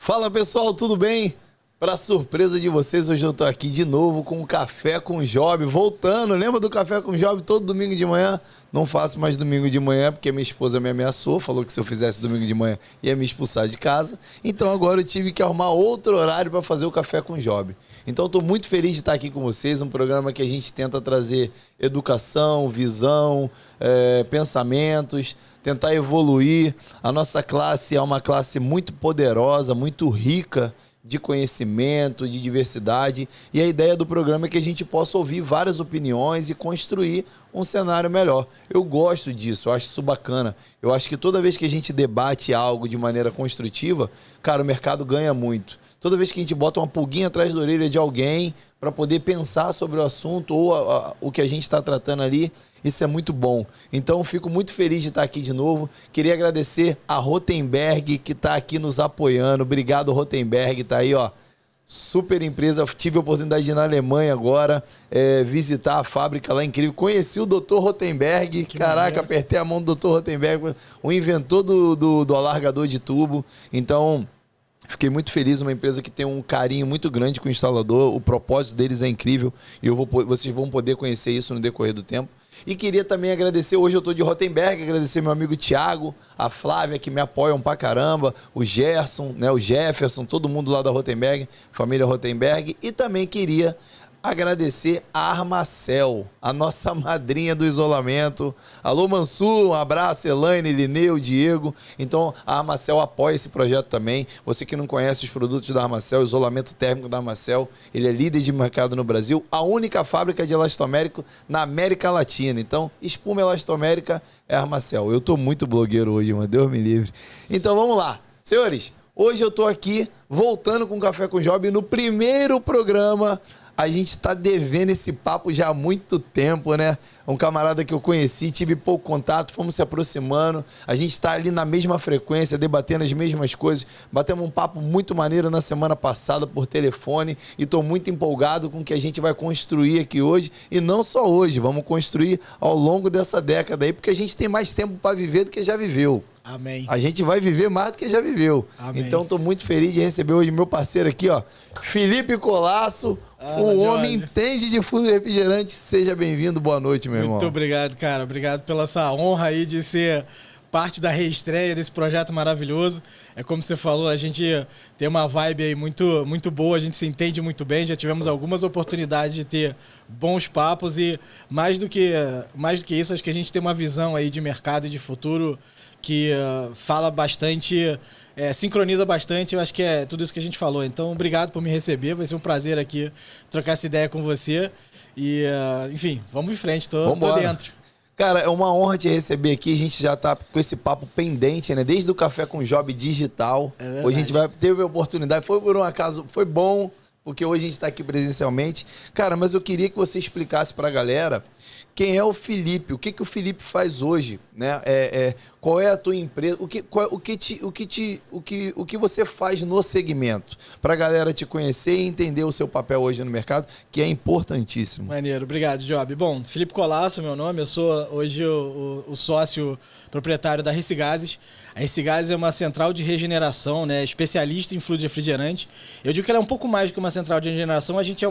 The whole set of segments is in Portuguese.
Fala pessoal, tudo bem? Para surpresa de vocês, hoje eu tô aqui de novo com o Café com Job, voltando. Lembra do Café com Job todo domingo de manhã? Não faço mais domingo de manhã porque minha esposa me ameaçou, falou que se eu fizesse domingo de manhã ia me expulsar de casa. Então agora eu tive que arrumar outro horário para fazer o Café com Job. Então estou muito feliz de estar aqui com vocês, um programa que a gente tenta trazer educação, visão, pensamentos, tentar evoluir. A nossa classe é uma classe muito poderosa, muito rica de conhecimento, de diversidade, e a ideia do programa é que a gente possa ouvir várias opiniões e construir um cenário melhor. Eu gosto disso, eu acho isso bacana. Eu acho que toda vez que a gente debate algo de maneira construtiva, cara, o mercado ganha muito. Toda vez que a gente bota uma pulguinha atrás da orelha de alguém para poder pensar sobre o assunto ou o que a gente está tratando ali, isso é muito bom. Então, fico muito feliz de estar aqui de novo. Queria agradecer a Rotenberg, que está aqui nos apoiando. Obrigado, Rotenberg. Tá aí, ó. Super empresa. Tive a oportunidade de ir na Alemanha agora, visitar a fábrica lá, incrível. Conheci o Dr. Rotenberg. Caraca, apertei a mão do Dr. Rotenberg, o inventor do alargador de tubo. Então, fiquei muito feliz, uma empresa que tem um carinho muito grande com o instalador. O propósito deles é incrível e vocês vão poder conhecer isso no decorrer do tempo. E queria também agradecer, hoje eu estou de Rotenberg, agradecer meu amigo Thiago, a Flávia, que me apoiam pra caramba, o Gerson, né, o Jefferson, todo mundo lá da Rotenberg, família Rotenberg. E também queria agradecer a Armacel, a nossa madrinha do isolamento. Alô, Mansur, um abraço, Elaine, Lineu, Diego. Então, a Armacel apoia esse projeto também. Você que não conhece os produtos da Armacel, o isolamento térmico da Armacel, ele é líder de mercado no Brasil, a única fábrica de elastomérico na América Latina. Então, espuma elastomérica é a Armacel. Eu tô muito blogueiro hoje, mano, Deus me livre. Então, vamos lá. Senhores, hoje eu tô aqui voltando com o Café com Job no primeiro programa. A gente está devendo esse papo já há muito tempo, né? Um camarada que eu conheci, tive pouco contato, fomos se aproximando. A gente está ali na mesma frequência, debatendo as mesmas coisas. Batemos um papo muito maneiro na semana passada por telefone e estou muito empolgado com o que a gente vai construir aqui hoje. E não só hoje, vamos construir ao longo dessa década aí, porque a gente tem mais tempo para viver do que já viveu. Amém. A gente vai viver mais do que já viveu. Amém. Então, estou muito feliz de receber hoje meu parceiro aqui, ó, Felipe Colasso. O homem entende de fluido refrigerante. Seja bem-vindo, boa noite, meu irmão. Muito obrigado, cara. Obrigado pela essa honra aí de ser parte da reestreia desse projeto maravilhoso. É como você falou, a gente tem uma vibe aí muito, muito boa, a gente se entende muito bem, já tivemos algumas oportunidades de ter bons papos e mais do que isso, acho que a gente tem uma visão aí de mercado e de futuro que fala bastante, sincroniza bastante, eu acho que é tudo isso que a gente falou. Então, obrigado por me receber, vai ser um prazer aqui trocar essa ideia com você. E, enfim, vamos em frente, tô dentro. Cara, é uma honra te receber aqui, a gente já tá com esse papo pendente, né? Desde o Café com Job digital, hoje a gente teve a oportunidade, foi por um acaso, foi bom, porque hoje a gente tá aqui presencialmente. Cara, mas eu queria que você explicasse pra galera quem é o Felipe, o que o Felipe faz hoje, né? Qual é a tua empresa, o que você faz no segmento, para a galera te conhecer e entender o seu papel hoje no mercado, que é importantíssimo. Maneiro, obrigado, Job. Bom, Felipe Colasso, meu nome, eu sou hoje o sócio proprietário da Recigases. A Recigases é uma central de regeneração, né, especialista em fluido refrigerante. Eu digo que ela é um pouco mais do que uma central de regeneração, a gente é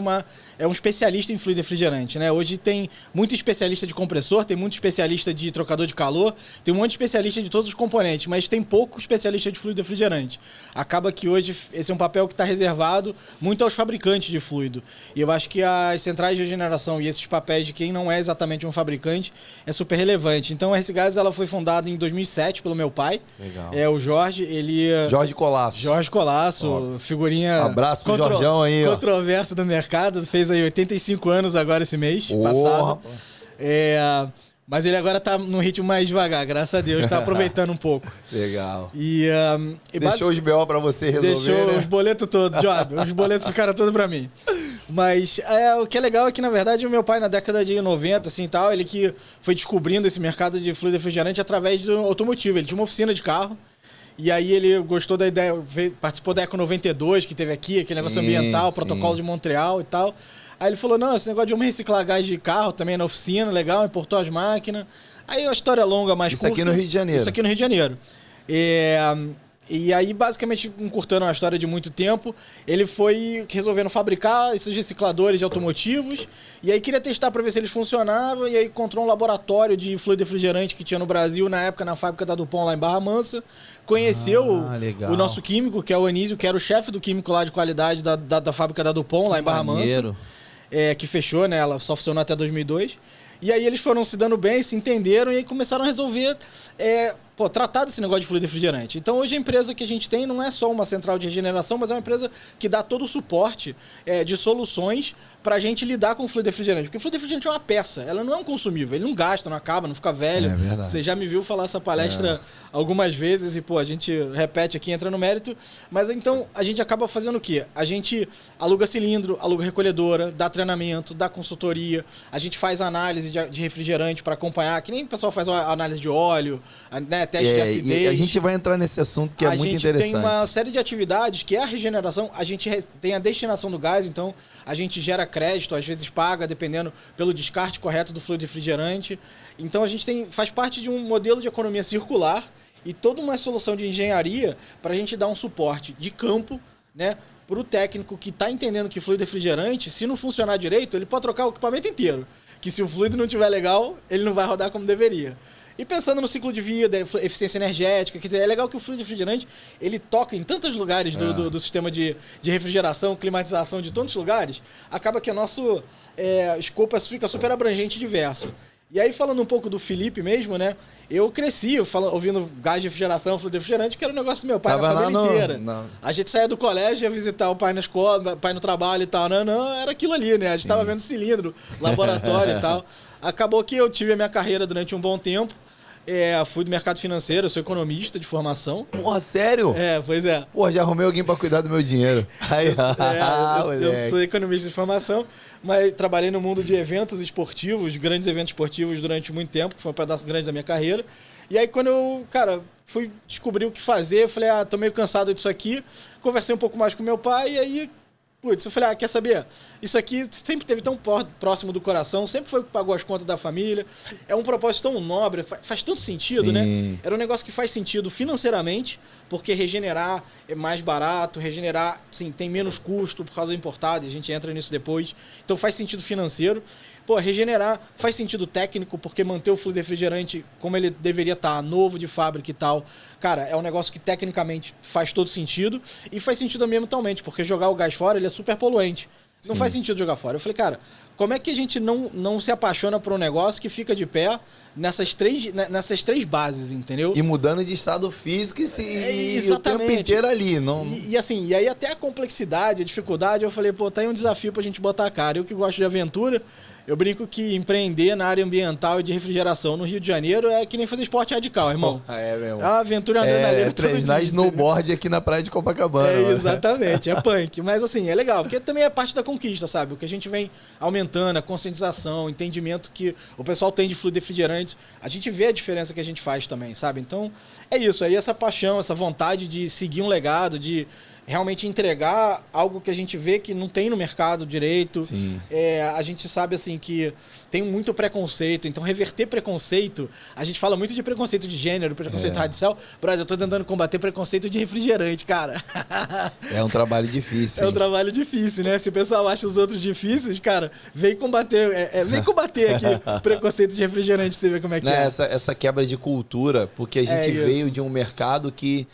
um especialista em fluido refrigerante, né? Hoje tem muito especialista de compressor, tem muito especialista de trocador de calor, tem um monte de especialista de todos os componentes, mas tem pouco especialista de fluido refrigerante. Acaba que hoje esse é um papel que está reservado muito aos fabricantes de fluido. E eu acho que as centrais de regeneração e esses papéis de quem não é exatamente um fabricante é super relevante. Então a Recigases ela foi fundada em 2007 pelo meu pai. Legal. O Jorge, ele... Jorge Colasso. Jorge Colasso, figurinha... Abraço pro Jorgão aí, ó. Controverso do mercado, fez aí 85 anos agora esse mês passado. Mas ele agora tá num ritmo mais devagar, graças a Deus, tá aproveitando um pouco. Legal. E deixou os BO pra você resolver, deixou, né? Os boletos todos, Job. Os boletos ficaram todos pra mim. Mas o que é legal é que, na verdade, o meu pai, na década de 90, assim, tal, ele que foi descobrindo esse mercado de fluido refrigerante através do automotivo. Ele tinha uma oficina de carro. E aí ele gostou da ideia, participou da Eco 92, que teve aqui, aquele negócio ambiental, protocolo de Montreal e tal. Aí ele falou, não, esse negócio de vamos reciclar gás de carro também na oficina, legal, importou as máquinas. Aí a história longa, mais curta. Isso aqui no Rio de Janeiro. Isso aqui no Rio de Janeiro. E aí, basicamente, encurtando uma história de muito tempo, ele foi resolvendo fabricar esses recicladores de automotivos, e aí queria testar para ver se eles funcionavam, e aí encontrou um laboratório de fluido refrigerante que tinha no Brasil, na época, na fábrica da Dupont, lá em Barra Mansa. Conheceu o nosso químico, que é o Anísio, que era o chefe do químico lá de qualidade da fábrica da Dupont, lá em Barra Mansa. Que fechou, né? Ela só funcionou até 2002. E aí eles foram se dando bem, se entenderam e aí começaram a resolver, tratar desse negócio de fluido refrigerante. Então hoje a empresa que a gente tem não é só uma central de regeneração, mas é uma empresa que dá todo o suporte de soluções para a gente lidar com o fluido refrigerante. Porque o fluido refrigerante é uma peça, ela não é um consumível, ele não gasta, não acaba, não fica velho. É verdade. Você já me viu falar essa palestra algumas vezes e, a gente repete aqui, entra no mérito. Mas então a gente acaba fazendo o quê? A gente aluga cilindro, aluga recolhedora, dá treinamento, dá consultoria, a gente faz análise de refrigerante para acompanhar, que nem o pessoal faz análise de óleo, né, teste de acidez. E a gente vai entrar nesse assunto que é muito interessante. A gente tem uma série de atividades que é a regeneração, a gente tem a destinação do gás, então a gente gera crédito, às vezes paga, dependendo pelo descarte correto do fluido refrigerante. Então a gente faz parte de um modelo de economia circular e toda uma solução de engenharia para a gente dar um suporte de campo, né, para o técnico que está entendendo que fluido refrigerante, se não funcionar direito, ele pode trocar o equipamento inteiro. Que se o fluido não estiver legal, ele não vai rodar como deveria. E pensando no ciclo de vida, eficiência energética, quer dizer, é legal que o fluido refrigerante ele toca em tantos lugares do sistema de refrigeração, climatização de tantos lugares, acaba que o nosso escopo fica super abrangente e diverso. E aí, falando um pouco do Felipe mesmo, né? Eu cresci ouvindo gás de refrigeração, fluido refrigerante, que era um negócio do meu pai, na família inteira. A gente saía do colégio, ia visitar o pai na escola, pai no trabalho e tal. Não, era aquilo ali, né? A gente tava vendo cilindro, laboratório e tal. Acabou que eu tive a minha carreira durante um bom tempo. Fui do mercado financeiro, eu sou economista de formação. Porra, sério? Pois é. Porra, já arrumei alguém pra cuidar do meu dinheiro. Eu sou economista de formação, mas trabalhei no mundo de eventos esportivos, grandes eventos esportivos durante muito tempo, que foi um pedaço grande da minha carreira. E aí quando eu, fui descobrir o que fazer, eu falei, tô meio cansado disso aqui. Conversei um pouco mais com meu pai e aí... eu falei, quer saber? Isso aqui sempre teve tão próximo do coração, sempre foi o que pagou as contas da família. É um propósito tão nobre, faz tanto sentido, né? Era um negócio que faz sentido financeiramente, porque regenerar é mais barato, regenerar, tem menos custo por causa do importado, e a gente entra nisso depois. Então faz sentido financeiro. Regenerar faz sentido técnico, porque manter o fluido refrigerante como ele deveria estar, novo de fábrica e tal, é um negócio que tecnicamente faz todo sentido e faz sentido ambientalmente, porque jogar o gás fora, ele é super poluente. Não faz sentido jogar fora. Eu falei, como é que a gente não se apaixona por um negócio que fica de pé nessas três bases, entendeu? E mudando de estado físico e o tempo inteiro ali. Não... E aí até a complexidade, a dificuldade, eu falei, tá aí um desafio pra gente botar a cara. Eu que gosto de aventura, eu brinco que empreender na área ambiental e de refrigeração no Rio de Janeiro é que nem fazer esporte radical, irmão. Mesmo. É uma aventura e adrenalina todo dia. Treinar snowboard aqui na praia de Copacabana. Exatamente, é punk. Mas é legal, porque também é parte da conquista, sabe? O que a gente vem aumentando, a conscientização, o entendimento que o pessoal tem de fluido refrigerante, a gente vê a diferença que a gente faz também, sabe? Então, é isso. Aí essa paixão, essa vontade de seguir um legado, de realmente entregar algo que a gente vê que não tem no mercado direito. A gente sabe que tem muito preconceito, então reverter preconceito, a gente fala muito de preconceito de gênero, preconceito racial. Brother, eu tô tentando combater preconceito de refrigerante, cara. É um trabalho difícil. É um trabalho difícil, né? Se o pessoal acha os outros difíceis, vem combater, vem combater aqui preconceito de refrigerante, você vê como é que é. Essa quebra de cultura, porque a gente veio de um mercado que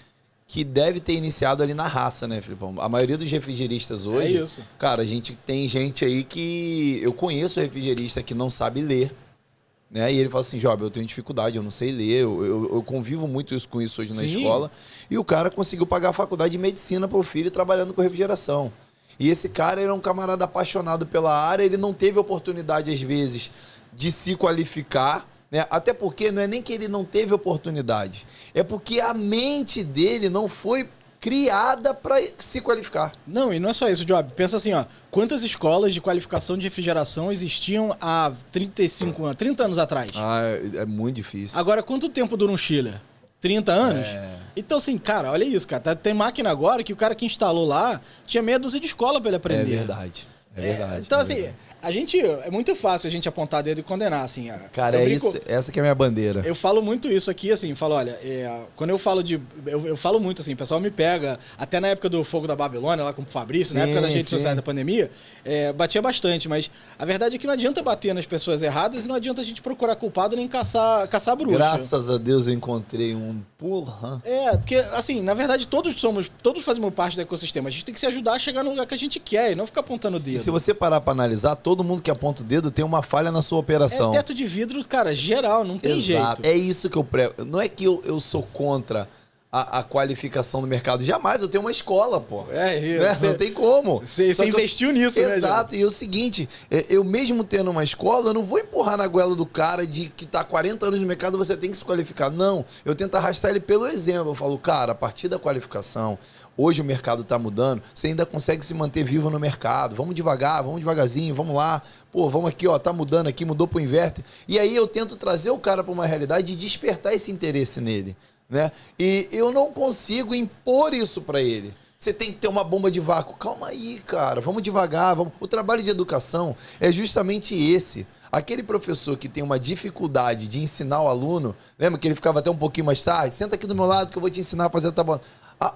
deve ter iniciado ali na raça, né, Filipão? A maioria dos refrigeristas hoje... a gente tem gente aí que... Eu conheço refrigerista que não sabe ler, né? E ele fala assim, Job, eu tenho dificuldade, eu não sei ler, eu convivo muito com isso hoje na escola. E o cara conseguiu pagar a faculdade de medicina pro filho trabalhando com refrigeração. E esse cara era um camarada apaixonado pela área, ele não teve oportunidade, às vezes, de se qualificar, né? Até porque não é nem que ele não teve oportunidade, é porque a mente dele não foi criada para se qualificar. Não, e não é só isso, Job. Pensa assim, quantas escolas de qualificação de refrigeração existiam há 30 anos atrás? É muito difícil. Agora, quanto tempo dura um chiller? 30 anos? Então, olha isso, cara. Tem máquina agora que o cara que instalou lá tinha meia dúzia de escola para ele aprender. É verdade. É verdade. Então, A gente, é muito fácil a gente apontar dedo e condenar, assim. Cara, essa que é a minha bandeira. Eu falo muito isso aqui, assim, falo, olha, quando eu falo eu falo muito, assim, o pessoal me pega, até na época do Fogo da Babilônia, lá com o Fabrício, na época das redes sociais da pandemia, batia bastante, mas a verdade é que não adianta bater nas pessoas erradas e não adianta a gente procurar culpado nem caçar bruxa. Graças a Deus eu encontrei um, porra. Porque, assim, na verdade, todos fazemos parte do ecossistema, a gente tem que se ajudar a chegar no lugar que a gente quer e não ficar apontando o dedo. E se você parar pra analisar, todo mundo que aponta o dedo tem uma falha na sua operação. Teto de vidro, cara, geral, não tem jeito. É isso que eu prego. Não é que eu sou contra a qualificação do mercado. Jamais, eu tenho uma escola, pô. Não tem como. Você investiu nisso, né? Exato. E é o seguinte, eu mesmo tendo uma escola, eu não vou empurrar na goela do cara de que tá 40 anos no mercado, você tem que se qualificar. Não, eu tento arrastar ele pelo exemplo. Eu falo, cara, a partir da qualificação, hoje o mercado tá mudando, você ainda consegue se manter vivo no mercado. Vamos devagar, vamos devagarzinho, vamos lá. Pô, vamos aqui, ó, tá mudando aqui, mudou pro inverter. E aí eu tento trazer o cara pra uma realidade e despertar esse interesse nele, né? E eu não consigo impor isso pra ele. Você tem que ter uma bomba de vácuo. Calma aí, cara, vamos devagar. Vamos... O trabalho de educação é justamente esse. Aquele professor que tem uma dificuldade de ensinar o aluno, lembra que ele ficava até um pouquinho mais tarde? Senta aqui do meu lado que eu vou te ensinar a fazer a tábua.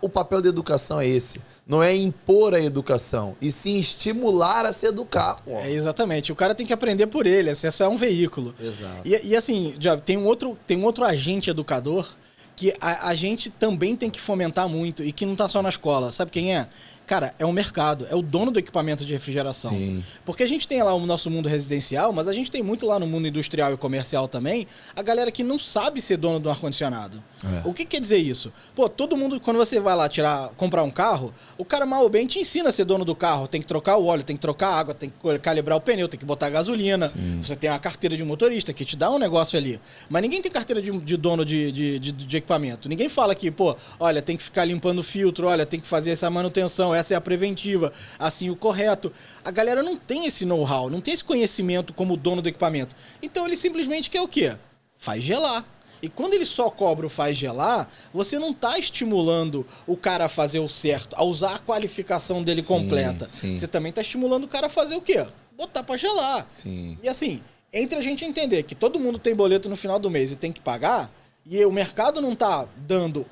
O papel da educação é esse. Não é impor a educação, e sim estimular a se educar. Pô. Exatamente. O cara tem que aprender por ele. Esse é um veículo. Exato. E assim, tem um outro agente educador que a gente também tem que fomentar muito e que não tá só na escola. Sabe quem é? Cara, é o mercado, é o dono do equipamento de refrigeração. Sim. Porque a gente tem lá o nosso mundo residencial, mas a gente tem muito lá no mundo industrial e comercial também, a galera que não sabe ser dono do ar-condicionado. O que quer dizer isso? Pô, todo mundo, quando você vai lá comprar um carro, o cara mal ou bem te ensina a ser dono do carro. Tem que trocar o óleo, tem que trocar a água, tem que calibrar o pneu, tem que botar gasolina. Sim. Você tem a carteira de motorista que te dá um negócio ali. Mas ninguém tem carteira de dono de equipamento. Ninguém fala que, pô, olha, tem que ficar limpando o filtro, olha, tem que fazer essa manutenção, essa é a preventiva, assim o correto. A galera não tem esse know-how, não tem esse conhecimento como dono do equipamento. Então ele simplesmente quer o quê? Faz gelar. E quando ele só cobra o faz gelar, você não está estimulando o cara a fazer o certo, a usar a qualificação dele completa. Sim. Você também está estimulando o cara a fazer o quê? Botar para gelar. Sim. E assim, entre a gente entender que todo mundo tem boleto no final do mês e tem que pagar, e o mercado não está dando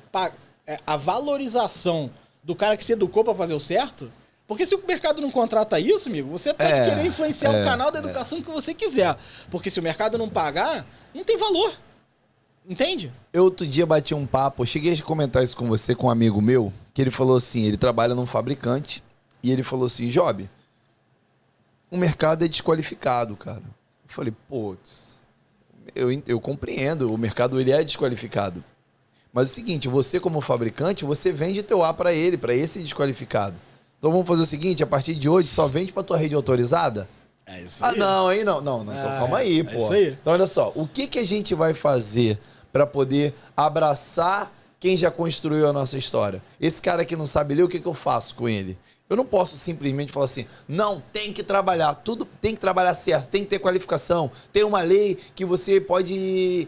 a valorização do cara que se educou para fazer o certo, porque se o mercado não contrata isso, amigo, você pode querer influenciar o canal da educação que você quiser. Porque se o mercado não pagar, não tem valor. Entende? Eu outro dia bati um papo, eu cheguei a comentar isso com você, com um amigo meu, que ele falou assim, ele trabalha num fabricante, e ele falou assim, Job, o mercado é desqualificado, cara. Eu falei, putz, eu compreendo, o mercado ele é desqualificado. Mas é o seguinte, você como fabricante, você vende teu A para ele, para esse desqualificado. Então vamos fazer o seguinte, a partir de hoje só vende para tua rede autorizada? É isso aí. Não, aí não. Então calma aí, pô. Isso aí. Então olha só, o que a gente vai fazer para poder abraçar quem já construiu a nossa história? Esse cara que não sabe ler, o que eu faço com ele? Eu não posso simplesmente falar assim, não, tem que trabalhar, tudo tem que trabalhar certo, tem que ter qualificação, tem uma lei que você pode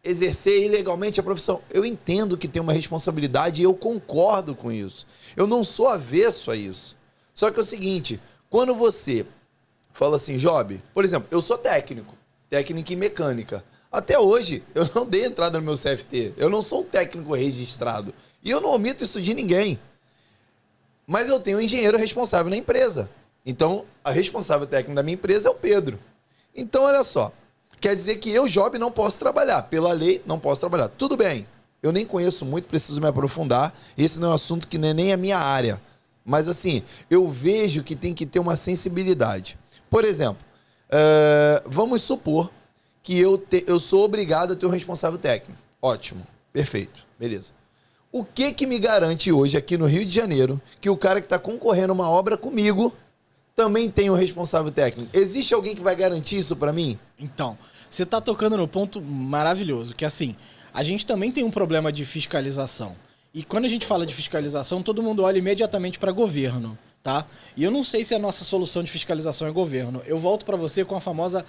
exercer ilegalmente a profissão. Eu entendo que tem uma responsabilidade e eu concordo com isso. Eu não sou avesso a isso. Só que é o seguinte, quando você fala assim, Job, por exemplo, eu sou técnico em mecânica. Até hoje, eu não dei entrada no meu CFT. Eu não sou um técnico registrado. E eu não omito isso de ninguém. Mas eu tenho um engenheiro responsável na empresa. Então, a responsável técnica da minha empresa é o Pedro. Então, olha só. Quer dizer que eu, Job, não posso trabalhar. Pela lei, não posso trabalhar. Tudo bem. Eu nem conheço muito, preciso me aprofundar. Esse não é um assunto que nem é a minha área. Mas, assim, eu vejo que tem que ter uma sensibilidade. Por exemplo, vamos supor que eu sou obrigado a ter um responsável técnico. Ótimo. Perfeito. Beleza. O que me garante hoje, aqui no Rio de Janeiro, que o cara que está concorrendo a uma obra comigo também tem um responsável técnico? Existe alguém que vai garantir isso para mim? Então, você está tocando no ponto maravilhoso, que assim, a gente também tem um problema de fiscalização. E quando a gente fala de fiscalização, todo mundo olha imediatamente para governo. tá? E eu não sei se a nossa solução de fiscalização é governo. Eu volto para você com a famosa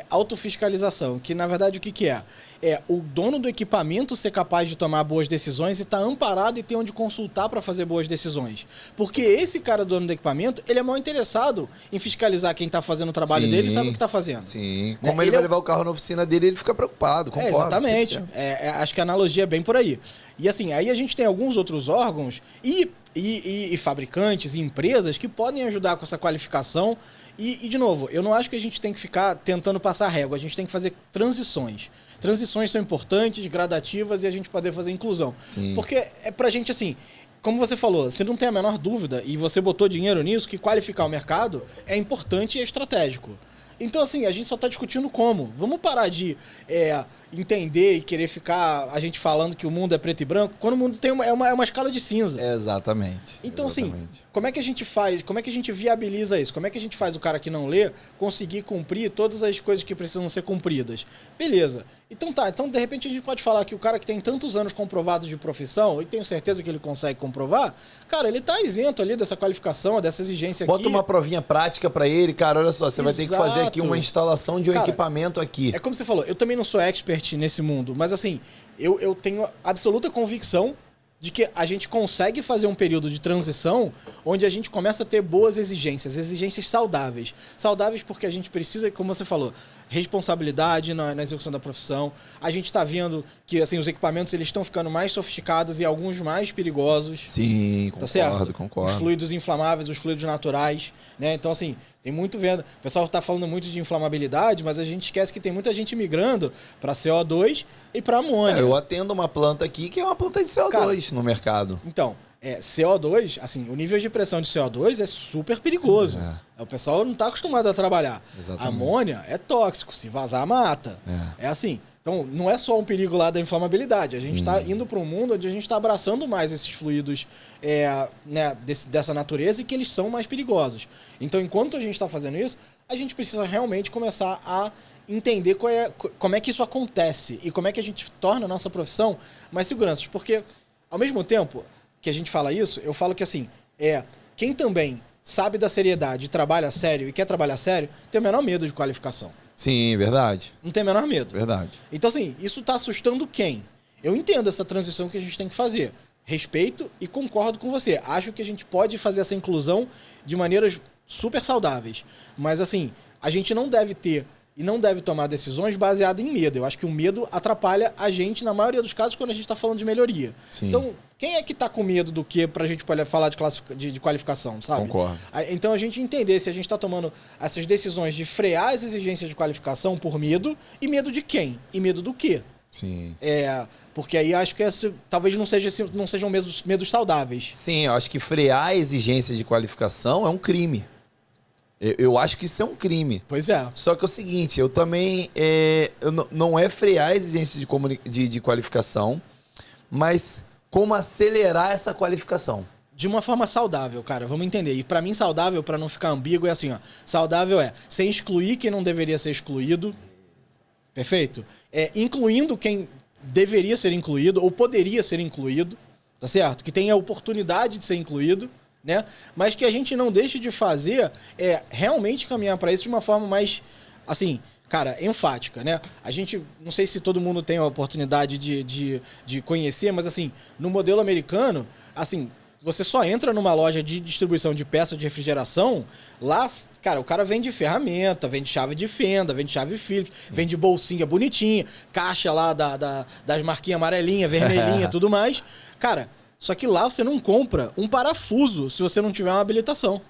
autofiscalização, que na verdade o que é? É o dono do equipamento ser capaz de tomar boas decisões e estar amparado e ter onde consultar para fazer boas decisões. Porque esse cara, dono do equipamento, ele é mal interessado em fiscalizar quem está fazendo o trabalho dele e sabe o que está fazendo. Sim, como ele vai levar o carro na oficina dele, ele fica preocupado, concordo. Exatamente. Acho que a analogia é bem por aí. E assim, aí a gente tem alguns outros órgãos e fabricantes e empresas que podem ajudar com essa qualificação. E, de novo, eu não acho que a gente tem que ficar tentando passar régua, a gente tem que fazer transições. Transições são importantes, gradativas, e a gente poder fazer inclusão. Sim. Porque é pra gente assim, como você falou, você não tem a menor dúvida, e você botou dinheiro nisso, que qualificar o mercado é importante e é estratégico. Então, assim, a gente só está discutindo como. Vamos parar de entender e querer ficar a gente falando que o mundo é preto e branco, quando o mundo tem uma escala de cinza. Exatamente. Então, assim, como é que a gente faz, como é que a gente viabiliza isso? Como é que a gente faz o cara que não lê conseguir cumprir todas as coisas que precisam ser cumpridas? Beleza. Então então de repente a gente pode falar que o cara que tem tantos anos comprovados de profissão, e tenho certeza que ele consegue comprovar, cara, ele tá isento ali dessa qualificação, dessa exigência aqui. Bota uma provinha prática pra ele, cara, olha só, você vai ter que fazer aqui uma instalação de um equipamento aqui. É como você falou, eu também não sou expert nesse mundo, mas assim, eu tenho absoluta convicção de que a gente consegue fazer um período de transição onde a gente começa a ter boas exigências saudáveis. Saudáveis porque a gente precisa, como você falou, responsabilidade na execução da profissão. A gente está vendo que assim, os equipamentos eles estão ficando mais sofisticados e alguns mais perigosos. Sim, tá certo? Concordo. Os fluidos inflamáveis, os fluidos naturais, né? Então, assim, tem muito vendo. O pessoal está falando muito de inflamabilidade, mas a gente esquece que tem muita gente migrando para CO2 e para amônia. Eu atendo uma planta aqui que é uma planta de CO2 cara, no mercado. Então, CO2, assim, o nível de pressão de CO2 é super perigoso. O pessoal não está acostumado a trabalhar. Exatamente. Amônia é tóxico, se vazar, mata. É assim. Então, não é só um perigo lá da inflamabilidade. A gente está indo para um mundo onde a gente está abraçando mais esses fluidos né, dessa natureza e que eles são mais perigosos. Então, enquanto a gente está fazendo isso, a gente precisa realmente começar a entender como é que isso acontece e como é que a gente torna a nossa profissão mais segurança. Porque, ao mesmo tempo que a gente fala isso, eu falo que assim, quem também sabe da seriedade, trabalha sério e quer trabalhar sério, tem o menor medo de qualificação. Sim, verdade. Não tem o menor medo. Verdade. Então, assim, isso tá assustando quem? Eu entendo essa transição que a gente tem que fazer. Respeito e concordo com você. Acho que a gente pode fazer essa inclusão de maneiras super saudáveis. Mas, assim, a gente não deve ter e não deve tomar decisões baseadas em medo. Eu acho que o medo atrapalha a gente, na maioria dos casos, quando a gente está falando de melhoria. Sim. Então, quem é que está com medo do que para a gente falar de qualificação, sabe? Concordo. Então, a gente entender se a gente está tomando essas decisões de frear as exigências de qualificação por medo, e medo de quem? E medo do quê? Sim. Porque aí acho que talvez não sejam medos saudáveis. Sim, eu acho que frear a exigência de qualificação é um crime. Eu acho que isso é um crime. Pois é. Só que é o seguinte, eu também... não é frear a exigência de qualificação, mas como acelerar essa qualificação. De uma forma saudável, cara. Vamos entender. E pra mim, saudável, pra não ficar ambíguo, é assim, ó. Saudável é sem excluir quem não deveria ser excluído. Perfeito? Incluindo quem deveria ser incluído ou poderia ser incluído. Tá certo? Que tenha a oportunidade de ser incluído. Né? Mas que a gente não deixe de fazer realmente caminhar para isso de uma forma mais, assim, cara, enfática, né? A gente, não sei se todo mundo tem a oportunidade de conhecer, mas assim, no modelo americano, assim, você só entra numa loja de distribuição de peças de refrigeração, lá, cara, o cara vende ferramenta, vende chave de fenda, vende chave Phillips, vende bolsinha bonitinha, caixa lá das marquinhas amarelinha, vermelhinha, tudo mais. Cara, só que lá você não compra um parafuso se você não tiver uma habilitação.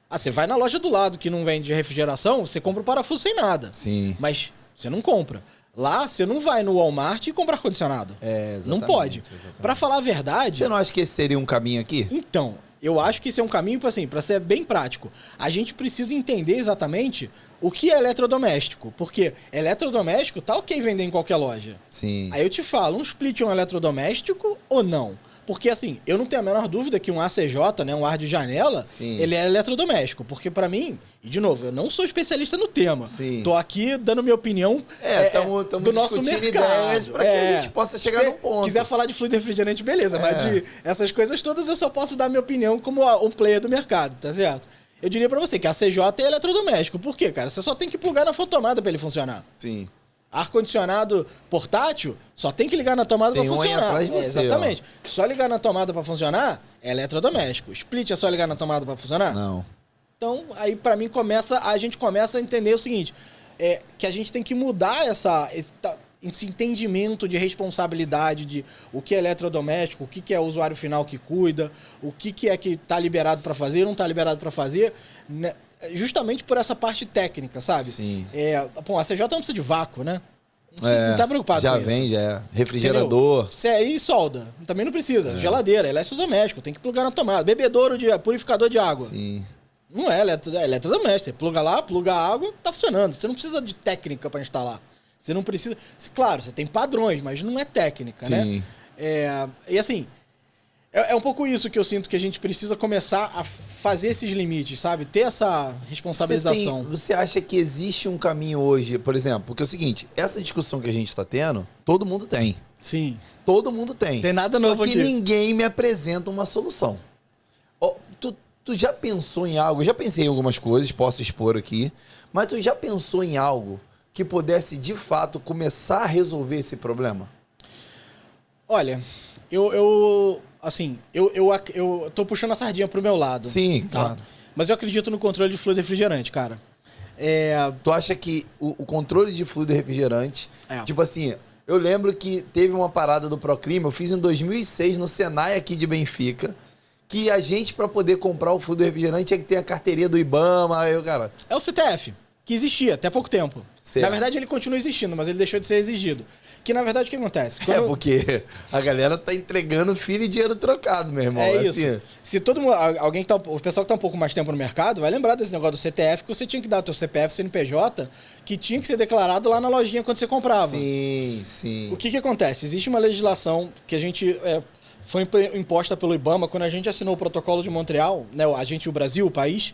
Você vai na loja do lado que não vende refrigeração, você compra o parafuso sem nada. Sim. Mas você não compra. Lá você não vai no Walmart e comprar ar-condicionado. Exatamente. Não pode. Pra falar a verdade... Você não acha que esse seria um caminho aqui? Então, eu acho que esse é um caminho pra ser bem prático. A gente precisa entender exatamente o que é eletrodoméstico. Porque eletrodoméstico tá ok vender em qualquer loja. Sim. Aí eu te falo, um split é um eletrodoméstico ou não? Porque, assim, eu não tenho a menor dúvida que um ACJ, né, um ar de janela, Sim. ele é eletrodoméstico. Porque, pra mim, e de novo, eu não sou especialista no tema. Sim. Tô aqui dando minha opinião do nosso mercado. Ideias para que a gente possa chegar num ponto. Quiser falar de fluido refrigerante, beleza. Mas de essas coisas todas eu só posso dar minha opinião como um player do mercado, tá certo? Eu diria pra você que a CJ é eletrodoméstico. Por quê, cara? Você só tem que plugar na fotomada pra ele funcionar. Sim. Ar-condicionado portátil, só tem que ligar na tomada pra funcionar. Atrás de você, exatamente. Só ligar na tomada pra funcionar é eletrodoméstico. Split é só ligar na tomada pra funcionar? Não. Então, aí pra mim a gente começa a entender o seguinte, que a gente tem que mudar esse entendimento de responsabilidade de o que é eletrodoméstico, o que é o usuário final que cuida, o que é que tá liberado pra fazer, não tá liberado pra fazer, né? Justamente por essa parte técnica, sabe? Sim. Bom, a CJ não precisa de vácuo, né? Não tá preocupado com isso. Já vem, já é. Refrigerador. E solda. Também não precisa. Geladeira, eletrodoméstico, tem que plugar na tomada. Bebedouro, purificador de água. Sim. Não é eletrodoméstico. Você pluga lá, pluga a água, tá funcionando. Você não precisa de técnica para instalar. Você não precisa... Claro, você tem padrões, mas não é técnica, né? Sim. E assim... É um pouco isso que eu sinto que a gente precisa começar a fazer esses limites, sabe? Ter essa responsabilização. Você acha que existe um caminho hoje, por exemplo? Porque é o seguinte, essa discussão que a gente está tendo, todo mundo tem. Sim. Todo mundo tem. Tem nada novo aqui. Só que ninguém me apresenta uma solução. Tu já pensou em algo? Eu já pensei em algumas coisas, posso expor aqui, mas tu já pensou em algo que pudesse, de fato, começar a resolver esse problema? Olha, Assim, eu tô puxando a sardinha pro meu lado. Sim, tá? claro. Mas eu acredito no controle de fluido refrigerante, cara. Tu acha que o controle de fluido refrigerante... Tipo assim, eu lembro que teve uma parada do Proclima, eu fiz em 2006 no Senai aqui de Benfica, que a gente, para poder comprar o fluido refrigerante, tinha que ter a carteirinha do Ibama, cara... É o CTF, que existia até pouco tempo. Certo. Na verdade, ele continua existindo, mas ele deixou de ser exigido. Que, na verdade, o que acontece? Porque a galera tá entregando filho e dinheiro trocado, meu irmão. É isso. Assim. Se todo mundo, o pessoal que tá um pouco mais tempo no mercado vai lembrar desse negócio do CTF, que você tinha que dar o teu CPF, CNPJ, que tinha que ser declarado lá na lojinha quando você comprava. Sim, sim. O que acontece? Existe uma legislação que a gente... foi imposta pelo Ibama quando a gente assinou o protocolo de Montreal, né, o Brasil, o país,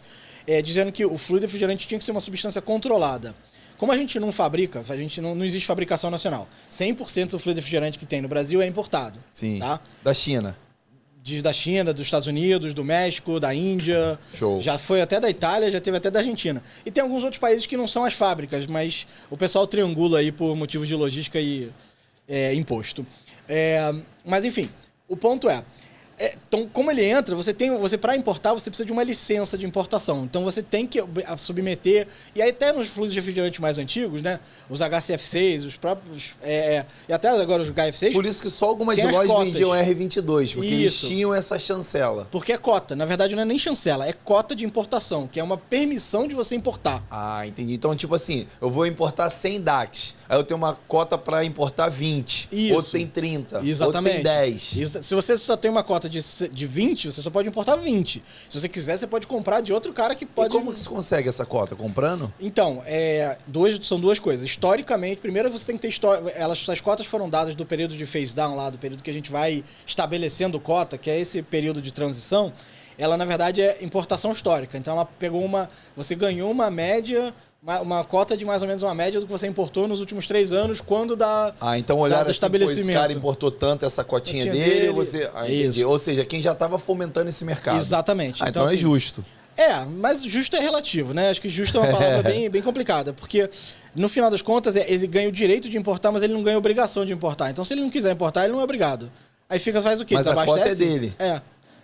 dizendo que o fluido refrigerante tinha que ser uma substância controlada. Como a gente não fabrica, não existe fabricação nacional. 100% do fluido refrigerante que tem no Brasil é importado. Sim, tá? Da China. Da China, dos Estados Unidos, do México, da Índia. Show. Já foi até da Itália, já teve até da Argentina. E tem alguns outros países que não são as fábricas, mas o pessoal triangula aí por motivos de logística e imposto. Mas enfim, o ponto então, como ele entra, você para importar, você precisa de uma licença de importação. Então, você tem que submeter... E aí, até nos fluidos refrigerantes mais antigos, né? Os HCFCs, os próprios... e até agora os HFCs... Por isso que só algumas lojas vendiam R22, porque eles tinham essa chancela. Porque é cota. Na verdade, não é nem chancela, é cota de importação, que é uma permissão de você importar. Ah, entendi. Então, tipo assim, eu vou importar 100 DAX. Aí eu tenho uma cota para importar 20. Isso. Outro tem 30. Exatamente. Outro tem 10. Se você só tem uma cota de 20, você só pode importar 20. Se você quiser, você pode comprar de outro cara que pode... E como que você consegue essa cota? Comprando? Então, são duas coisas. Historicamente, primeiro você tem que ter história. Essas cotas foram dadas do período de phase down, lá, do período que a gente vai estabelecendo cota, que é esse período de transição. Ela, na verdade, é importação histórica. Então, ela pegou você ganhou uma média... Uma cota de mais ou menos uma média do que você importou nos últimos 3 anos, quando então olharam assim, esse cara importou tanto essa cotinha dele, você... entendi. Ou seja, quem já estava fomentando esse mercado. Exatamente. Então assim, é justo. Mas justo é relativo, né? Acho que justo é uma palavra bem complicada, porque no final das contas ele ganha o direito de importar, mas ele não ganha a obrigação de importar. Então se ele não quiser importar, ele não é obrigado. Aí faz o quê? Mas a cota é dele.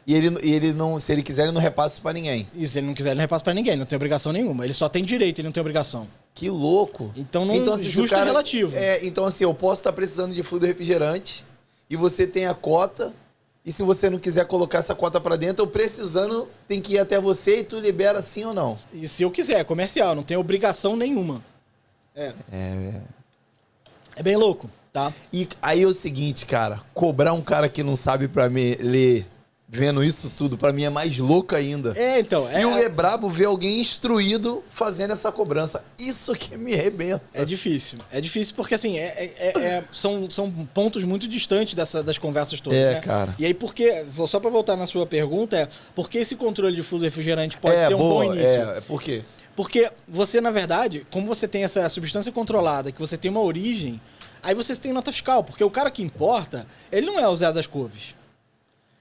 E ele não, se ele quiser, ele não repassa isso pra ninguém. E se ele não quiser, ele não repassa pra ninguém, não tem obrigação nenhuma. Ele só tem direito, ele não tem obrigação. Que louco. Então, assim, justo é relativo. Então, assim, eu posso estar precisando de fluido refrigerante e você tem a cota, e se você não quiser colocar essa cota pra dentro, eu precisando, tem que ir até você e tu libera sim ou não? E se eu quiser, é comercial, não tem obrigação nenhuma. É bem louco, tá? E aí é o seguinte, cara, cobrar um cara que não sabe pra ler vendo isso tudo. Pra mim é mais louco ainda. Então. E é brabo ver alguém instruído fazendo essa cobrança. Isso que me arrebenta. É difícil. É difícil porque, assim, são pontos muito distantes das conversas todas, né? Cara. E aí, só pra voltar na sua pergunta, por que esse controle de fluxo refrigerante pode ser um bom início? Por quê? Porque você, na verdade, como você tem essa substância controlada, que você tem uma origem, aí você tem nota fiscal. Porque o cara que importa, ele não é o Zé das Couves.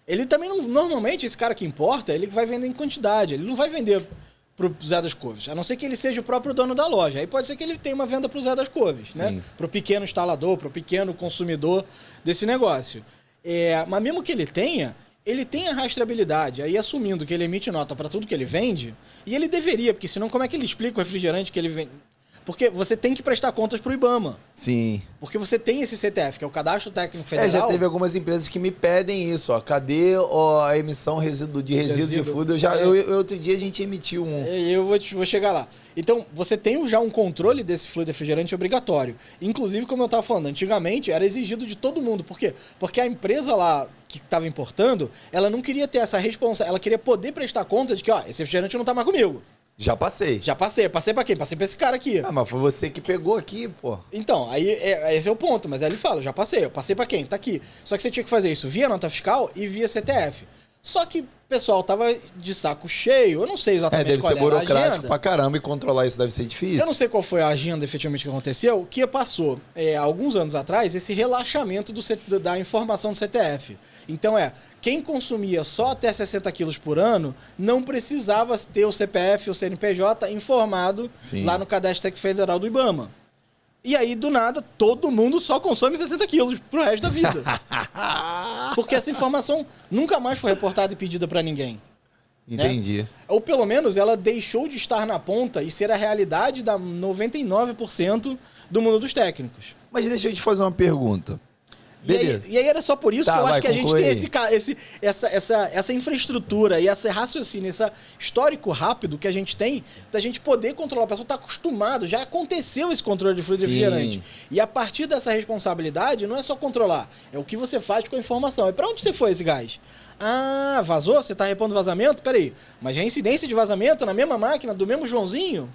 Ele também não... Normalmente, esse cara que importa, ele vai vender em quantidade. Ele não vai vender pro Zé das Couves. A não ser que ele seja o próprio dono da loja. Aí pode ser que ele tenha uma venda pro Zé das Couves, né? Pro pequeno instalador, pro pequeno consumidor desse negócio. Mas mesmo que ele tenha a rastreabilidade. Aí assumindo que ele emite nota para tudo que ele vende, e ele deveria, porque senão como é que ele explica o refrigerante que ele vende? Porque você tem que prestar contas pro IBAMA. Sim. Porque você tem esse CTF, que é o Cadastro Técnico Federal. Já teve algumas empresas que me pedem isso, ó. Cadê a emissão de resíduo de fluido? Outro dia a gente emitiu um. Eu vou chegar lá. Então, você tem já um controle desse fluido refrigerante obrigatório. Inclusive, como eu estava falando, antigamente era exigido de todo mundo. Por quê? Porque a empresa lá que estava importando, ela não queria ter essa responsabilidade, ela queria poder prestar conta de que, ó, esse refrigerante não está mais comigo. Já passei. Passei pra quem? Passei pra esse cara aqui. Mas foi você que pegou aqui, pô. Então, aí esse é o ponto, mas aí ele fala, eu passei pra quem? Tá aqui. Só que você tinha que fazer isso via nota fiscal e via CTF. Só que o pessoal tava de saco cheio, eu não sei exatamente deve qual ser era a burocrático agenda. pra caramba e controlar isso deve ser difícil. Eu não sei qual foi a agenda efetivamente que aconteceu, o que passou, alguns anos atrás, esse relaxamento da informação do CTF. Então quem consumia só até 60 quilos por ano não precisava ter o CPF ou o CNPJ informado lá no Cadastro Técnico Federal do IBAMA. E aí, do nada, todo mundo só consome 60 quilos pro resto da vida. Porque essa informação nunca mais foi reportada e pedida pra ninguém. Entendi. Né? Ou pelo menos ela deixou de estar na ponta e ser a realidade da 99% do mundo dos técnicos. Mas deixa eu te fazer uma pergunta. Beleza. E aí era só por isso que eu acho que a gente tem essa infraestrutura e esse raciocínio, esse histórico rápido que a gente tem da gente poder controlar. A pessoa está acostumado, já aconteceu esse controle de fluido refrigerante. E a partir dessa responsabilidade, não é só controlar, é o que você faz com a informação. E para onde você foi esse gás? Ah, vazou? Você está repondo vazamento? Peraí, mas reincidência de vazamento na mesma máquina, do mesmo Joãozinho?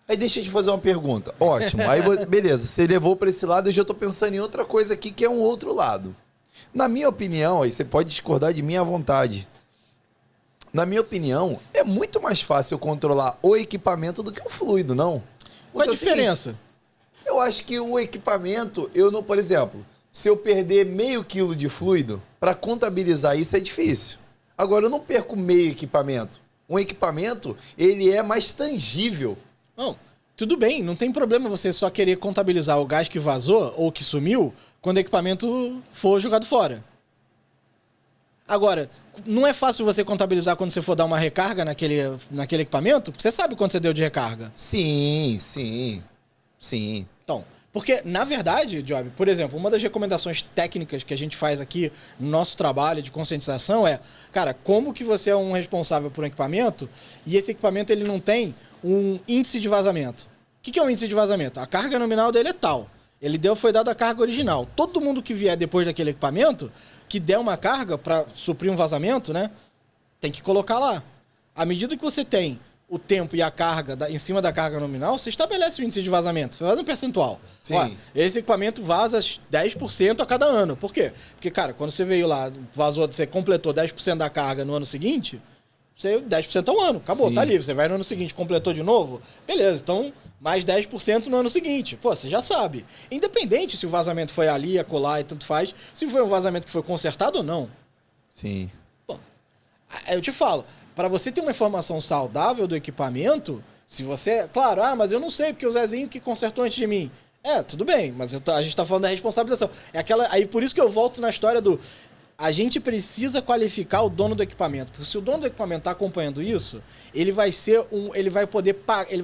Aí deixa eu te fazer uma pergunta. Ótimo. Aí, beleza, você levou para esse lado, eu já tô pensando em outra coisa aqui, que é um outro lado. Na minha opinião, aí você pode discordar de mim à vontade. Na minha opinião, é muito mais fácil controlar o equipamento do que o fluido, não? Qual a diferença? Eu acho que o equipamento, por exemplo, se eu perder meio quilo de fluido, para contabilizar isso é difícil. Agora, eu não perco meio equipamento. Um equipamento, ele é mais tangível. Não, tudo bem, não tem problema você só querer contabilizar o gás que vazou ou que sumiu quando o equipamento for jogado fora. Agora, não é fácil você contabilizar quando você for dar uma recarga naquele equipamento? Porque você sabe quanto você deu de recarga. Sim. Então, porque, na verdade, Job, por exemplo, uma das recomendações técnicas que a gente faz aqui no nosso trabalho de conscientização é, cara, como que você é um responsável por um equipamento e esse equipamento ele não tem um índice de vazamento. O que é um índice de vazamento? A carga nominal dele é tal. Foi dada a carga original. Todo mundo que vier depois daquele equipamento, que der uma carga para suprir um vazamento, né? Tem que colocar lá. À medida que você tem o tempo e a carga em cima da carga nominal, você estabelece o índice de vazamento. Você faz um percentual. Sim. Ó, esse equipamento vaza 10% a cada ano. Por quê? Porque, cara, quando você veio lá, você completou 10% da carga no ano seguinte, você 10% ao ano, acabou, Sim. Tá livre. Você vai no ano seguinte, completou de novo, beleza, então mais 10% no ano seguinte. Pô, você já sabe. Independente se o vazamento foi ali, acolá e tanto faz, se foi um vazamento que foi consertado ou não. Sim. Pô, eu te falo, para você ter uma informação saudável do equipamento, se você... Claro, mas eu não sei, porque o Zezinho que consertou antes de mim. Tudo bem, mas a gente tá falando da responsabilização. Aí por isso que eu volto na história do... A gente precisa qualificar o dono do equipamento, porque se o dono do equipamento está acompanhando isso, ele vai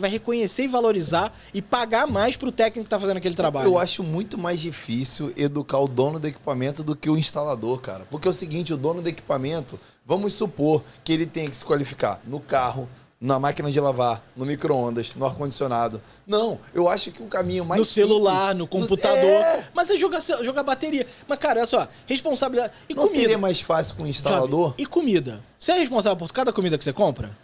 reconhecer e valorizar e pagar mais para o técnico que está fazendo aquele trabalho. Eu acho muito mais difícil educar o dono do equipamento do que o instalador, cara. Porque é o seguinte, o dono do equipamento, vamos supor que ele tenha que se qualificar no carro, na máquina de lavar, no micro-ondas, no ar-condicionado. Não, eu acho que o caminho mais no celular, simples, no computador. Mas é jogar bateria. Mas, cara, olha só, responsabilidade. E não comida? seria mais fácil com o instalador? E comida? Você é responsável por cada comida que você compra?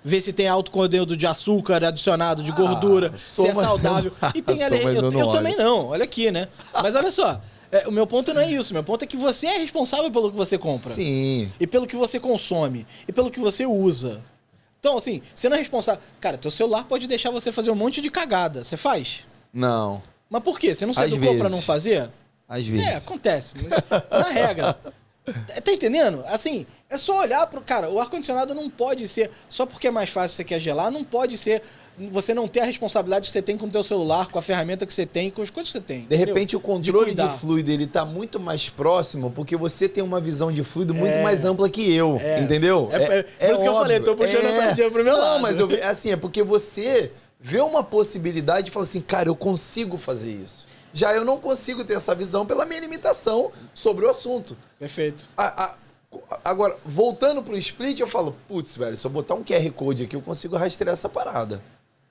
Ver se tem alto conteúdo de açúcar adicionado, de gordura, se é saudável. E tem eu também não, olha aqui, né? Mas olha só, o meu ponto não é isso. Meu ponto é que você é responsável pelo que você compra. Sim. E pelo que você consome. E pelo que você usa. Então, assim, você não é responsável. Cara, teu celular pode deixar você fazer um monte de cagada. Você faz? Não. Mas por quê? Você não se Às educou pra vezes. não fazer? Às vezes. Acontece. Mas na regra. Tá entendendo? Assim, é só olhar pro... Cara, o ar-condicionado não pode ser... Só porque é mais fácil você quer gelar, não pode ser... Você não ter a responsabilidade que você tem com o teu celular, com a ferramenta que você tem, com as coisas que você tem. De repente, o controle de cuidar. fluido, ele tá muito mais próximo, porque você tem uma visão de fluido muito mais ampla que eu, entendeu? Por isso que eu falei, tô puxando a sardinha pro meu lado. Não, mas assim, é porque você vê uma possibilidade e fala assim, cara, eu consigo fazer isso. Já eu não consigo ter essa visão pela minha limitação sobre o assunto. Perfeito. Agora, voltando pro split, eu falo, putz, velho, se eu botar um QR Code aqui, eu consigo rastrear essa parada.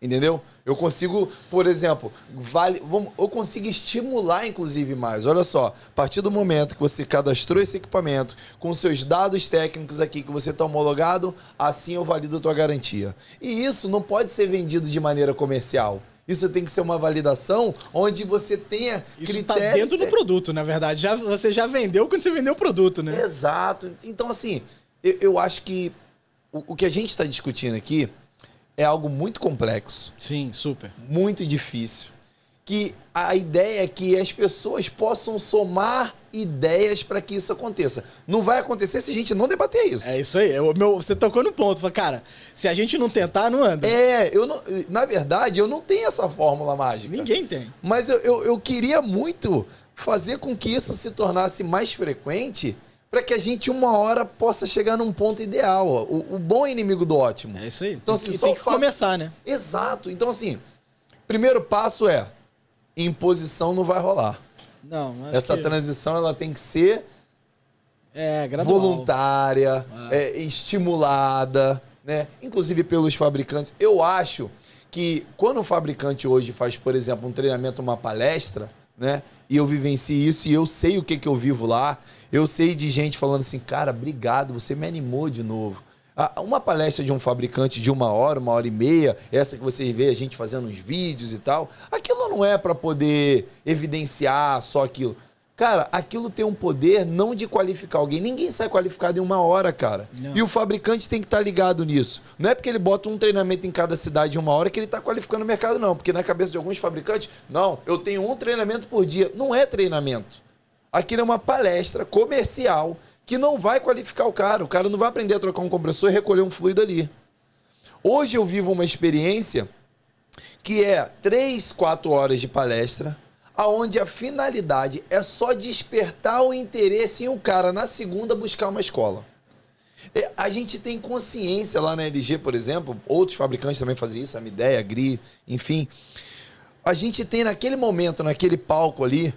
Entendeu? Eu consigo, por exemplo, eu consigo estimular, inclusive, mais. Olha só, a partir do momento que você cadastrou esse equipamento, com seus dados técnicos aqui, que você está homologado, assim eu valido a tua garantia. E isso não pode ser vendido de maneira comercial. Isso tem que ser uma validação onde você tenha isso tá dentro do produto, na verdade. Você já vendeu quando você vendeu o produto, né? Exato. Então, assim, eu acho que o que a gente está discutindo aqui é algo muito complexo. Sim, super. Muito difícil. Que a ideia é que as pessoas possam somar ideias para que isso aconteça. Não vai acontecer se a gente não debater isso. É isso aí. Você tocou no ponto. Falei, cara, se a gente não tentar, não anda. Na verdade, eu não tenho essa fórmula mágica. Ninguém tem. Mas eu queria muito fazer com que isso se tornasse mais frequente para que a gente, uma hora, possa chegar num ponto ideal. Ó. O bom é inimigo do ótimo. É isso aí. Então, assim, tem que começar, né? Exato. Então, assim, primeiro passo é imposição não vai rolar. Não, essa transição ela tem que ser gradual, voluntária, estimulada, né? Inclusive pelos fabricantes. Eu acho que quando o fabricante hoje faz, por exemplo, um treinamento, uma palestra, né? E eu vivencio isso e eu sei o que eu vivo lá. Eu sei de gente falando assim, cara, obrigado, você me animou de novo. Uma palestra de um fabricante de 1 hora e meia, essa que você vê a gente fazendo uns vídeos e tal, aquilo não é para poder evidenciar só aquilo. Cara, aquilo tem um poder não de qualificar alguém. Ninguém sai qualificado em 1 hora, cara. Não. E o fabricante tem que estar ligado nisso. Não é porque ele bota um treinamento em cada cidade em 1 hora que ele está qualificando o mercado, não. Porque na cabeça de alguns fabricantes, não, eu tenho um treinamento por dia. Não é treinamento. Aquilo é uma palestra comercial que não vai qualificar o cara. O cara não vai aprender a trocar um compressor e recolher um fluido ali. Hoje eu vivo uma experiência que é 3, 4 horas de palestra, aonde a finalidade é só despertar o interesse em o cara, na segunda, buscar uma escola. A gente tem consciência lá na LG, por exemplo, outros fabricantes também fazem isso, a Midea, a Gri, enfim. A gente tem naquele momento, naquele palco ali,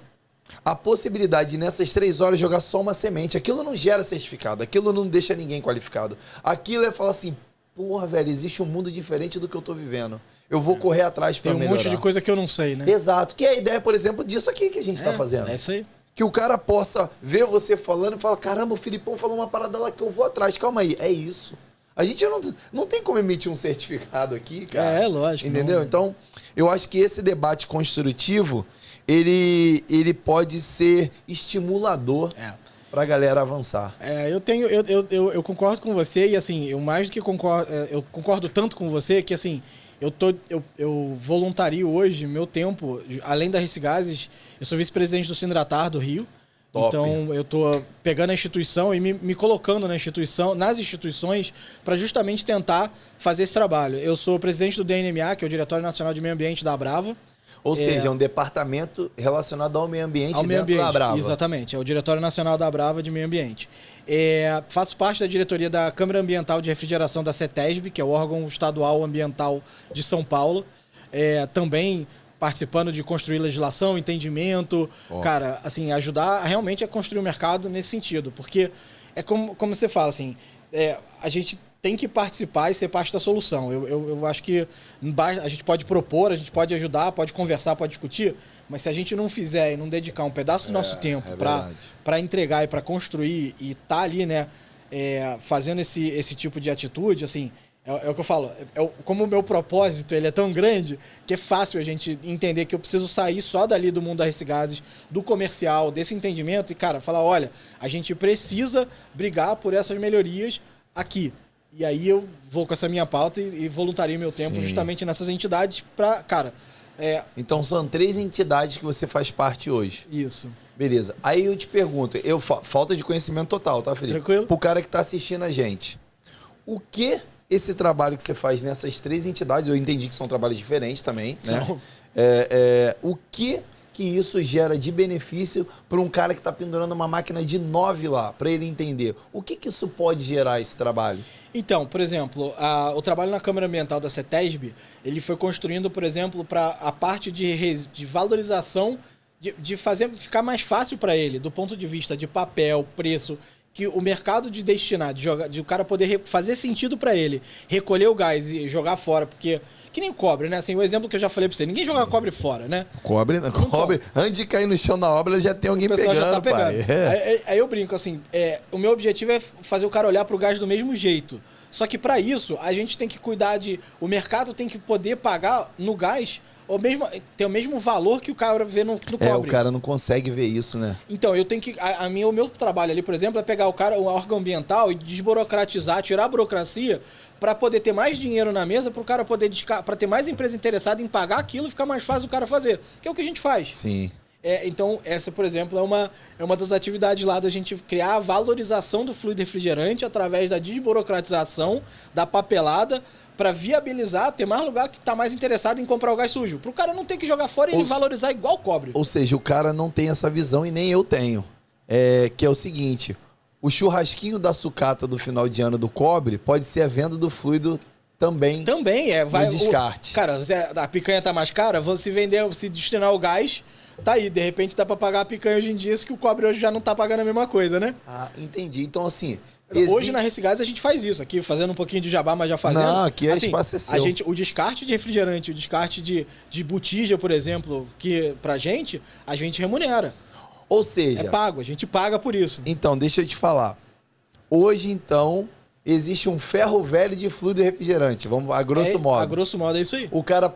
a possibilidade de nessas 3 horas jogar só uma semente. Aquilo não gera certificado, aquilo não deixa ninguém qualificado. Aquilo é falar assim, porra, velho, existe um mundo diferente do que eu tô vivendo. Eu vou correr atrás para melhorar. Tem um monte de coisa que eu não sei, né? Exato, que é a ideia, por exemplo, disso aqui que a gente tá fazendo. É isso aí. Que o cara possa ver você falando e falar, caramba, o Filipão falou uma parada lá que eu vou atrás. Calma aí, é isso. A gente não tem como emitir um certificado aqui, cara. É, lógico. Entendeu? Não. Então, eu acho que esse debate construtivo, ele pode ser estimulador pra galera avançar. Eu concordo com você e assim, eu mais do que concordo, eu concordo tanto com você que assim, eu voluntario hoje meu tempo, além da Recigases, eu sou vice-presidente do Sindratar do Rio. Top. Então eu tô pegando a instituição e me colocando nas instituições para justamente tentar fazer esse trabalho. Eu sou presidente do DNMA, que é o Diretório Nacional de Meio Ambiente da Abrava. Ou seja, é um departamento relacionado ao meio ambiente dentro da Abrava. Exatamente, é o Diretório Nacional da Abrava de Meio Ambiente. Faço parte da diretoria da Câmara Ambiental de Refrigeração da CETESB, que é o órgão estadual ambiental de São Paulo. Também participando de construir legislação, entendimento, cara, assim, ajudar realmente a construir o mercado nesse sentido. Porque é como você fala, assim, a gente tem que participar e ser parte da solução. Eu acho que a gente pode propor, a gente pode ajudar, pode conversar, pode discutir, mas se a gente não fizer e não dedicar um pedaço do nosso tempo para entregar e para construir e tá ali, né, fazendo esse tipo de atitude, assim, é o que eu falo, como o meu propósito ele é tão grande que é fácil a gente entender que eu preciso sair só dali do mundo da Recigases, do comercial, desse entendimento e, cara, falar, olha, a gente precisa brigar por essas melhorias aqui. E aí eu vou com essa minha pauta e voluntario meu tempo justamente nessas entidades para, cara... Então são 3 entidades que você faz parte hoje. Isso. Beleza. Aí eu te pergunto, falta de conhecimento total, tá, Felipe? Tranquilo. Pro cara que tá assistindo a gente. O que esse trabalho que você faz nessas 3 entidades, eu entendi que são trabalhos diferentes também, né? O que isso gera de benefício para um cara que está pendurando uma máquina de 9 lá, para ele entender? O que isso pode gerar, esse trabalho? Então, por exemplo, o trabalho na Câmara Ambiental da CETESB, ele foi construindo, por exemplo, para a parte de valorização, de fazer ficar mais fácil para ele, do ponto de vista de papel, preço, que o mercado de destinar, de o cara poder fazer sentido para ele, recolher o gás e jogar fora, porque... Que nem cobre, né? Assim, o exemplo que eu já falei pra você. Ninguém joga cobre fora, né? Cobre, antes de cair no chão na obra, já tem alguém pegando, já tá pegando. Aí eu brinco, assim, o meu objetivo é fazer o cara olhar pro gás do mesmo jeito. Só que para isso, a gente tem que cuidar de... O mercado tem que poder pagar no gás ter o mesmo valor que o cara vê no cobre. O cara não consegue ver isso, né? Então, eu tenho que... O meu trabalho ali, por exemplo, é pegar o órgão ambiental e desburocratizar, tirar a burocracia para poder ter mais dinheiro na mesa, para o cara poder... para ter mais empresa interessada em pagar aquilo e ficar mais fácil o cara fazer. Que é o que a gente faz. Sim. Então, essa, por exemplo, é uma das atividades lá da gente criar a valorização do fluido refrigerante através da desburocratização, da papelada, para viabilizar, ter mais lugar que está mais interessado em comprar o gás sujo. Para o cara não ter que jogar fora e ele valorizar igual o cobre. Ou seja, o cara não tem essa visão e nem eu tenho. Que é o seguinte, o churrasquinho da sucata do final de ano do cobre pode ser a venda do fluido também. Também, no descarte. Cara, a picanha tá mais cara, se vender, se destinar o gás... Tá aí, de repente dá pra pagar a picanha hoje em dia, que o cobre hoje já não tá pagando a mesma coisa, né? Entendi. Então, assim... Hoje na Recigases a gente faz isso, aqui fazendo um pouquinho de jabá, mas já fazendo. Não, aqui assim, espaço é seu. O descarte de refrigerante, o descarte de botija, por exemplo, que pra gente, a gente remunera. Ou seja... É pago, a gente paga por isso. Então, deixa eu te falar. Hoje, então, existe um ferro velho de fluido refrigerante, vamos a grosso modo. A grosso modo é isso aí.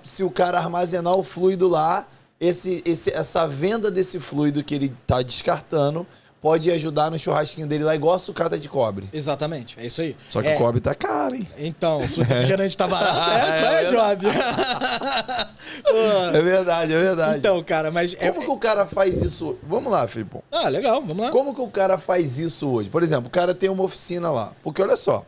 Se o cara armazenar o fluido lá... Essa venda desse fluido que ele tá descartando pode ajudar no churrasquinho dele lá, igual a sucata de cobre. Exatamente, é isso aí. Só que o cobre tá caro, hein? Então, o fluido refrigerante tá barato. Job? É verdade, é verdade. Então, cara, mas... Como que o cara faz isso? Vamos lá, Filipão. Legal, vamos lá. Como que o cara faz isso hoje? Por exemplo, o cara tem uma oficina lá. Porque olha só,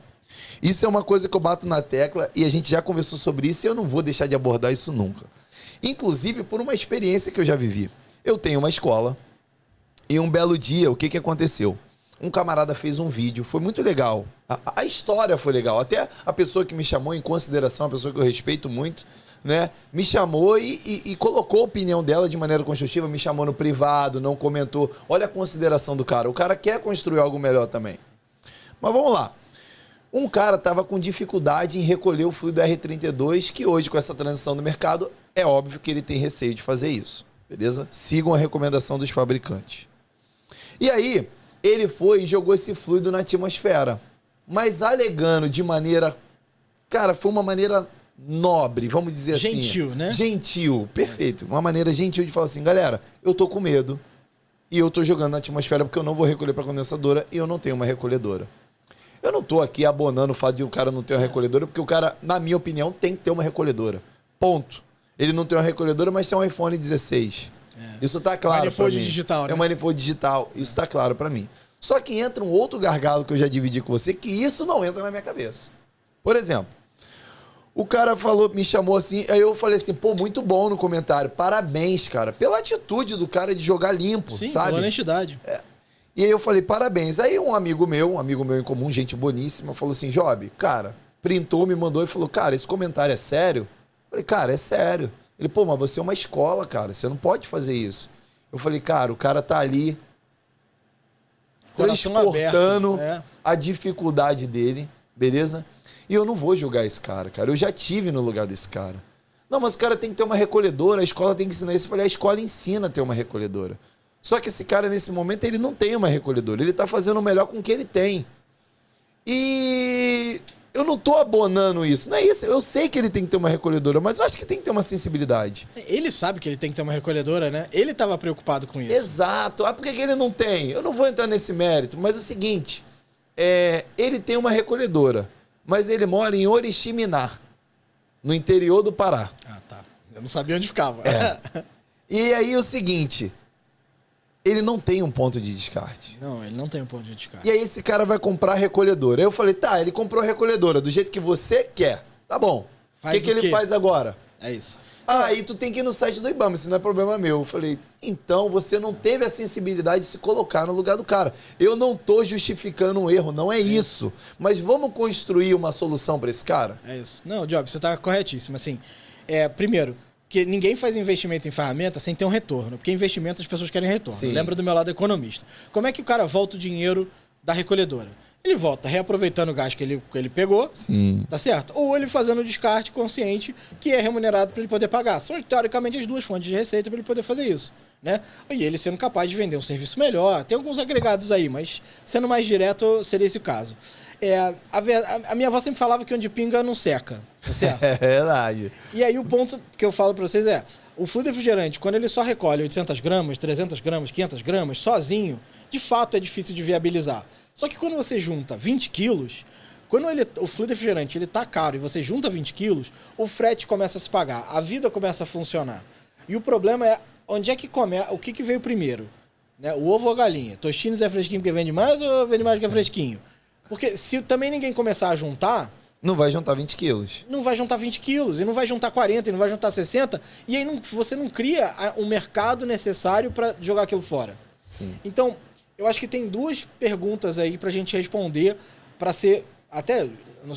isso é uma coisa que eu bato na tecla e a gente já conversou sobre isso e eu não vou deixar de abordar isso nunca. Inclusive por uma experiência que eu já vivi. Eu tenho uma escola e um belo dia, o que aconteceu? Um camarada fez um vídeo, foi muito legal. A história foi legal. Até a pessoa que me chamou em consideração, a pessoa que eu respeito muito, né? Me chamou e colocou a opinião dela de maneira construtiva, me chamou no privado, não comentou. Olha a consideração do cara. O cara quer construir algo melhor também. Mas vamos lá. Um cara estava com dificuldade em recolher o fluido R32, que hoje, com essa transição do mercado, é óbvio que ele tem receio de fazer isso, beleza? Sigam a recomendação dos fabricantes. E aí, ele foi e jogou esse fluido na atmosfera, mas alegando de maneira... Cara, foi uma maneira nobre, vamos dizer assim. Gentil, né? Gentil, perfeito. Uma maneira gentil de falar assim, galera, eu tô com medo e eu tô jogando na atmosfera porque eu não vou recolher para condensadora e eu não tenho uma recolhedora. Eu não tô aqui abonando o fato de o cara não ter uma recolhedora, porque o cara, na minha opinião, tem que ter uma recolhedora. Ponto. Ele não tem uma recolhedora, mas tem um iPhone 16. Isso tá claro para mim. Digital, né? É um manifold digital. Isso tá claro para mim. Só que entra um outro gargalo que eu já dividi com você, que isso não entra na minha cabeça. Por exemplo, o cara me chamou assim, aí eu falei assim, pô, muito bom no comentário. Parabéns, cara, pela atitude do cara de jogar limpo, sim, sabe? Pela honestidade. E aí eu falei, parabéns. Aí um amigo meu em comum, gente boníssima, falou assim, Job, cara, printou, me mandou e falou, cara, esse comentário é sério? Eu falei, cara, é sério. Ele, pô, mas você é uma escola, cara, você não pode fazer isso. Eu falei, cara, o cara tá ali coração transportando aberto, a dificuldade dele, beleza? E eu não vou julgar esse cara. Eu já tive no lugar desse cara. Não, mas o cara tem que ter uma recolhedora, a escola tem que ensinar isso. Eu falei, a escola ensina a ter uma recolhedora. Só que esse cara, nesse momento, ele não tem uma recolhedora. Ele tá fazendo o melhor com o que ele tem. E eu não tô abonando isso. Não é isso. Eu sei que ele tem que ter uma recolhedora, mas eu acho que tem que ter uma sensibilidade. Ele sabe que ele tem que ter uma recolhedora, né? Ele tava preocupado com isso. Exato. Ah, por que ele não tem? Eu não vou entrar nesse mérito, mas é o seguinte. Ele tem uma recolhedora, mas ele mora em Oriximiná, no interior do Pará. Ah, tá. Eu não sabia onde ficava. E aí o seguinte, ele não tem um ponto de descarte. Não, ele não tem um ponto de descarte. E aí esse cara vai comprar a recolhedora. Aí eu falei, tá, ele comprou a recolhedora do jeito que você quer. Tá bom. O que ele faz agora? É isso. Aí tu tem que ir no site do IBAMA, isso não é problema meu. Eu falei, então você não teve a sensibilidade de se colocar no lugar do cara. Eu não tô justificando um erro, não é isso. Mas vamos construir uma solução para esse cara? É isso. Não, Job, você tá corretíssimo. Assim, primeiro, que ninguém faz investimento em ferramenta sem ter um retorno. Porque investimento as pessoas querem retorno. Sim. Lembra do meu lado economista. Como é que o cara volta o dinheiro da recolhedora? Ele volta reaproveitando o gasto que ele pegou, Sim. tá certo? Ou ele fazendo o descarte consciente, que é remunerado para ele poder pagar. São, teoricamente, as duas fontes de receita para ele poder fazer isso, né? E ele sendo capaz de vender um serviço melhor. Tem alguns agregados aí, mas sendo mais direto, seria esse o caso. A minha avó sempre falava que onde pinga não seca, tá certo? É verdade. E aí o ponto que eu falo para vocês o fluido refrigerante, quando ele só recolhe 800 gramas, 300 gramas, 500 gramas, sozinho, de fato é difícil de viabilizar. Só que quando você junta 20 quilos, quando o fluido refrigerante ele tá caro e você junta 20 quilos, o frete começa a se pagar, a vida começa a funcionar. E o problema é onde é que começa, o que veio primeiro? Né? O ovo ou a galinha? Tostines é fresquinho porque vende mais ou vende mais que é fresquinho? Porque se também ninguém começar a juntar... Não vai juntar 20 quilos. Não vai juntar 20 quilos, e não vai juntar 40, e não vai juntar 60, e aí você não cria o mercado necessário para jogar aquilo fora. Sim. Então, eu acho que tem duas perguntas aí pra gente responder, pra ser, até,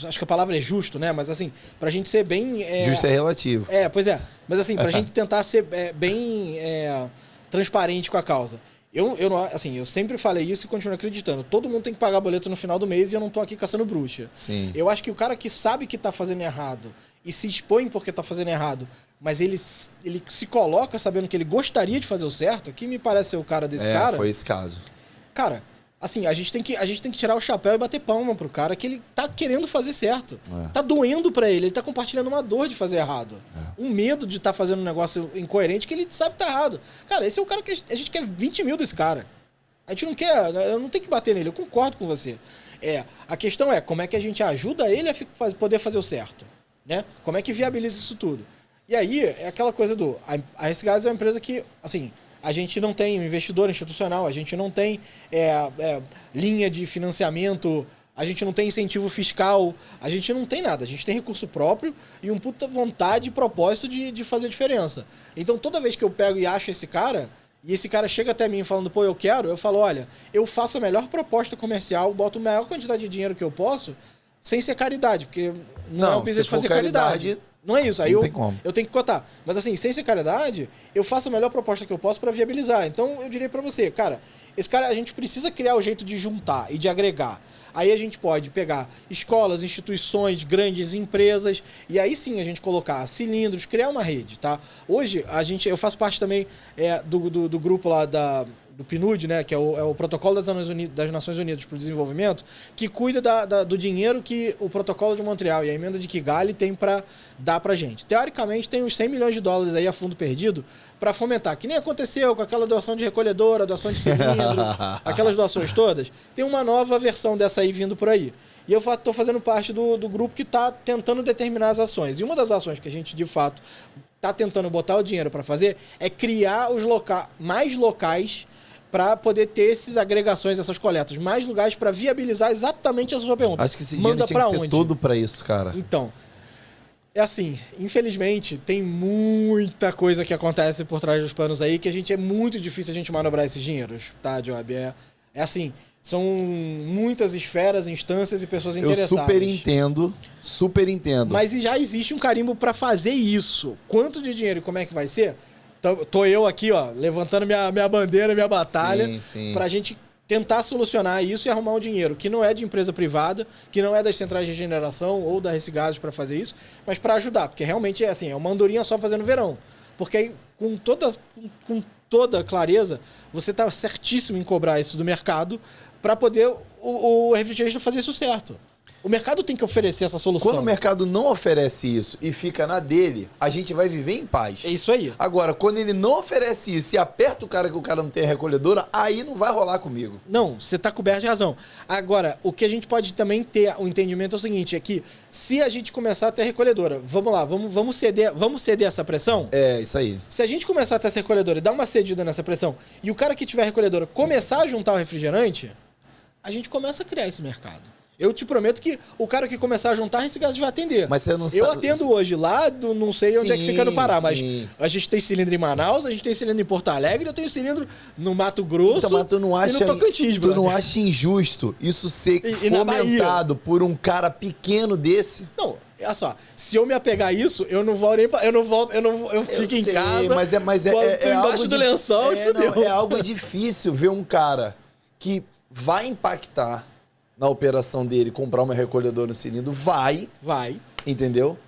acho que a palavra é justo, né? Mas assim, pra gente ser bem... Justo é relativo. Pois é. Mas assim, pra gente tentar ser bem transparente com a causa. Eu sempre falei isso e continuo acreditando. Todo mundo tem que pagar boleto no final do mês e eu não tô aqui caçando bruxa. Sim. Eu acho que o cara que sabe que tá fazendo errado e se expõe porque tá fazendo errado, mas ele se coloca sabendo que ele gostaria de fazer o certo, que me parece ser o cara desse cara... foi esse caso. Cara, assim, a gente tem que tirar o chapéu e bater palma pro cara que ele tá querendo fazer certo. Tá doendo pra ele tá compartilhando uma dor de fazer errado. Um medo de estar fazendo um negócio incoerente que ele sabe que tá errado. Cara, esse é o cara que a gente quer 20 mil desse cara. A gente não quer, eu não tenho que bater nele, eu concordo com você. A questão é como é que a gente ajuda ele a poder fazer o certo, né? Como é que viabiliza isso tudo? E aí, é aquela coisa a Recigás é uma empresa que, assim... A gente não tem investidor institucional, a gente não tem linha de financiamento, a gente não tem incentivo fiscal, a gente não tem nada. A gente tem recurso próprio e um puta vontade e propósito de fazer diferença. Então, toda vez que eu pego e acho esse cara, e esse cara chega até mim falando, pô, eu falo, olha, eu faço a melhor proposta comercial, boto a maior quantidade de dinheiro que eu posso, sem ser caridade, porque não é o business de fazer caridade. Não é isso, aí eu tenho que cotar. Mas assim, sem ser caridade, eu faço a melhor proposta que eu posso para viabilizar. Então eu diria para você, cara, a gente precisa criar o jeito de juntar e de agregar. Aí a gente pode pegar escolas, instituições, grandes empresas, e aí sim a gente colocar cilindros, criar uma rede, tá? Hoje, eu faço parte também do grupo lá do PNUD, né, que é o Protocolo das Nações Unidas para o Desenvolvimento, que cuida do dinheiro que o Protocolo de Montreal e a emenda de Kigali tem para dar para gente. Teoricamente, tem uns 100 milhões de dólares aí a fundo perdido para fomentar, que nem aconteceu com aquela doação de recolhedora, doação de cilindro, aquelas doações todas. Tem uma nova versão dessa aí vindo por aí. E eu estou fazendo parte do grupo que está tentando determinar as ações. E uma das ações que a gente, de fato, está tentando botar o dinheiro para fazer é criar mais locais para poder ter essas agregações, essas coletas, mais lugares para viabilizar exatamente essa sua pergunta. Acho que esse dinheiro tinha que ser tudo para isso, cara. Então, assim, infelizmente, tem muita coisa que acontece por trás dos panos aí que é muito difícil a gente manobrar esses dinheiros, tá, Job? É assim, são muitas esferas, instâncias e pessoas interessadas. Eu super entendo. Mas já existe um carimbo para fazer isso. Quanto de dinheiro e como é que vai ser? Tô eu aqui, ó, levantando minha bandeira, minha batalha, pra gente tentar solucionar isso e arrumar um dinheiro que não é de empresa privada, que não é das centrais de regeneração ou da Recigás para fazer isso, mas para ajudar, porque realmente é assim, é uma andorinha só fazendo verão. Porque aí, com toda clareza, você está certíssimo em cobrar isso do mercado para poder o refrigerante fazer isso certo. O mercado tem que oferecer essa solução. Quando o mercado não oferece isso e fica na dele, a gente vai viver em paz. É isso aí. Agora, quando ele não oferece isso e aperta o cara que o cara não tem a recolhedora, aí não vai rolar comigo. Não, você está coberto de razão. Agora, o que a gente pode também ter o entendimento é o seguinte, é que se a gente começar a ter recolhedora, vamos lá, vamos ceder essa pressão? É, isso aí. Se a gente começar a ter essa recolhedora e dar uma cedida nessa pressão, e o cara que tiver recolhedora começar a juntar o refrigerante, a gente começa a criar esse mercado. Eu te prometo que o cara que começar a juntar, esse gás vai atender. Mas você não Eu sabe... atendo hoje lá, não sei onde é que fica no Pará, mas a gente tem cilindro em Manaus, a gente tem cilindro em Porto Alegre, eu tenho cilindro no Mato Grosso então, mas tu não acha, e no Tocantins, tu não acha injusto isso ser fomentado por um cara pequeno desse? Não, olha só, se eu me apegar a isso, eu não vou nem eu fico em casa, mas é embaixo algo do lençol e fudeu. Não, é algo difícil ver um cara que vai impactar na operação dele, comprar uma recolhedora no cilindro, vai, entendeu?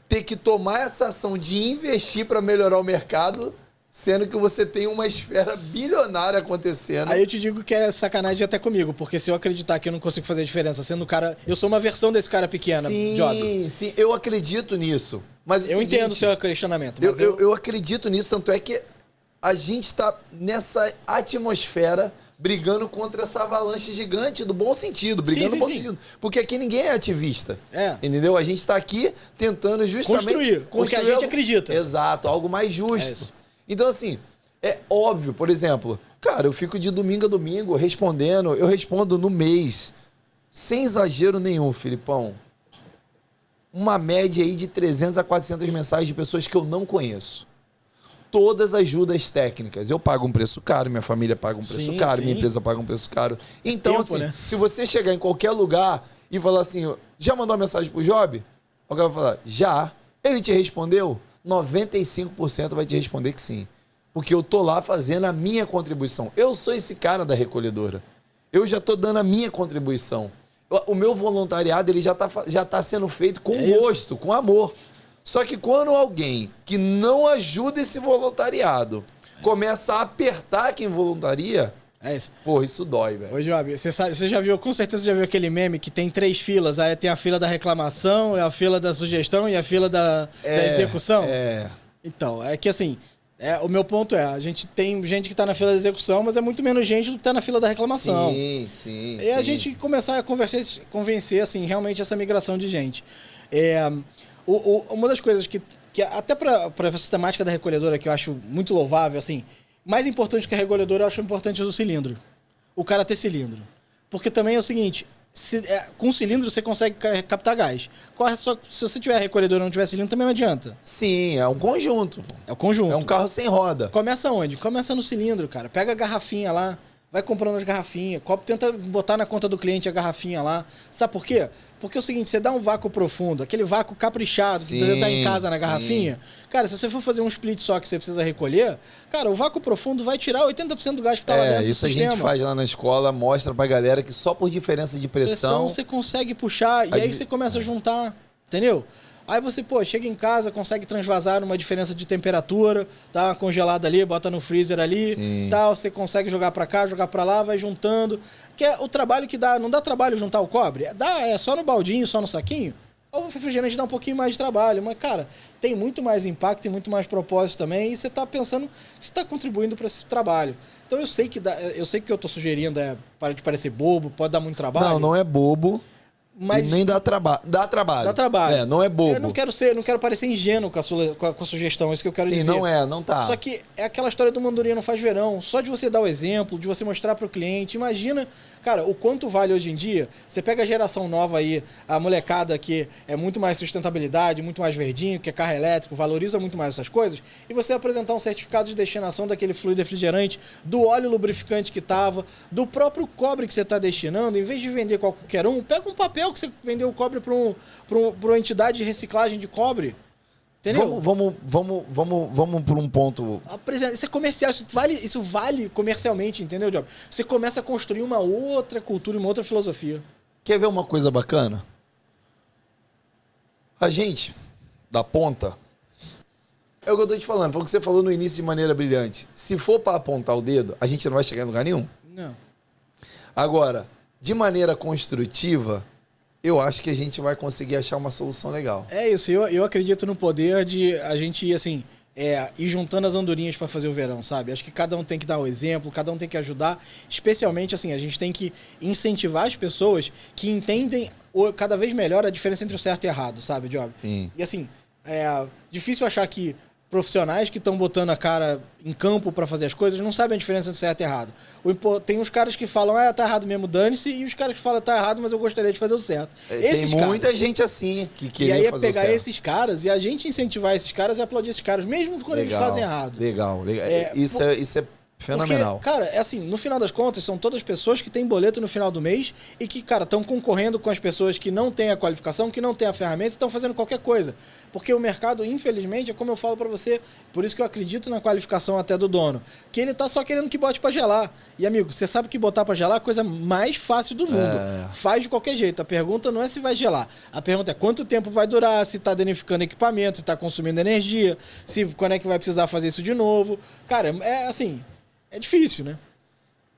Ter que tomar essa ação de investir para melhorar o mercado, sendo que você tem uma esfera bilionária acontecendo. Aí eu te digo que é sacanagem até comigo, porque se eu acreditar que eu não consigo fazer diferença, sendo o cara... Eu sou uma versão desse cara pequena, Job. Sim, eu acredito nisso. Mas eu entendo o seu questionamento. Mas eu acredito nisso, tanto é que a gente está nessa atmosfera brigando contra essa avalanche gigante, do bom sentido, brigando no bom sentido. Porque aqui ninguém é ativista. Entendeu? A gente está aqui tentando justamente construir o que a gente acredita. Exato, algo mais justo. Então, assim, é óbvio, por exemplo, cara, eu fico de domingo a domingo respondendo, eu respondo no mês, sem exagero nenhum, Filipão, uma média aí de 300 a 400 mensagens de pessoas que eu não conheço. Todas as ajudas técnicas. Eu pago um preço caro, minha família paga um preço caro, minha empresa paga um preço caro. Então, assim, se você chegar em qualquer lugar e falar assim, já mandou uma mensagem pro Job? O cara vai falar, já. Ele te respondeu? 95% vai te responder que sim. Porque eu tô lá fazendo a minha contribuição. Eu sou esse cara da recolhedora. Eu já tô dando a minha contribuição. O meu voluntariado ele já tá sendo feito com gosto, com amor. Só que quando alguém que não ajuda esse voluntariado começa a apertar quem voluntaria, porra, isso dói, velho. Ô, Job, você já viu, com certeza já viu aquele meme que tem 3 filas, aí tem a fila da reclamação, a fila da sugestão e a fila da execução? Então, é que assim, o meu ponto a gente tem gente que tá na fila da execução, mas é muito menos gente do que tá na fila da reclamação. Sim. E a gente começar a convencer, assim, realmente essa migração de gente. Uma das coisas que até para a sistemática da recolhedora, que eu acho muito louvável, assim, mais importante que a recolhedora, eu acho importante o cilindro. O cara ter cilindro. Porque também é o seguinte, com cilindro você consegue captar gás. Se você tiver recolhedora e não tiver cilindro, também não adianta. Sim, é um conjunto. É um conjunto. É um carro sem roda. Começa onde? Começa no cilindro, cara. Pega a garrafinha lá, vai comprando as garrafinhas, tenta botar na conta do cliente a garrafinha lá. Sabe por quê? Porque é o seguinte, você dá um vácuo profundo, aquele vácuo caprichado que você dá em casa na garrafinha, cara, se você for fazer um split só que você precisa recolher, cara, o vácuo profundo vai tirar 80% do gás que tá lá dentro do isso sistema. A gente faz lá na escola, mostra pra galera que só por diferença de pressão você consegue puxar e aí você começa a juntar, entendeu? Aí você, chega em casa, consegue transvasar numa diferença de temperatura, dá uma congelada ali, bota no freezer ali, tal, você consegue jogar pra cá, jogar pra lá, vai juntando. Que é o trabalho que dá, não dá trabalho juntar o cobre? É só no baldinho, só no saquinho? Ou o refrigerante dá um pouquinho mais de trabalho, mas, cara, tem muito mais impacto, tem muito mais propósito também, e você tá pensando que você tá contribuindo para esse trabalho. Então eu sei que o que eu tô sugerindo para de parecer bobo, pode dar muito trabalho. Não é bobo. Mas nem dá trabalho. Dá trabalho. Não é bobo. Eu não quero parecer ingênuo com a sugestão, é isso que eu quero dizer. Sim, não tá. Só que é aquela história do Mandorinha não faz verão. Só de você dar o exemplo, de você mostrar para o cliente. Imagina, cara, o quanto vale hoje em dia. Você pega a geração nova aí, a molecada que é muito mais sustentabilidade, muito mais verdinho, que é carro elétrico, valoriza muito mais essas coisas, e você apresentar um certificado de destinação daquele fluido refrigerante, do óleo lubrificante que tava, do próprio cobre que você está destinando, em vez de vender qualquer um, pega um papel que você vendeu o cobre para uma entidade de reciclagem de cobre. Entendeu? Vamos para um ponto. Isso é comercial, isso vale comercialmente, entendeu, Job? Você começa a construir uma outra cultura, uma outra filosofia. Quer ver uma coisa bacana? A gente, da ponta, é o que eu tô te falando, foi o que você falou no início de maneira brilhante. Se for para apontar o dedo, a gente não vai chegar em lugar nenhum. Não. Agora, de maneira construtiva, eu acho que a gente vai conseguir achar uma solução legal. É isso, eu acredito no poder de a gente ir assim, ir juntando as andorinhas para fazer o verão, sabe? Acho que cada um tem que dar o exemplo, cada um tem que ajudar. Especialmente, assim, a gente tem que incentivar as pessoas que entendem cada vez melhor a diferença entre o certo e o errado, sabe, Job? Sim. E assim, é difícil achar que profissionais que estão botando a cara em campo para fazer as coisas não sabem a diferença entre certo e errado. Tem uns caras que falam, tá errado mesmo, dane-se, e os caras que falam, tá errado, mas eu gostaria de fazer o certo. Tem muita gente assim que quer fazer o certo. E aí é pegar esses caras e a gente incentivar esses caras e aplaudir esses caras, mesmo quando eles fazem errado. Legal. Isso é fenomenal. Porque, cara, é assim, no final das contas, são todas pessoas que têm boleto no final do mês e que, cara, estão concorrendo com as pessoas que não têm a qualificação, que não têm a ferramenta e estão fazendo qualquer coisa. Porque o mercado, infelizmente, é como eu falo pra você, por isso que eu acredito na qualificação até do dono, que ele tá só querendo que bote pra gelar. E, amigo, você sabe que botar pra gelar é a coisa mais fácil do mundo. Faz de qualquer jeito. A pergunta não é se vai gelar. A pergunta é quanto tempo vai durar, se tá danificando equipamento, se tá consumindo energia, quando é que vai precisar fazer isso de novo. Cara, é assim... É difícil, né?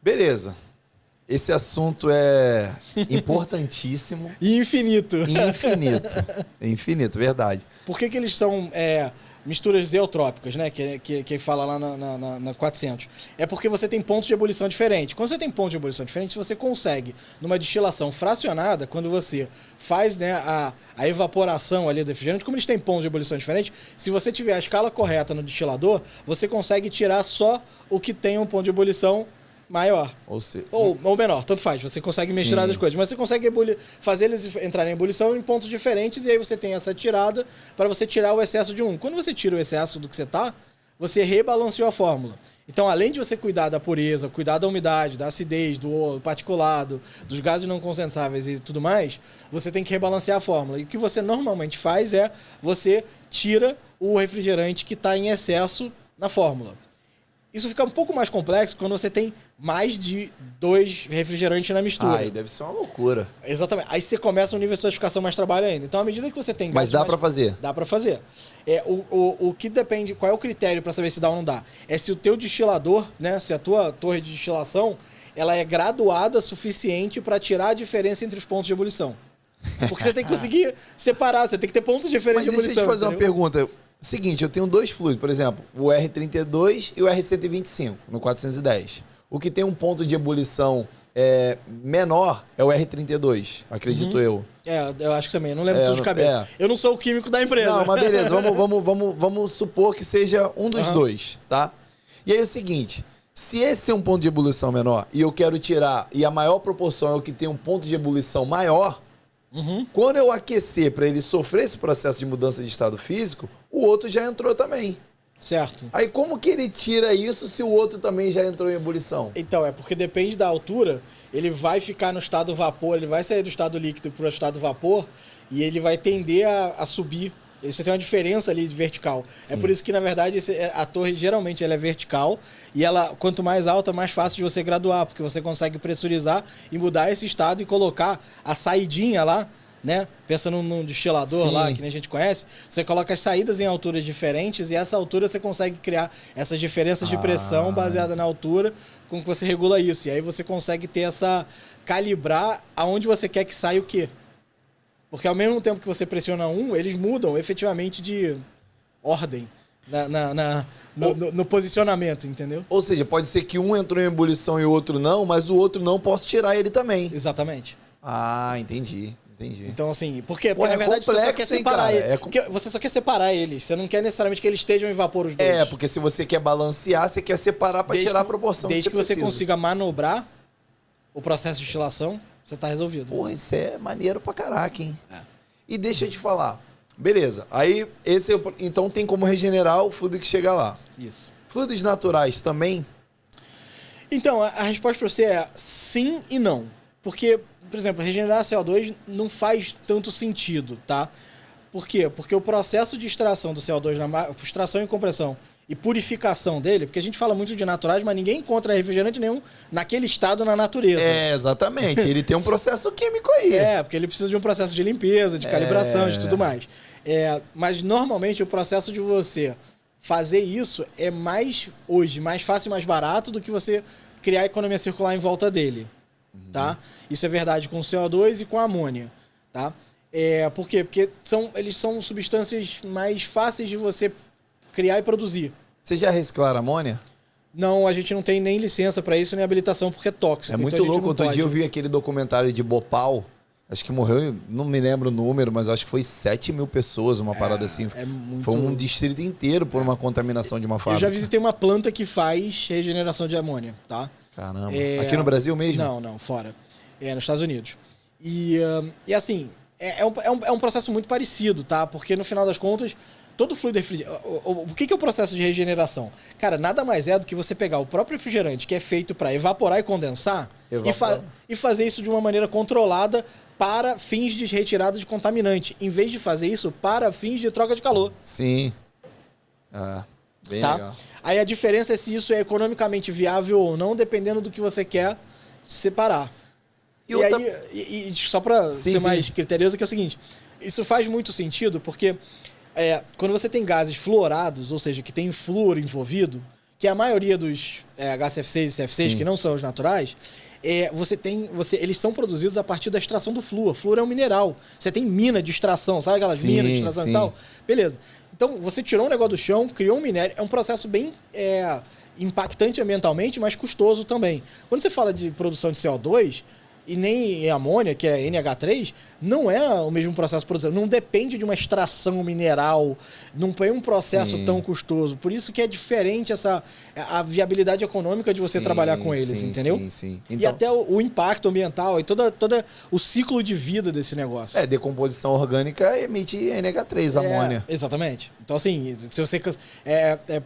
Beleza. Esse assunto é importantíssimo. E infinito. Infinito, verdade. Por que eles são misturas zeotrópicas, né? Que fala lá na 400. É porque você tem pontos de ebulição diferentes. Quando você tem pontos de ebulição diferentes, você consegue, numa destilação fracionada, quando você faz, né, a evaporação ali do refrigerante, como eles têm pontos de ebulição diferentes, se você tiver a escala correta no destilador, você consegue tirar só o que tem um ponto de ebulição maior. Ou menor, tanto faz. Você consegue misturar as coisas. Mas você consegue fazer eles entrarem em ebulição em pontos diferentes e aí você tem essa tirada para você tirar o excesso de um. Quando você tira o excesso do que você tá, você rebalanceou a fórmula. Então, além de você cuidar da pureza, cuidar da umidade, da acidez, do particulado, dos gases não condensáveis e tudo mais, você tem que rebalancear a fórmula. E o que você normalmente faz é você tira o refrigerante que está em excesso na fórmula. Isso fica um pouco mais complexo quando você tem mais de 2 refrigerantes na mistura. Aí deve ser uma loucura. Exatamente. Aí você começa um nível de sofisticação mais trabalho ainda. Então, à medida que você tem... Mas dá pra fazer? Dá pra fazer. O que depende... Qual é o critério pra saber se dá ou não dá? É se o teu destilador, né? Se a tua torre de destilação, ela é graduada suficiente pra tirar a diferença entre os pontos de ebulição. Porque você tem que conseguir separar. Você tem que ter pontos diferentes de ebulição. Deixa eu te fazer uma pergunta. Seguinte, eu tenho 2 fluidos, por exemplo, o R32 e o R125, no 410. O que tem um ponto de ebulição menor é o R32, acredito eu. Eu acho que também, eu não lembro tudo de cabeça. Eu não sou o químico da empresa. Não, mas beleza, vamos supor que seja um dos dois, tá? E aí é o seguinte, se esse tem um ponto de ebulição menor e eu quero tirar, e a maior proporção é o que tem um ponto de ebulição maior, quando eu aquecer para ele sofrer esse processo de mudança de estado físico, o outro já entrou também. Certo. Aí como que ele tira isso se o outro também já entrou em ebulição? Então, porque depende da altura, ele vai ficar no estado vapor, ele vai sair do estado líquido para o estado vapor e ele vai tender a subir. Você tem uma diferença ali de vertical. Sim. É por isso que, na verdade, a torre geralmente ela é vertical e ela, quanto mais alta, mais fácil de você graduar, porque você consegue pressurizar e mudar esse estado e colocar a saidinha lá, né? Pensando num destilador lá, que nem a gente conhece, você coloca as saídas em alturas diferentes e essa altura você consegue criar essas diferenças de pressão baseada na altura com que você regula isso. E aí você consegue ter calibrar aonde você quer que saia o quê. Porque ao mesmo tempo que você pressiona eles mudam efetivamente de ordem no posicionamento, entendeu? Ou seja, pode ser que um entrou em ebulição e o outro não, mas o outro não, posso tirar ele também. Exatamente. Entendi. Então, assim, porque na verdade complexo, você só quer separar eles. Porque você só quer separar eles. Você não quer necessariamente que eles estejam em vapor os dois. Porque se você quer balancear, você quer separar para tirar a proporção. Desde que você consiga manobrar o processo de destilação, você tá resolvido. Pô, isso é maneiro pra caraca, hein? E deixa eu te falar. Beleza. Aí, então tem como regenerar o fluido que chega lá. Isso. Fluidos naturais também? Então, a resposta pra você é sim e não. Porque, por exemplo, regenerar CO2 não faz tanto sentido, tá? Por quê? Porque o processo de extração do CO2, extração e compressão e purificação dele, porque a gente fala muito de naturais, mas ninguém encontra refrigerante nenhum naquele estado na natureza. Exatamente. Ele tem um processo químico aí. Porque ele precisa de um processo de limpeza, de calibração, de tudo mais. Mas normalmente o processo de você fazer isso é mais fácil e mais barato do que você criar economia circular em volta dele. Tá? Isso é verdade com o CO2 e com a amônia. Tá? Por quê? Porque eles são substâncias mais fáceis de você criar e produzir. Você já reciclaram amônia? Não, a gente não tem nem licença para isso, nem habilitação, porque é tóxico. É muito louco. Outro dia eu vi aquele documentário de Bhopal. Acho que morreu, não me lembro o número, mas acho que foi 7 mil pessoas, uma parada assim. Foi um distrito inteiro por uma contaminação de uma fábrica. Eu já visitei uma planta que faz regeneração de amônia, tá? Caramba. Aqui no Brasil mesmo? Não, fora. Nos Estados Unidos. E assim, é um processo muito parecido, tá? Porque no final das contas, todo fluido refrigerante... O que é o processo de regeneração? Cara, nada mais é do que você pegar o próprio refrigerante, que é feito para evaporar e condensar, e fazer isso de uma maneira controlada para fins de retirada de contaminante, em vez de fazer isso para fins de troca de calor. Sim. Bem legal. Aí a diferença é se isso é economicamente viável ou não, dependendo do que você quer separar. E só para ser mais criterioso, que é o seguinte, isso faz muito sentido, porque quando você tem gases fluorados, ou seja, que tem flúor envolvido, que é a maioria dos HCFCs e CFCs, que não são os naturais, eles são produzidos a partir da extração do flúor. Flúor é um mineral. Você tem mina de extração, sabe aquelas minas de extração e tal? Beleza. Então, você tirou um negócio do chão, criou um minério. É um processo bem impactante ambientalmente, mas custoso também. Quando você fala de produção de CO2... e nem amônia, que é NH3, não é o mesmo processo de produção. Não depende de uma extração mineral, não é um processo tão custoso. Por isso que é diferente a viabilidade econômica de você trabalhar com eles, entendeu? Sim. Então, e até o impacto ambiental e todo o ciclo de vida desse negócio. Decomposição orgânica emite NH3, amônia. Exatamente. Então, assim, se você...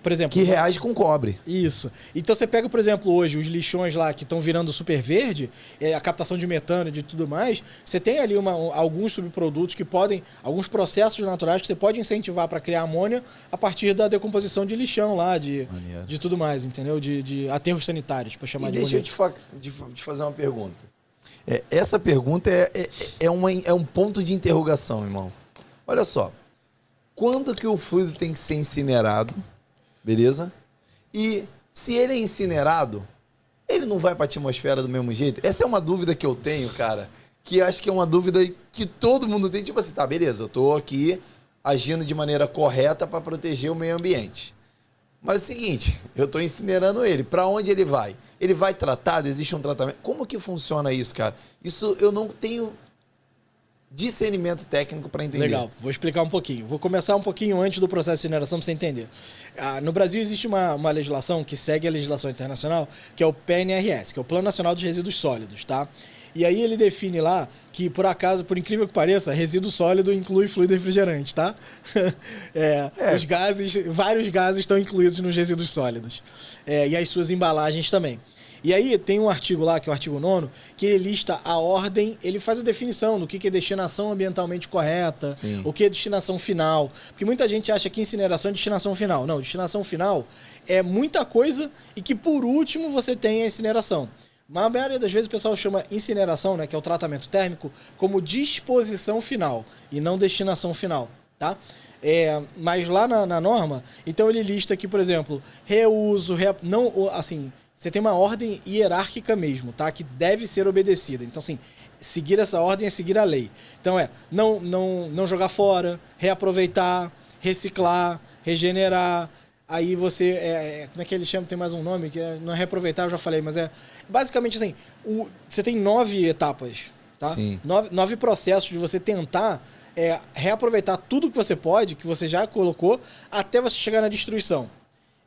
por exemplo... Que reage com cobre. Isso. Então, você pega, por exemplo, hoje, os lixões lá que estão virando super verde, a captação de metano e de tudo mais, você tem ali alguns subprodutos que podem, alguns processos naturais que você pode incentivar para criar amônia a partir da decomposição de lixão lá, de tudo mais, entendeu? De aterros sanitários, para chamar de bonito. Deixa eu te fazer uma pergunta. Essa pergunta é um ponto de interrogação, irmão. Olha só. Quando que o fluido tem que ser incinerado, beleza? E se ele é incinerado, ele não vai para a atmosfera do mesmo jeito? Essa é uma dúvida que eu tenho, cara, que acho que é uma dúvida que todo mundo tem. Tipo assim, tá, beleza, eu tô aqui agindo de maneira correta para proteger o meio ambiente. Mas é o seguinte, eu tô incinerando ele. Para onde ele vai? Ele vai tratado? Existe um tratamento? Como que funciona isso, cara? Isso eu não tenho discernimento técnico para entender. Legal, vou explicar um pouquinho. Vou começar um pouquinho antes do processo de incineração para você entender. No Brasil existe uma legislação que segue a legislação internacional, que é o PNRS, que é o Plano Nacional de Resíduos Sólidos, tá? E aí ele define lá que, por acaso, por incrível que pareça, resíduo sólido inclui fluido refrigerante, tá? Os gases, vários gases estão incluídos nos resíduos sólidos. E as suas embalagens também. E aí tem um artigo lá, que é o artigo 9º, que ele lista a ordem, ele faz a definição do que é destinação ambientalmente correta, o que é destinação final. Porque muita gente acha que incineração é destinação final. Não, destinação final é muita coisa e que por último você tem a incineração. Mas a maioria das vezes o pessoal chama incineração, né, que é o tratamento térmico, como disposição final e não destinação final, tá? Mas lá na norma, então ele lista aqui, por exemplo, reuso, não, assim... Você tem uma ordem hierárquica mesmo, tá? Que deve ser obedecida. Então, assim, seguir essa ordem é seguir a lei. Então, não jogar fora, reaproveitar, reciclar, regenerar. Aí você... como é que ele chama? Tem mais um nome, que não é reaproveitar, eu já falei, mas basicamente assim, você tem 9 etapas, tá? Sim. 9 processos de você tentar reaproveitar tudo que você pode, que você já colocou, até você chegar na destruição.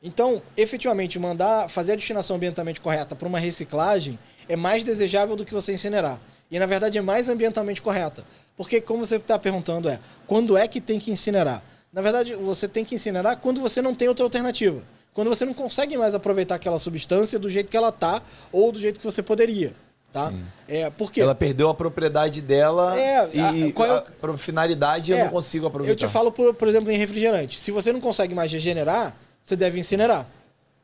Então, efetivamente, fazer a destinação ambientalmente correta para uma reciclagem é mais desejável do que você incinerar. E, na verdade, é mais ambientalmente correta. Porque, como você está perguntando, quando é que tem que incinerar? Na verdade, você tem que incinerar quando você não tem outra alternativa. Quando você não consegue mais aproveitar aquela substância do jeito que ela está ou do jeito que você poderia. Tá? Sim. Por quê? Ela perdeu a propriedade dela e a finalidade eu não consigo aproveitar. Eu te falo, por exemplo, em refrigerante. Se você não consegue mais regenerar, você deve incinerar.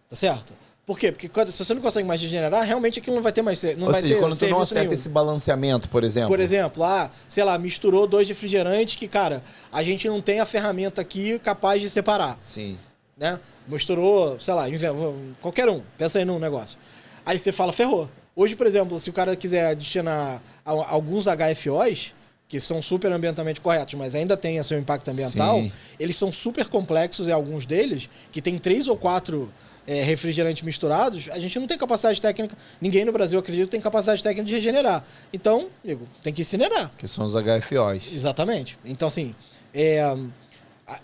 Tá certo? Por quê? Porque se você não consegue mais regenerar, realmente aquilo não vai ter mais. Não Ou vai seja, ter quando tu não acerta nenhum. esse balanceamento, por exemplo. Por exemplo, sei lá, misturou 2 refrigerantes que, cara, a gente não tem a ferramenta aqui capaz de separar. Sim. Né? Misturou, sei lá, qualquer um. Pensa aí num negócio. Aí você fala, ferrou. Hoje, por exemplo, se o cara quiser adicionar alguns HFOs, que são super ambientalmente corretos, mas ainda tem o seu impacto ambiental, Sim. eles são super complexos e alguns deles, que tem 3 ou 4 refrigerantes misturados, a gente não tem capacidade técnica, ninguém no Brasil, acredito, tem capacidade técnica de regenerar. Então, amigo, tem que incinerar. Que são os HFOs. Exatamente. Então, assim,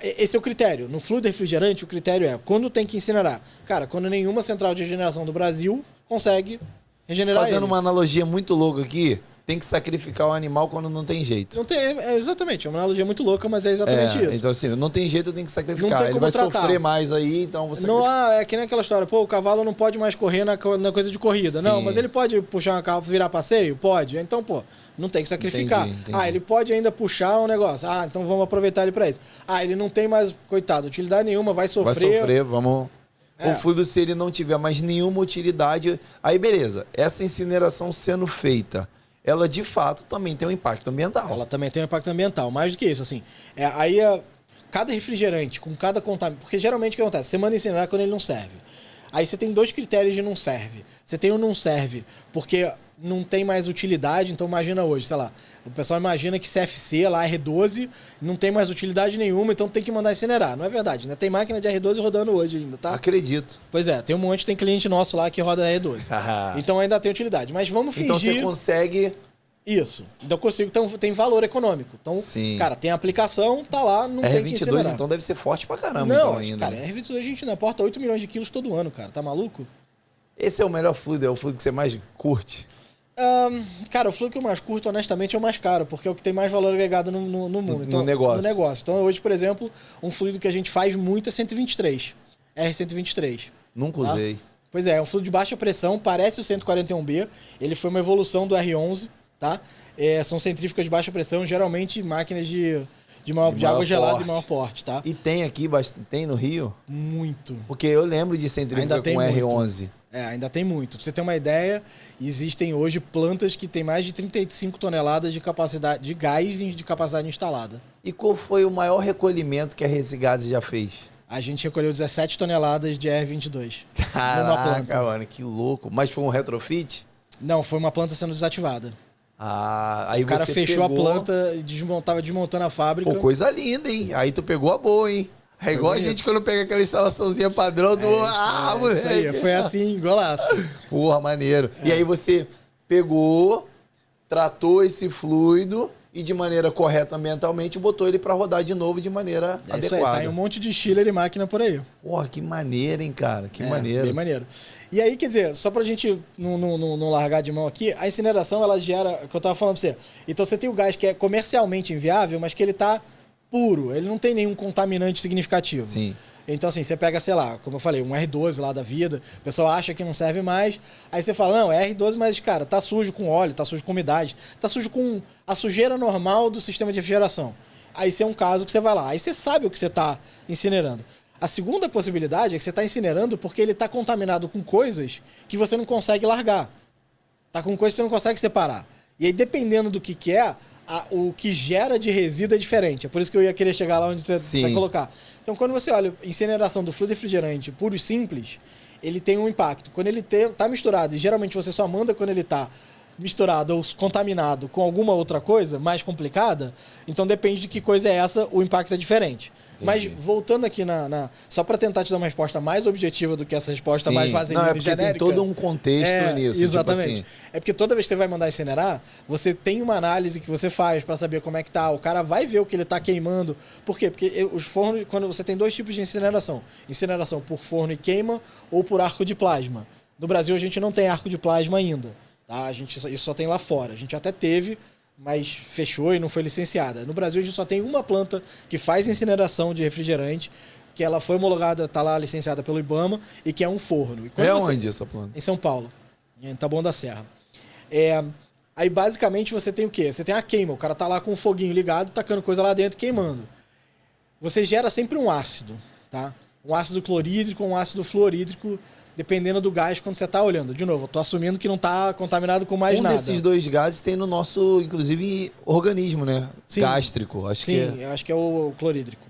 esse é o critério. No fluido refrigerante, o critério é quando tem que incinerar. Cara, quando nenhuma central de regeneração do Brasil consegue regenerar Fazendo ele. uma analogia muito louca aqui, tem que sacrificar o animal quando não tem jeito. Não tem, exatamente, é uma analogia muito louca, mas é exatamente isso. Então, assim, não tem jeito, tem que sacrificar. Não tem Ele como vai tratar. sofrer mais aí, então você... Não é que nem aquela história, pô, o cavalo não pode mais correr na coisa de corrida. Sim. Não, mas ele pode puxar um carro, virar passeio? Pode. Então, pô, não tem que sacrificar. Entendi. Ele pode ainda puxar um negócio. Então vamos aproveitar ele pra isso. Ele não tem mais, coitado, utilidade nenhuma, vai sofrer. Vai sofrer, vamos... O fluido, se ele não tiver mais nenhuma utilidade... Aí, beleza. Essa incineração sendo feita, ela, de fato, também tem um impacto ambiental. Ela também tem um impacto ambiental. Mais do que isso, assim. Cada refrigerante, com cada contaminante... Porque geralmente o que acontece? Você manda incinerar quando ele não serve. Aí você tem 2 critérios de não serve. Você tem o não serve porque não tem mais utilidade. Então imagina hoje, sei lá, o pessoal imagina que CFC lá, R12, não tem mais utilidade nenhuma, então tem que mandar incinerar. Não é verdade, ainda tem máquina de R12 rodando hoje ainda, tá? Acredito. Pois é, tem um monte, tem cliente nosso lá que roda R12. Então ainda tem utilidade. Mas vamos fingir... Então você consegue... Isso. Então eu consigo, então tem valor econômico. Então, Sim. cara, tem aplicação, tá lá, não tem que R22 incinerar. então deve ser forte pra caramba, Não, então, ainda. cara, R22 a gente ainda aporta 8 milhões de quilos todo ano, cara. Tá maluco? Esse é o melhor fluido, é o fluido que você mais curte? Cara, o fluido que eu mais curto, honestamente, é o mais caro, porque é o que tem mais valor agregado no mundo. No negócio. No negócio. Então, hoje, por exemplo, um fluido que a gente faz muito é 123. R123. Nunca usei. Pois é um fluido de baixa pressão, parece o 141B. Ele foi uma evolução do R11, tá? São centrífugas de baixa pressão, geralmente máquinas de água gelada de maior porte, tá? E tem aqui, tem no Rio? Muito. Porque eu lembro de centrífuga com R11. Ainda tem muito. Pra você ter uma ideia, existem hoje plantas que têm mais de 35 toneladas de capacidade de gás de capacidade instalada. E qual foi o maior recolhimento que a Resigase já fez? A gente recolheu 17 toneladas de R22. Caraca, numa planta. mano, que louco. Mas foi um retrofit? Não, foi uma planta sendo desativada. Aí o cara você fechou pegou... a planta e tava desmontando a fábrica. Pô, coisa linda, hein? Aí tu pegou a boa, hein? É igual a gente quando pega aquela instalaçãozinha padrão do... moleque! Isso aí, foi assim, golaço. Porra, maneiro. E aí você pegou, tratou esse fluido e de maneira correta ambientalmente botou ele pra rodar de novo de maneira adequada. Isso aí, tá em um monte de chiller e máquina por aí. Porra, que maneiro, hein, cara? Que maneiro. Bem maneiro. E aí, quer dizer, só pra gente não largar de mão aqui, a incineração, ela gera, o que eu tava falando pra você. Então você tem o gás que é comercialmente inviável, mas que ele tá puro, ele não tem nenhum contaminante significativo. Sim. Então, assim, você pega, sei lá, como eu falei, um R12 lá da vida, o pessoal acha que não serve mais, aí você fala, não, é R12, mas, cara, tá sujo com óleo, tá sujo com umidade, tá sujo com a sujeira normal do sistema de refrigeração. Aí isso é um caso que você vai lá, aí você sabe o que você tá incinerando. A segunda possibilidade é que você tá incinerando porque ele tá contaminado com coisas que você não consegue largar. Tá com coisas que você não consegue separar. E aí, dependendo do que é, o que gera de resíduo é diferente. É por isso que eu ia querer chegar lá onde você vai colocar. Então, quando você olha a incineração do fluido refrigerante puro e simples, ele tem um impacto. Quando ele tá misturado, e geralmente você só manda quando ele tá misturado ou contaminado com alguma outra coisa mais complicada, então depende de que coisa é essa, o impacto é diferente. Entendi. Mas voltando aqui só para tentar te dar uma resposta mais objetiva do que essa resposta mais vaselina e genérica. Tem todo um contexto nisso. Exatamente. Tipo assim. É porque toda vez que você vai mandar incinerar, você tem uma análise que você faz para saber como é que tá. O cara vai ver o que ele tá queimando. Por quê? Porque os fornos, quando você tem 2 tipos de incineração. Incineração por forno e queima ou por arco de plasma. No Brasil a gente não tem arco de plasma ainda. Tá? Isso só tem lá fora. A gente até teve, mas fechou e não foi licenciada. No Brasil a gente só tem uma planta que faz incineração de refrigerante, que ela foi homologada, está lá licenciada pelo IBAMA, e que é um forno. E onde essa planta? Em São Paulo, em Taboão da Serra. Aí, basicamente, você tem o quê? Você tem a queima. O cara tá lá com o foguinho ligado, tacando coisa lá dentro, queimando. Você gera sempre um ácido, tá? Um ácido clorídrico, um ácido fluorídrico, dependendo do gás quando você tá olhando. De novo, eu tô assumindo que não tá contaminado com mais nada. Um desses dois gases tem no nosso, inclusive, organismo, né? Sim. Gástrico. Sim, eu acho que é o clorídrico.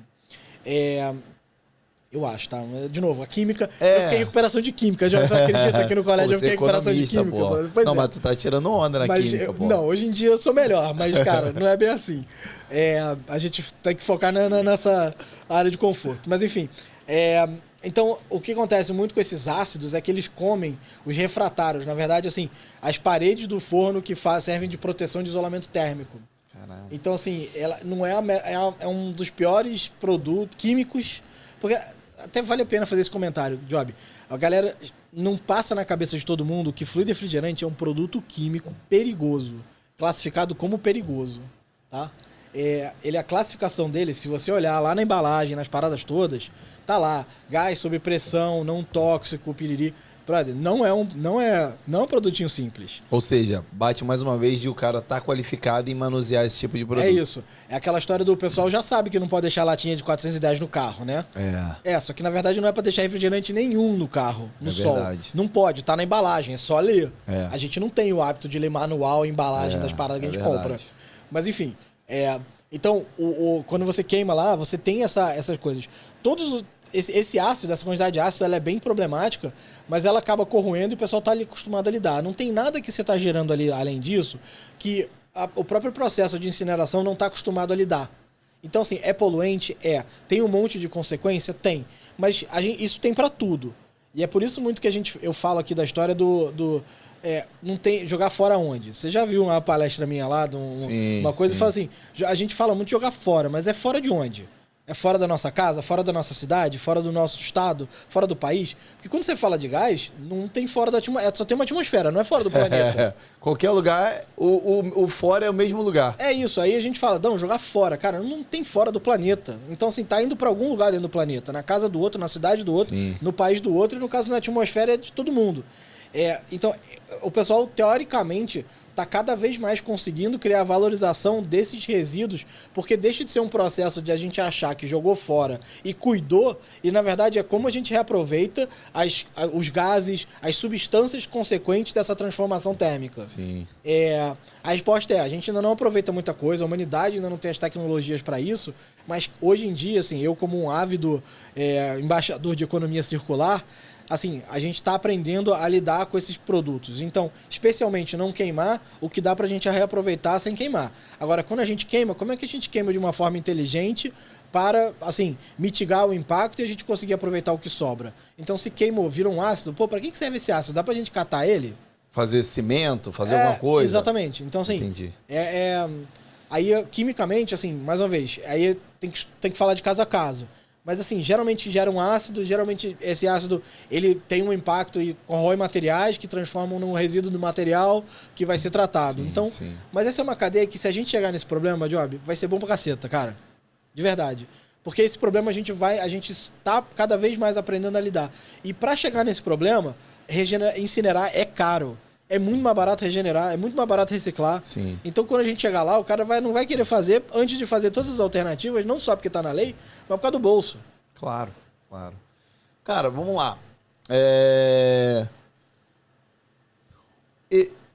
Eu acho, tá? De novo, a química... Eu fiquei em recuperação de química. Já você acredita que no colégio eu fiquei em recuperação de química? Pois não, mas tu tá tirando onda na química, pô. Não, hoje em dia eu sou melhor, mas, cara, não é bem assim. A gente tem que focar nessa área de conforto. Mas, enfim... Então, o que acontece muito com esses ácidos é que eles comem os refratários. Na verdade, assim, as paredes do forno que servem de proteção de isolamento térmico. Caralho. Então, assim, ela não é um dos piores produtos químicos. Porque até vale a pena fazer esse comentário, Job. A galera não passa na cabeça de todo mundo que fluido refrigerante é um produto químico perigoso, classificado como perigoso, tá? A classificação dele, se você olhar lá na embalagem, nas paradas todas, tá lá, gás sob pressão, não tóxico, piriri. Brother, não é um produtinho simples. Ou seja, bate mais uma vez de o cara tá qualificado em manusear esse tipo de produto. É isso. É aquela história do pessoal já sabe que não pode deixar latinha de 410 no carro, né? Só que na verdade não é pra deixar refrigerante nenhum no carro, no sol. Verdade. Não pode, tá na embalagem, é só ler. A gente não tem o hábito de ler manual e embalagem das paradas que a gente compra. Mas enfim, então, quando você queima lá, você tem essas coisas. Esse ácido, essa quantidade de ácido, ela é bem problemática, mas ela acaba corroendo e o pessoal está ali acostumado a lidar. Não tem nada que você está gerando ali, além disso, que o próprio processo de incineração não está acostumado a lidar. Então, assim, é poluente? Tem um monte de consequência? Tem. Mas isso tem para tudo. E é por isso muito que eu falo aqui da história não tem jogar fora onde? Você já viu uma palestra minha lá, uma coisa e fala assim, a gente fala muito de jogar fora, mas é fora de onde? É fora da nossa casa, fora da nossa cidade, fora do nosso estado, fora do país? Porque quando você fala de gás, não tem fora da atmosfera, só tem uma atmosfera, não é fora do planeta. Qualquer lugar, o fora é o mesmo lugar. É isso, aí a gente fala, não, jogar fora. Cara, não tem fora do planeta. Então, assim, tá indo pra algum lugar dentro do planeta, na casa do outro, na cidade do outro, no país do outro, e no caso na atmosfera é de todo mundo. Então, o pessoal, teoricamente, está cada vez mais conseguindo criar valorização desses resíduos, porque deixa de ser um processo de a gente achar que jogou fora e cuidou, e na verdade é como a gente reaproveita os gases, as substâncias consequentes dessa transformação térmica. Sim. A resposta a gente ainda não aproveita muita coisa, a humanidade ainda não tem as tecnologias para isso, mas hoje em dia, assim, eu como um ávido embaixador de economia circular, assim, a gente está aprendendo a lidar com esses produtos. Então, especialmente não queimar o que dá pra gente reaproveitar sem queimar. Agora, quando a gente queima, como é que a gente queima de uma forma inteligente para, assim, mitigar o impacto e a gente conseguir aproveitar o que sobra? Então, se queimou, vira um ácido, para que serve esse ácido? Dá pra gente catar ele? Fazer cimento, fazer alguma coisa? Exatamente. Então, assim, entendi. Aí, quimicamente, assim, mais uma vez, aí tem que falar de caso a caso. Mas assim, geralmente gera um ácido, geralmente esse ácido ele tem um impacto e corrói materiais que transformam num resíduo do material que vai ser tratado. Sim, então, sim. Mas essa é uma cadeia que se a gente chegar nesse problema, Job, vai ser bom pra caceta, cara. De verdade. Porque esse problema a gente está cada vez mais aprendendo a lidar. E para chegar nesse problema, incinerar é caro. É muito mais barato regenerar, é muito mais barato reciclar. Sim. Então, quando a gente chegar lá, o cara não vai querer fazer, antes de fazer todas as alternativas, não só porque está na lei, mas por causa do bolso. Claro, claro. Cara, vamos lá.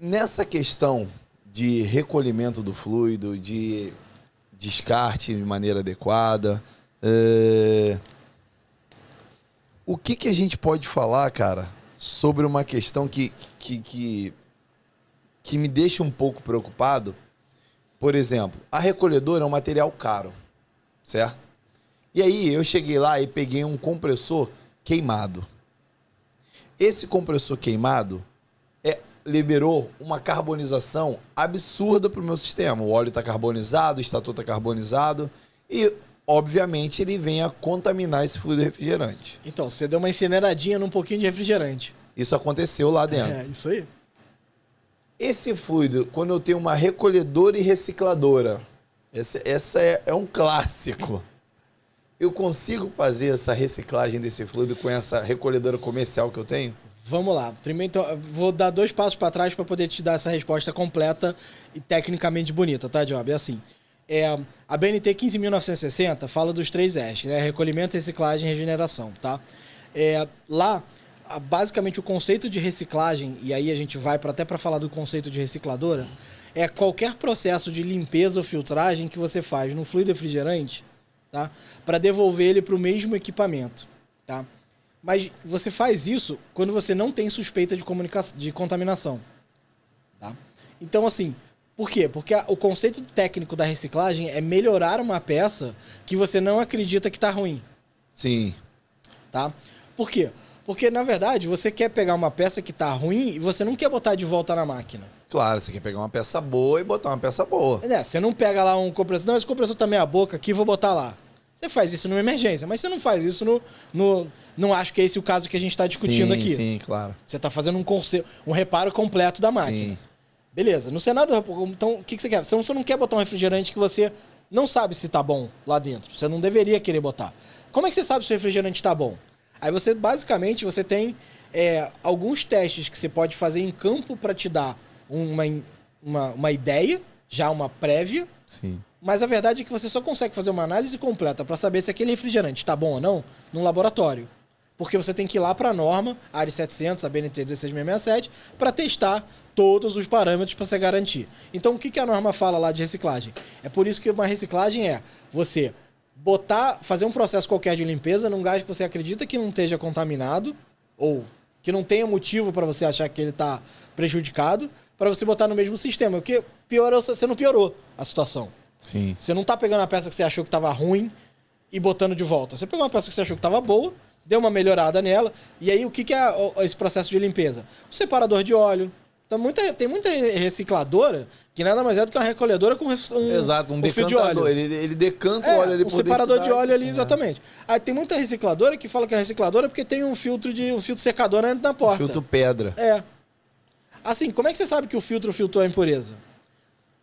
Nessa questão de recolhimento do fluido, de descarte de maneira adequada, o que a gente pode falar, cara, sobre uma questão que me deixa um pouco preocupado? Por exemplo, a recolhedora é um material caro, certo? E aí eu cheguei lá e peguei um compressor queimado. Esse compressor queimado liberou uma carbonização absurda para o meu sistema. O óleo está carbonizado, o estator está carbonizado e, obviamente, ele vem a contaminar esse fluido refrigerante. Então, você deu uma incineradinha num pouquinho de refrigerante. Isso aconteceu lá dentro. Isso aí. Esse fluido, quando eu tenho uma recolhedora e recicladora, essa é um clássico. Eu consigo fazer essa reciclagem desse fluido com essa recolhedora comercial que eu tenho? Vamos lá. Primeiro, então, eu vou dar 2 passos para trás para poder te dar essa resposta completa e tecnicamente bonita, tá, Job? É assim. A BNT 15.960 fala dos 3 R's, né? Recolhimento, reciclagem e regeneração, tá? Lá, basicamente, o conceito de reciclagem, e aí a gente vai até para falar do conceito de recicladora, é qualquer processo de limpeza ou filtragem que você faz no fluido refrigerante, tá? Para devolver ele para o mesmo equipamento, tá? Mas você faz isso quando você não tem suspeita de contaminação, tá? Então, assim, por quê? Porque o conceito técnico da reciclagem é melhorar uma peça que você não acredita que está ruim. Sim. Tá? Por quê? Porque, na verdade, você quer pegar uma peça que está ruim e você não quer botar de volta na máquina. Claro, você quer pegar uma peça boa e botar uma peça boa. Você não pega lá um compressor... Não, esse compressor tá meia boca aqui, vou botar lá. Você faz isso numa emergência, mas você não faz isso Não acho que é esse o caso que a gente está discutindo aqui. Sim, claro. Você está fazendo um reparo completo da máquina. Sim. Beleza. No cenário do... Então, o que você quer? Você não quer botar um refrigerante que você não sabe se tá bom lá dentro. Você não deveria querer botar. Como é que você sabe se o refrigerante tá bom? Aí você, basicamente, você tem alguns testes que você pode fazer em campo para te dar uma ideia, já uma prévia. Sim. Mas a verdade é que você só consegue fazer uma análise completa para saber se aquele refrigerante está bom ou não num laboratório. Porque você tem que ir lá para a norma, a ARE 700, a BNT 16667, para testar todos os parâmetros para você garantir. Então, o que a norma fala lá de reciclagem? É por isso que uma reciclagem é você fazer um processo qualquer de limpeza num gás que você acredita que não esteja contaminado ou que não tenha motivo para você achar que ele está prejudicado, para você botar no mesmo sistema. Porque você não piorou a situação. Sim. Você não tá pegando a peça que você achou que estava ruim e botando de volta. Você pegou uma peça que você achou que estava boa, deu uma melhorada nela, e aí o que é esse processo de limpeza? O separador de óleo. Então, tem muita recicladora que nada mais é do que uma recolhedora com Exato, um fio de óleo. decantador. Ele decanta o óleo ali por separador de óleo ali, É. exatamente. Aí tem muita recicladora que fala que é recicladora porque tem um filtro secador dentro da porta. Filtro pedra. Assim, como é que você sabe que o filtro filtrou a impureza?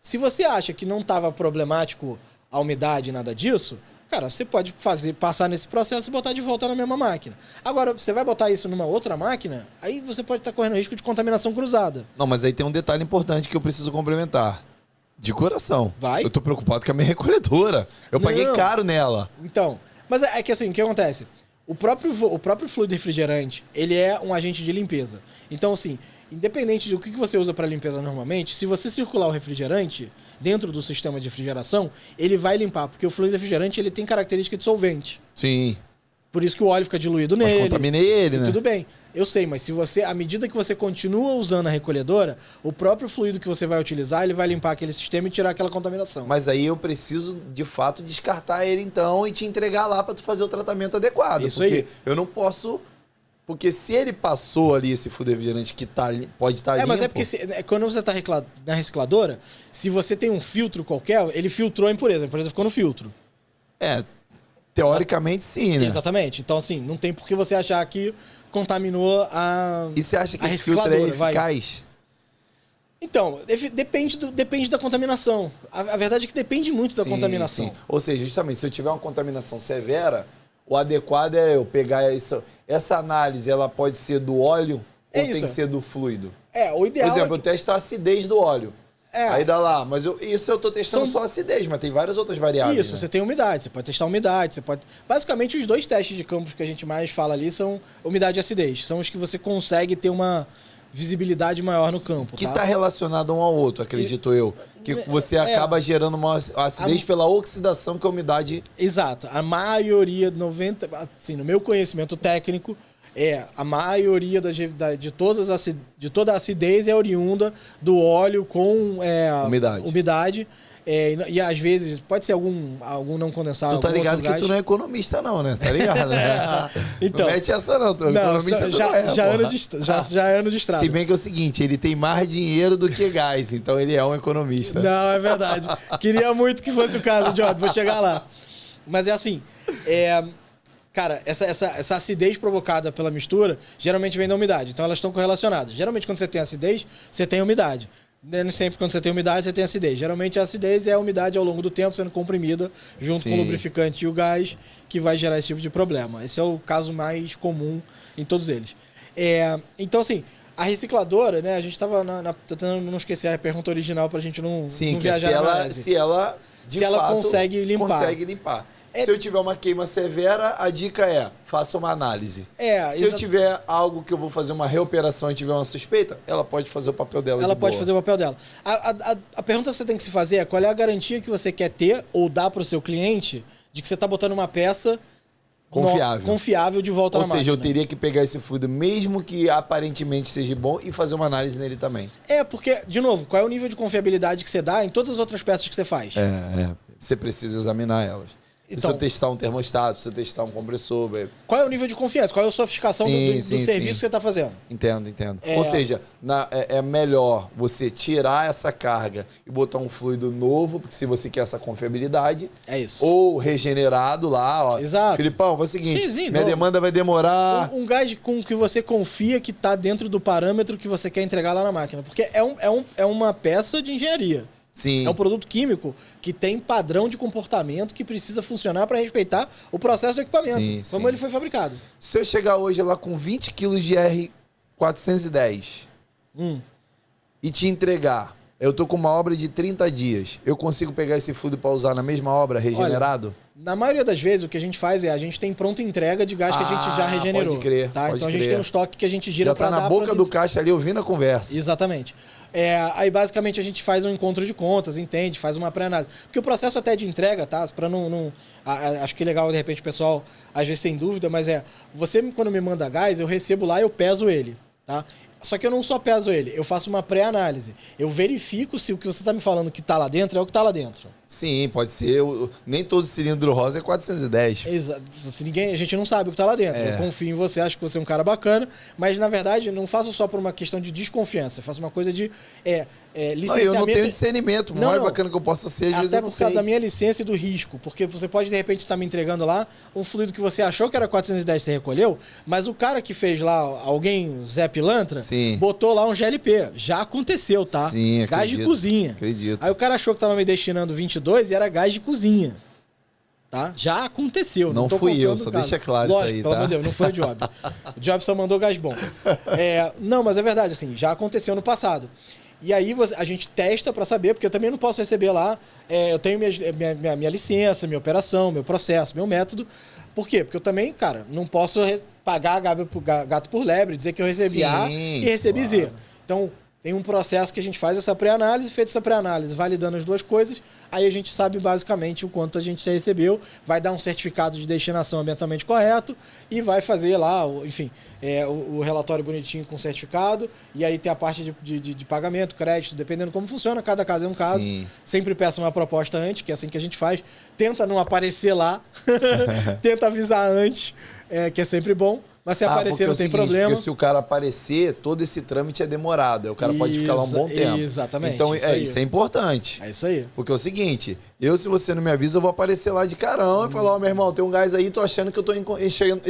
Se você acha que não estava problemático a umidade e nada disso, cara, você pode passar nesse processo e botar de volta na mesma máquina. Agora, você vai botar isso numa outra máquina, aí você pode estar correndo risco de contaminação cruzada. Não, mas aí tem um detalhe importante que eu preciso complementar. De coração. Vai? Eu tô preocupado com a minha recolhedora. Eu paguei caro nela. Então, mas é que assim, o que acontece? O próprio fluido refrigerante, ele é um agente de limpeza. Então, assim, independente do que você usa para limpeza normalmente, se você circular o refrigerante dentro do sistema de refrigeração, ele vai limpar, porque o fluido refrigerante ele tem característica de solvente. Sim. Por isso que o óleo fica diluído Mas nele. contaminei ele, né? Tudo bem. Eu sei, mas se você, à medida que você continua usando a recolhedora, o próprio fluido que você vai utilizar, ele vai limpar aquele sistema e tirar aquela contaminação. Mas aí eu preciso, de fato, descartar ele então e te entregar lá para tu fazer o tratamento adequado. Isso porque aí. eu não posso... Porque se ele passou ali esse fluido refrigerante que pode estar limpo... Mas é porque quando você está na recicladora, se você tem um filtro qualquer, ele filtrou a impureza ficou no filtro. Teoricamente sim, né? Exatamente. Então, assim, não tem por que você achar que contaminou a E você acha que a esse filtro é recicladora, eficaz? Então, depende da contaminação. A verdade é que depende muito da contaminação. Sim. Ou seja, justamente, se eu tiver uma contaminação severa, o adequado é eu pegar isso. Essa análise, ela pode ser do óleo ou tem que ser do fluido? O ideal Por exemplo, eu testo a acidez do óleo. Aí dá lá, mas isso eu tô testando só a acidez, mas tem várias outras variáveis. Isso, né? você tem umidade, você pode testar umidade, você pode... Basicamente, os 2 testes de campos que a gente mais fala ali são umidade e acidez. São os que você consegue ter uma visibilidade maior no campo. Que tá relacionado um ao outro, acredito eu. Que você acaba gerando uma acidez pela oxidação que a umidade... Exato. A maioria, 90%... Assim, no meu conhecimento técnico, a maioria de toda a acidez é oriunda do óleo com umidade. E às vezes pode ser algum não condensado. Tu tá ligado que tu não é economista não, né? Tá ligado? Então, não mete essa não, tu é economista já é ano de estrada. Se bem que é o seguinte, ele tem mais dinheiro do que gás, então ele é um economista. Não, é verdade. Queria muito que fosse o caso, Job, vou chegar lá. Mas é assim, cara, essa acidez provocada pela mistura geralmente vem da umidade, então elas estão correlacionadas. Geralmente quando você tem acidez, você tem umidade. Nem sempre quando você tem umidade, você tem acidez. Geralmente a acidez é a umidade ao longo do tempo sendo comprimida junto com o lubrificante e o gás que vai gerar esse tipo de problema. Esse é o caso mais comum em todos eles. Então, assim, a recicladora, né? A gente tava tentando não esquecer a pergunta original pra gente não viajar na maionese. Se ela, de fato, consegue limpar. Se eu tiver uma queima severa, a dica é, faça uma análise. Se eu tiver algo que eu vou fazer uma reoperação e tiver uma suspeita, ela pode fazer o papel dela. Ela pode fazer o papel dela. A pergunta que você tem que se fazer é qual é a garantia que você quer ter ou dar para o seu cliente de que você está botando uma peça confiável de volta na máquina. Ou seja, eu teria que pegar esse fluido, mesmo que aparentemente seja bom, e fazer uma análise nele também. Porque, de novo, qual é o nível de confiabilidade que você dá em todas as outras peças que você faz? Você precisa examinar elas. Então, precisa testar um termostato, precisa testar um compressor. Qual é o nível de confiança? Qual é a sofisticação do serviço que você está fazendo? Entendo. Ou seja, é melhor você tirar essa carga e botar um fluido novo, porque se você quer essa confiabilidade. É isso. Ou regenerado lá, ó. Exato. Filipão, é o seguinte, minha demanda vai demorar... Um gás com que você confia que está dentro do parâmetro que você quer entregar lá na máquina. Porque é uma peça de engenharia. Sim. É um produto químico que tem padrão de comportamento que precisa funcionar para respeitar o processo do equipamento, como ele foi fabricado. Se eu chegar hoje lá com 20 quilos de R410 e te entregar, eu tô com uma obra de 30 dias, eu consigo pegar esse fluido para usar na mesma obra, regenerado? Olha, na maioria das vezes, o que a gente faz a gente tem pronta entrega de gás que a gente já regenerou. Pode crer, tá? Então a gente tem um estoque que a gente gira para dar... Já tá na boca do caixa ali ouvindo a conversa. Exatamente. Aí basicamente a gente faz um encontro de contas, entende? Faz uma pré-análise. Porque o processo até de entrega, tá? Para não acho que é legal, de repente, o pessoal às vezes tem dúvida, mas você quando me manda gás, eu recebo lá e eu peso ele, tá? Só que eu não só peso ele, eu faço uma pré-análise. Eu verifico se o que você está me falando que está lá dentro é o que está lá dentro. Sim, pode ser. Nem todo cilindro rosa é 410. Exato. A gente não sabe o que está lá dentro. Eu confio em você, acho que você é um cara bacana, mas na verdade não faço só por uma questão de desconfiança, faço uma coisa de licenciamento. Eu não tenho discernimento. O mais bacana que eu possa ser, às vezes eu não sei. Até por causa da minha licença e do risco, porque você pode de repente estar me entregando lá um fluido que você achou que era 410 você recolheu, mas o cara que fez lá, alguém, Zé Pilantra, botou lá um GLP. Já aconteceu, tá? Sim, acredito. Gás de cozinha. Acredito. Aí o cara achou que tava me destinando 22 e era gás de cozinha. Tá? Já aconteceu. Não fui eu, só deixa claro. Lógico, isso aí, pelo tá? amor de Deus, não foi o Job. O Job só mandou gás bom. Não, mas é verdade, assim, já aconteceu no passado. E aí a gente testa para saber, porque eu também não posso receber lá, eu tenho minha licença, minha operação, meu processo, meu método. Por quê? Porque eu também, cara, não posso pagar gato por lebre, dizer que eu recebi A e recebi Z. Então, tem um processo que a gente faz essa pré-análise, feita essa pré-análise, validando as duas coisas, aí a gente sabe basicamente o quanto a gente recebeu, vai dar um certificado de destinação ambientalmente correto e vai fazer lá, enfim, o relatório bonitinho com certificado, e aí tem a parte de pagamento, crédito, dependendo como funciona, cada caso é um caso. Sempre peça uma proposta antes, que é assim que a gente faz, tenta não aparecer lá, tenta avisar antes, que é sempre bom. Mas se aparecer não tem problema. Porque se o cara aparecer, todo esse trâmite é demorado. Aí o cara pode ficar lá um bom tempo. Exatamente. Então isso é importante. É isso aí. Porque é o seguinte, se você não me avisa, eu vou aparecer lá de carão e falar, meu irmão, tem um gás aí, tô achando que eu tô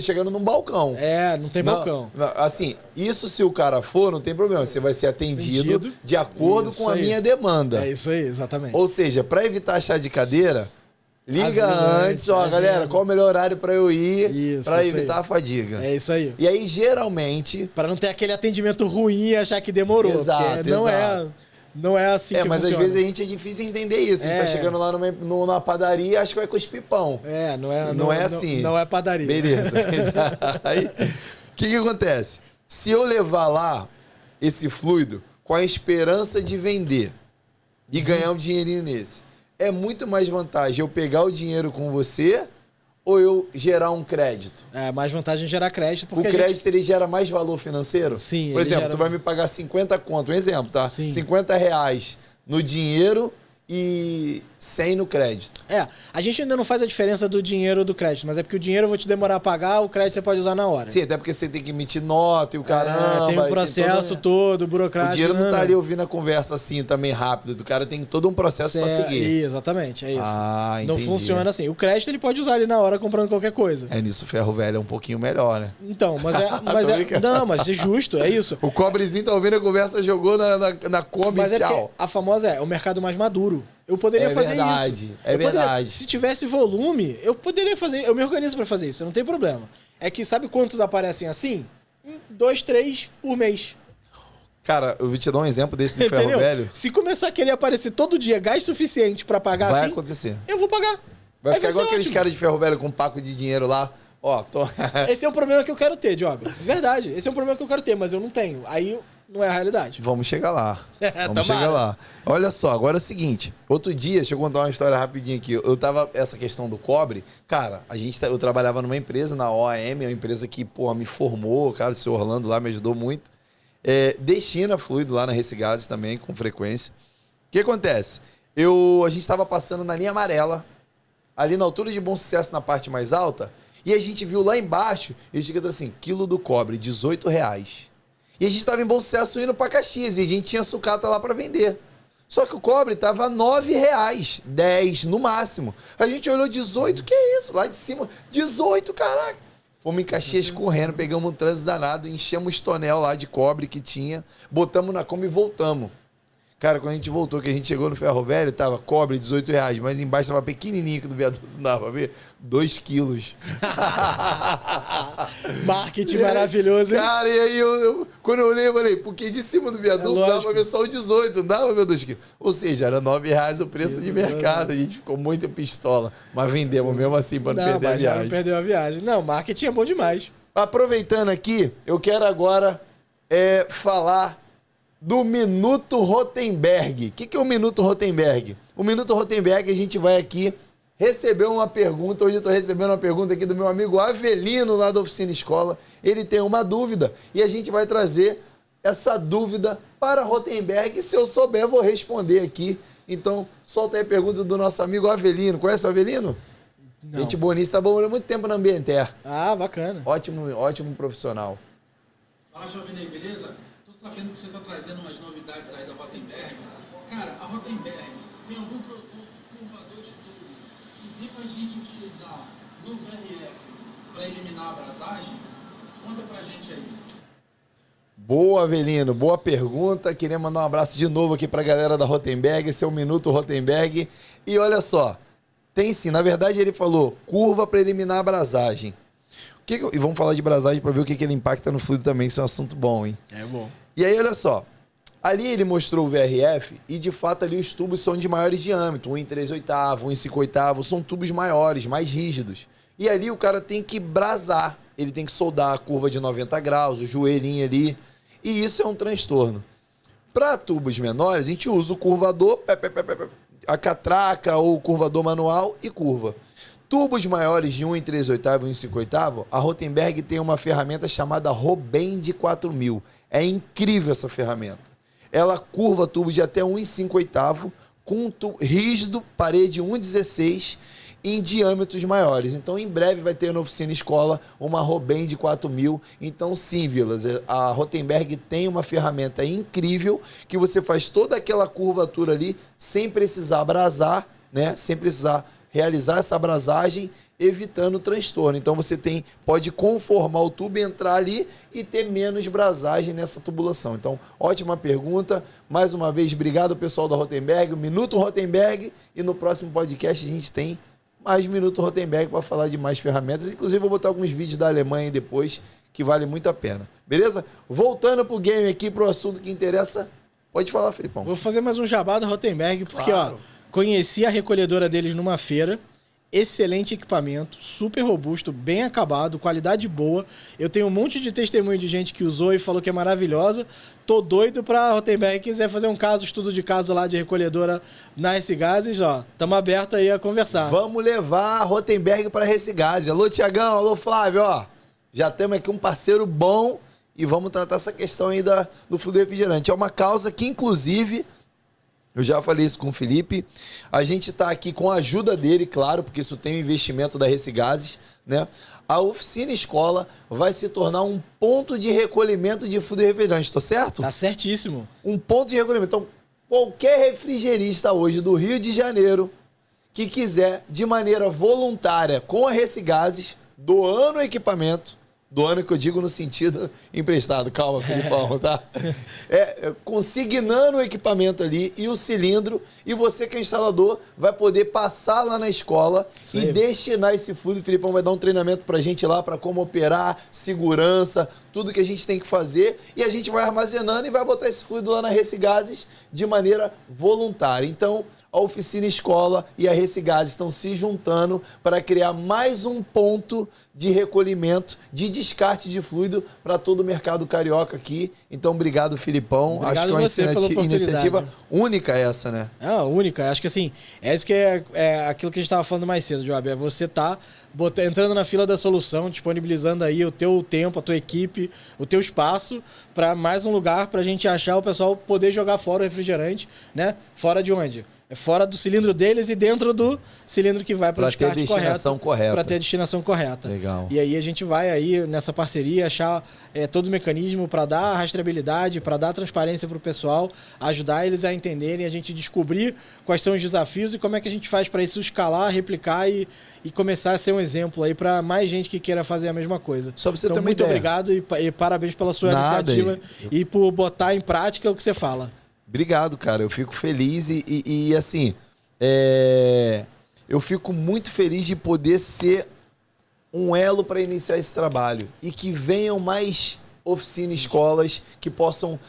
chegando num balcão. Não tem balcão. Assim, isso se o cara for, não tem problema. Você vai ser atendido de acordo com a minha demanda. É isso aí, exatamente. Ou seja, para evitar chá de cadeira, liga antes, galera, qual o melhor horário para eu ir para evitar a fadiga. É isso aí. E aí, geralmente... Para não ter aquele atendimento ruim e achar que demorou. Exato, não é assim que mas funciona. às vezes é difícil entender isso. A gente tá chegando lá numa padaria, acho que vai cuspir pão. Não é assim. Não é padaria. Beleza. Aí, o que acontece? Se eu levar lá esse fluido com a esperança de vender e ganhar um dinheirinho nesse, é muito mais vantagem eu pegar o dinheiro com você ou eu gerar um crédito? É mais vantagem gerar crédito. Porque o crédito ele gera mais valor financeiro? Sim. Por exemplo, tu vai me pagar 50 conto, um exemplo, tá? Sim. 50 reais no dinheiro e 100 no crédito. A gente ainda não faz a diferença do dinheiro ou do crédito, mas é porque o dinheiro eu vou te demorar a pagar, o crédito você pode usar na hora. Sim, até porque você tem que emitir nota e o caramba. Tem um processo todo burocrático. O dinheiro não tá ali ouvindo a conversa assim também rápido. O cara tem todo um processo para seguir. Exatamente, é isso. Entendi. Não funciona assim. O crédito ele pode usar ali na hora comprando qualquer coisa. Nisso o ferro velho é um pouquinho melhor, né? Então, mas é justo, é isso. O cobrezinho tá ouvindo a conversa, jogou na Kombi, mas tchau. A famosa é o mercado mais maduro. Eu poderia fazer isso. É verdade. Se tivesse volume, eu poderia fazer. Eu me organizo para fazer isso, não tem problema. É que sabe quantos aparecem assim? 2, 3 por mês. Cara, eu vou te dar um exemplo desse do ferro velho. Se começar a querer aparecer todo dia gás suficiente pra pagar Vai assim, acontecer. eu vou pagar. Vai Aí ficar igual ser aqueles ótimo. caras de ferro velho com um paco de dinheiro lá. Ó, Esse é o problema que eu quero ter, Job. Verdade. Esse é um problema que eu quero ter, mas eu não tenho. Aí não é a realidade. Vamos chegar lá. Vamos Tomara. chegar lá. Olha só, agora é o seguinte. Outro dia, deixa eu contar uma história rapidinho aqui. Eu tava, essa questão do cobre, cara, eu trabalhava numa empresa, na OAM, uma empresa que, pô, me formou, cara, o seu Orlando lá me ajudou muito. Destina fluido lá na Recigases também, com frequência. O que acontece? A gente tava passando na linha amarela, ali na altura de Bom Sucesso, na parte mais alta, e a gente viu lá embaixo, escrito assim, quilo do cobre, R$18. E a gente tava em Bom Sucesso indo pra Caxias, e a gente tinha sucata lá pra vender. Só que o cobre tava R$9, 10 no máximo. A gente olhou 18, que é isso? Lá de cima, 18, caraca. Fomos em Caxias correndo, pegamos um trânsito danado, enchemos tonel lá de cobre que tinha, botamos na Kombi e voltamos. Cara, quando a gente voltou, que a gente chegou no ferro velho, tava cobre R$18, mas embaixo tava pequenininho, que do viaduto não dava pra ver, 2 quilos. Marketing maravilhoso, hein? Cara, e aí quando eu olhei, eu falei, porque de cima do viaduto dava pra ver só o 18, não dava pra ver 2 quilos. Ou seja, era R$9 o preço de mercado, a gente ficou muito pistola, mas vendemos mesmo assim pra não perder a viagem. Não perdeu a viagem. Não, marketing é bom demais. Aproveitando aqui, eu quero agora falar do Minuto Rotenberg. O que é o Minuto Rotenberg? O Minuto Rotenberg, a gente vai aqui receber uma pergunta. Hoje eu estou recebendo uma pergunta aqui do meu amigo Avelino, lá da Oficina Escola. Ele tem uma dúvida e a gente vai trazer essa dúvida para Rotenberg. Se eu souber, vou responder aqui. Então, solta aí a pergunta do nosso amigo Avelino. Conhece o Avelino? Não. Gente bonita, tá bom há muito tempo na Ambienter. Ah, bacana. Ótimo profissional. Fala, Jovem, beleza? Tô sabendo que você está trazendo umas novidades aí da Rotenberg. Cara, a Rotenberg tem algum produto curvador de tubo que dê pra gente utilizar no VRF para eliminar a abrasagem? Conta pra gente aí. Boa, Avelino, boa pergunta. Queria mandar um abraço de novo aqui pra galera da Rotenberg. Esse é o Minuto Rotenberg. E olha só, tem sim, na verdade ele falou curva para eliminar a abrasagem. E vamos falar de abrasagem para ver o que ele impacta no fluido também, isso é um assunto bom, hein? É bom. E aí, olha só, ali ele mostrou o VRF e de fato ali os tubos são de maiores diâmetro, 1 em 3/8, 1 em 5/8, são tubos maiores, mais rígidos. E ali o cara tem que brasar, ele tem que soldar a curva de 90 graus, o joelhinho ali, e isso é um transtorno. Para tubos menores, a gente usa o curvador, a catraca ou o curvador manual e curva. Tubos maiores de 1 em 3/8 e 1 em 5/8, a Rotenberg tem uma ferramenta chamada Robend 4000. É incrível essa ferramenta. Ela curva tubo de até 1 em 5/8 com um tubo rígido, parede 1,16 em diâmetros maiores. Então, em breve vai ter na Oficina Escola uma Robend 4000. Então, sim, Vilas, a Rotenberg tem uma ferramenta incrível que você faz toda aquela curvatura ali sem precisar abrasar, né? Sem precisar realizar essa abrasagem, evitando o transtorno. Então você pode conformar o tubo, entrar ali e ter menos brasagem nessa tubulação. Então, ótima pergunta. Mais uma vez, obrigado pessoal da Rotenberg, o Minuto Rotenberg, e no próximo podcast a gente tem mais Minuto Rotenberg para falar de mais ferramentas. Inclusive, vou botar alguns vídeos da Alemanha depois, que vale muito a pena. Beleza? Voltando pro game aqui, pro assunto que interessa, pode falar, Felipão. Vou fazer mais um jabá da Rotenberg, porque, Claro. conheci a recolhedora deles numa feira. Excelente equipamento, super robusto, bem acabado, qualidade boa. Eu tenho um monte de testemunho de gente que usou e falou que é maravilhosa. Tô doido pra Rotenberg quiser fazer um estudo de caso lá de recolhedora na S-Gases, ó. Tamo aberto aí a conversar. Vamos levar a Rotenberg para Recigase. Alô, Tiagão, alô, Flávio, ó. Já temos aqui um parceiro bom e vamos tratar essa questão aí do fluido refrigerante. É uma causa que, inclusive, eu já falei isso com o Felipe, a gente está aqui com a ajuda dele, claro, porque isso tem um investimento da Recigases, né? A Oficina Escola vai se tornar um ponto de recolhimento de fluido refrigerante, tá certo? Tá certíssimo. Um ponto de recolhimento. Então, qualquer refrigerista hoje do Rio de Janeiro que quiser, de maneira voluntária, com a Recigases, doando o equipamento, Do ano que eu digo no sentido emprestado. Calma, Filipão, tá? Consignando o equipamento ali e o cilindro, e você que é instalador vai poder passar lá na escola e destinar esse fluido. O Filipão vai dar um treinamento pra gente lá para como operar, segurança, tudo que a gente tem que fazer, e a gente vai armazenando e vai botar esse fluido lá na Recigases de maneira voluntária. Então, a Oficina Escola e a Recigases estão se juntando para criar mais um ponto de recolhimento, de descarte de fluido para todo o mercado carioca aqui. Então, obrigado, Filipão. Obrigado Acho que é uma iniciativa única essa, né? É, única. Acho que assim, isso que é aquilo que a gente estava falando mais cedo, Joab. É você entrando na fila da solução, disponibilizando aí o teu tempo, a tua equipe, o teu espaço para mais um lugar para a gente achar o pessoal poder jogar fora o refrigerante, né? Fora de onde? É fora do cilindro deles e dentro do cilindro que vai para o descarte correto. Para ter a destinação correta. Legal. E aí a gente vai aí nessa parceria achar todo o mecanismo para dar rastreabilidade, para dar transparência para o pessoal, ajudar eles a entenderem, a gente descobrir quais são os desafios e como é que a gente faz para isso escalar, replicar e começar a ser um exemplo aí para mais gente que queira fazer a mesma coisa. Só pra você então, ter uma muito ideia. obrigado e parabéns pela sua iniciativa e por botar em prática o que você fala. Obrigado, cara. Eu fico feliz e assim, eu fico muito feliz de poder ser um elo para iniciar esse trabalho e que venham mais oficinas, escolas que possam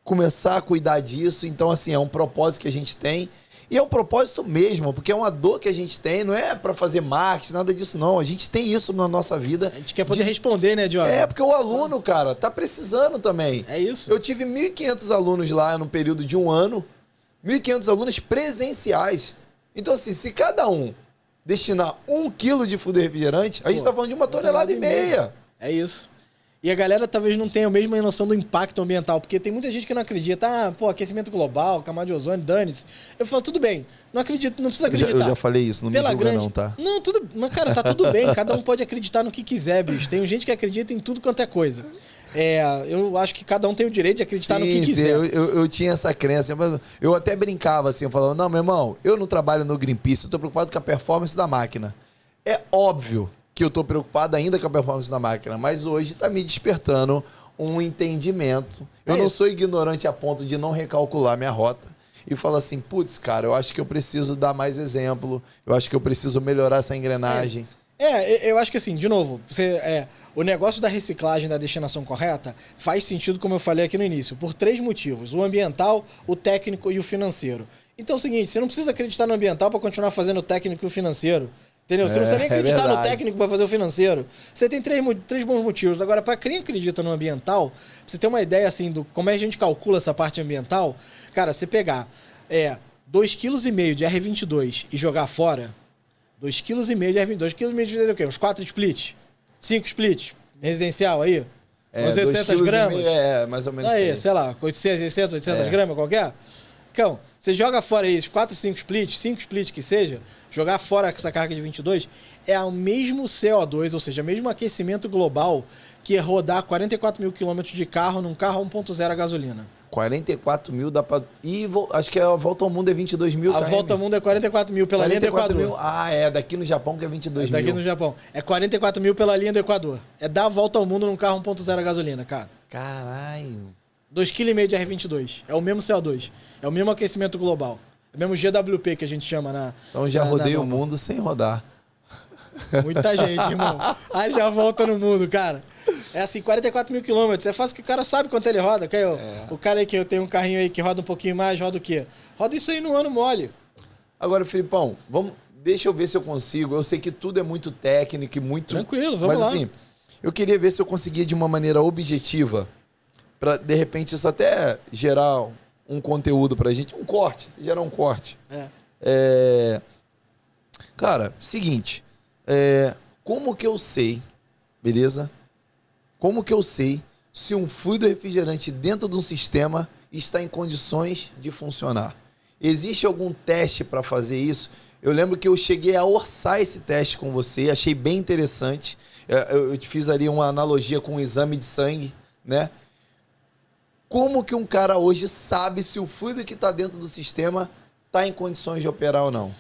começar a cuidar disso. Então, assim, é um propósito que a gente tem. E é um propósito mesmo, porque é uma dor que a gente tem, não é para fazer marketing, nada disso não. A gente tem isso na nossa vida. A gente quer poder responder, né, Diogo? Porque o aluno, cara, tá precisando também. É isso. Eu tive 1.500 alunos lá no período de um ano, 1.500 alunos presenciais. Então, assim, se cada um destinar 1 quilo de fluido refrigerante, a gente tá falando de 1,5 toneladas. É isso. E a galera talvez não tenha a mesma noção do impacto ambiental, porque tem muita gente que não acredita. Aquecimento global, camada de ozônio, dane-se. Eu falo, tudo bem, não acredito, não precisa acreditar. Eu já falei isso, não me julga não, tá? Não, mas cara, tá tudo bem, cada um pode acreditar no que quiser, bicho. Tem gente que acredita em tudo quanto é coisa. Eu acho que cada um tem o direito de acreditar no que quiser. Eu tinha essa crença, mas eu até brincava assim, eu falava, não, meu irmão, eu não trabalho no Greenpeace, eu tô preocupado com a performance da máquina. É óbvio que eu tô preocupado ainda com a performance da máquina, mas hoje tá me despertando um entendimento. Eu não sou ignorante a ponto de não recalcular minha rota e falar assim, putz, cara, eu acho que eu preciso dar mais exemplo, eu acho que eu preciso melhorar essa engrenagem. Eu acho que assim, de novo, o negócio da reciclagem, da destinação correta, faz sentido, como eu falei aqui no início, por 3 motivos. O ambiental, o técnico e o financeiro. Então é o seguinte, você não precisa acreditar no ambiental para continuar fazendo o técnico e o financeiro. Entendeu? Você não precisa nem acreditar no técnico para fazer o financeiro. Você tem 3 bons motivos. Agora, para quem acredita no ambiental, pra você ter uma ideia assim do como é que a gente calcula essa parte ambiental, cara, você pegar 2,5 kg de R22 e jogar fora, 2,5 kg de R22, 2,5 kg de R22 é o quê? Uns 4 splits? 5 splits? Residencial aí? Uns 800 gramas? Mais ou menos aí, sei lá, 800 gramas qualquer? Então, você joga fora aí esses 4, 5 splits que seja, jogar fora essa carga de 22 é o mesmo CO2, ou seja, o mesmo aquecimento global que é rodar 44 mil quilômetros de carro num carro 1.0 a gasolina. 44 mil dá pra... acho que a volta ao mundo é 22 mil. A volta ao mundo é 44 mil pela linha do Equador. Mil. Daqui no Japão que é 22 mil. Daqui no Japão. É 44 mil pela linha do Equador. É dar a volta ao mundo num carro 1.0 a gasolina, cara. Caralho. 2,5 kg de R22. É o mesmo CO2. É o mesmo aquecimento global. É o mesmo GWP que a gente chama na... Então já rodei o mundo sem rodar. Muita gente, irmão. Aí já volta no mundo, cara. É assim, 44 mil quilômetros. É fácil que o cara sabe quanto ele roda. O cara aí que eu tenho um carrinho aí que roda um pouquinho mais, roda o quê? Roda isso aí no ano mole. Agora, Filipão, deixa eu ver se eu consigo. Eu sei que tudo é muito técnico e muito... Tranquilo, vamos lá. Mas assim, eu queria ver se eu conseguia de uma maneira objetiva para de repente isso até gerar um conteúdo pra gente, gerar um corte. Cara, seguinte, como que eu sei, beleza? Como que eu sei se um fluido refrigerante dentro de um sistema está em condições de funcionar? Existe algum teste para fazer isso? Eu lembro que eu cheguei a orçar esse teste com você, achei bem interessante. Eu te fiz ali uma analogia com um exame de sangue, né? Como que um cara hoje sabe se o fluido que está dentro do sistema está em condições de operar ou não?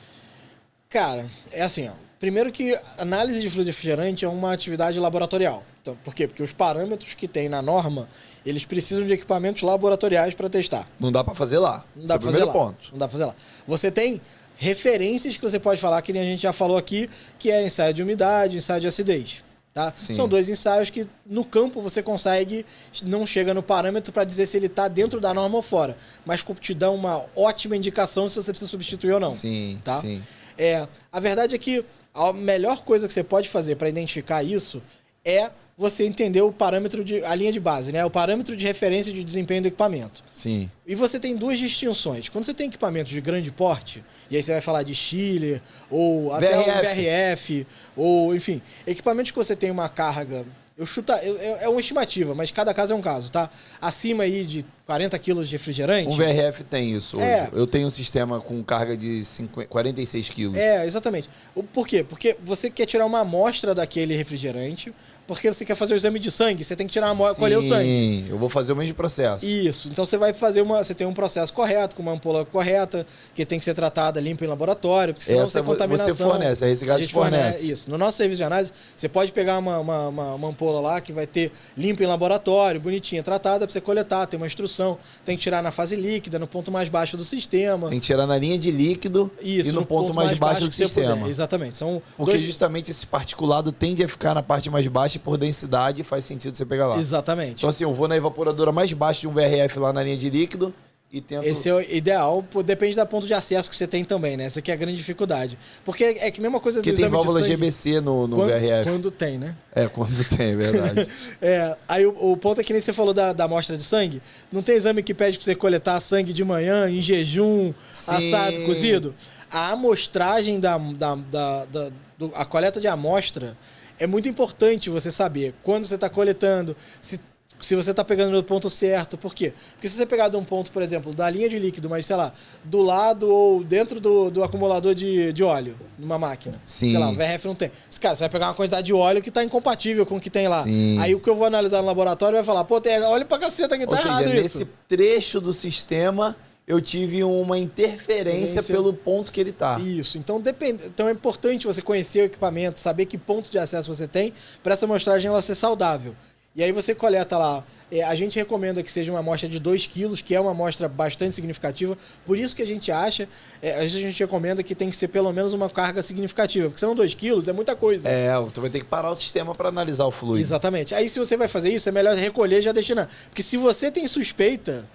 Cara, é assim, ó. Primeiro que análise de fluido refrigerante é uma atividade laboratorial. Então, por quê? Porque os parâmetros que tem na norma, eles precisam de equipamentos laboratoriais para testar. Não dá para fazer lá. Não dá Esse é o pra fazer primeiro lá. ponto. Não dá pra fazer lá. Você tem referências que você pode falar, que nem a gente já falou aqui, que é ensaio de umidade, ensaio de acidez. Tá? São 2 ensaios que no campo você consegue, não chega no parâmetro para dizer se ele está dentro da norma ou fora, mas te dá uma ótima indicação se você precisa substituir ou não. Sim, tá? sim. A verdade é que a melhor coisa que você pode fazer para identificar isso é você entender o parâmetro a linha de base, né? O parâmetro de referência de desempenho do equipamento. Sim. E você tem 2 distinções. Quando você tem equipamentos de grande porte, e aí você vai falar de Chile, ou até o VRF, ou enfim, equipamentos que você tem uma carga, é uma estimativa, mas cada caso é um caso, tá? Acima aí de 40 quilos de refrigerante. Um VRF tem isso hoje. Eu tenho um sistema com carga de 46 quilos. Exatamente. Por quê? Porque você quer tirar uma amostra daquele refrigerante, porque você quer fazer o exame de sangue, você tem que tirar colher o sangue. Sim, eu vou fazer o mesmo processo. Isso. Então você vai fazer você tem um processo correto, com uma ampola correta, que tem que ser tratada limpa em laboratório, porque senão você tem contaminação. Você fornece, a Recicagem fornece. Isso. No nosso serviço de análise, você pode pegar uma ampola lá que vai ter limpa em laboratório, bonitinha, tratada, para você coletar, tem uma instrução, tem que tirar na fase líquida, no ponto mais baixo do sistema. Tem que tirar na linha de líquido e no ponto mais baixo do sistema. Exatamente. Porque justamente esse particulado tende a ficar na parte mais baixa e por densidade faz sentido você pegar lá. Exatamente. Então assim, eu vou na evaporadora mais baixa de um VRF lá na linha de líquido e tento... Esse é o ideal, depende do ponto de acesso que você tem também, né? Essa aqui é a grande dificuldade. Porque é que a mesma coisa do exame de sangue... Porque tem válvula GBC no VRF. Quando tem, né? Quando tem, é verdade. Aí o ponto é que nem você falou da amostra de sangue. Não tem exame que pede pra você coletar sangue de manhã, em jejum, assado, cozido? A amostragem a coleta de amostra é muito importante você saber quando você está coletando, se você está pegando no ponto certo. Por quê? Porque se você pegar de um ponto, por exemplo, da linha de líquido, mas, sei lá, do lado ou dentro do acumulador de óleo, numa máquina. Sim. Sei lá, o VRF não tem. Cara, você vai pegar uma quantidade de óleo que está incompatível com o que tem lá. Sim. Aí o que eu vou analisar no laboratório vai falar, tem óleo pra caceta que tá errado isso. Nesse trecho do sistema, eu tive uma interferência pelo ponto que ele tá. Isso. Então é importante você conhecer o equipamento, saber que ponto de acesso você tem para essa amostragem ela ser saudável. E aí você coleta lá. A gente recomenda que seja uma amostra de 2 quilos, que é uma amostra bastante significativa. Por isso que a gente acha, a gente recomenda que tem que ser pelo menos uma carga significativa. Porque senão 2 quilos é muita coisa. Tu vai ter que parar o sistema para analisar o fluido. Exatamente. Aí se você vai fazer isso, é melhor recolher e já destinar. Porque se você tem suspeita,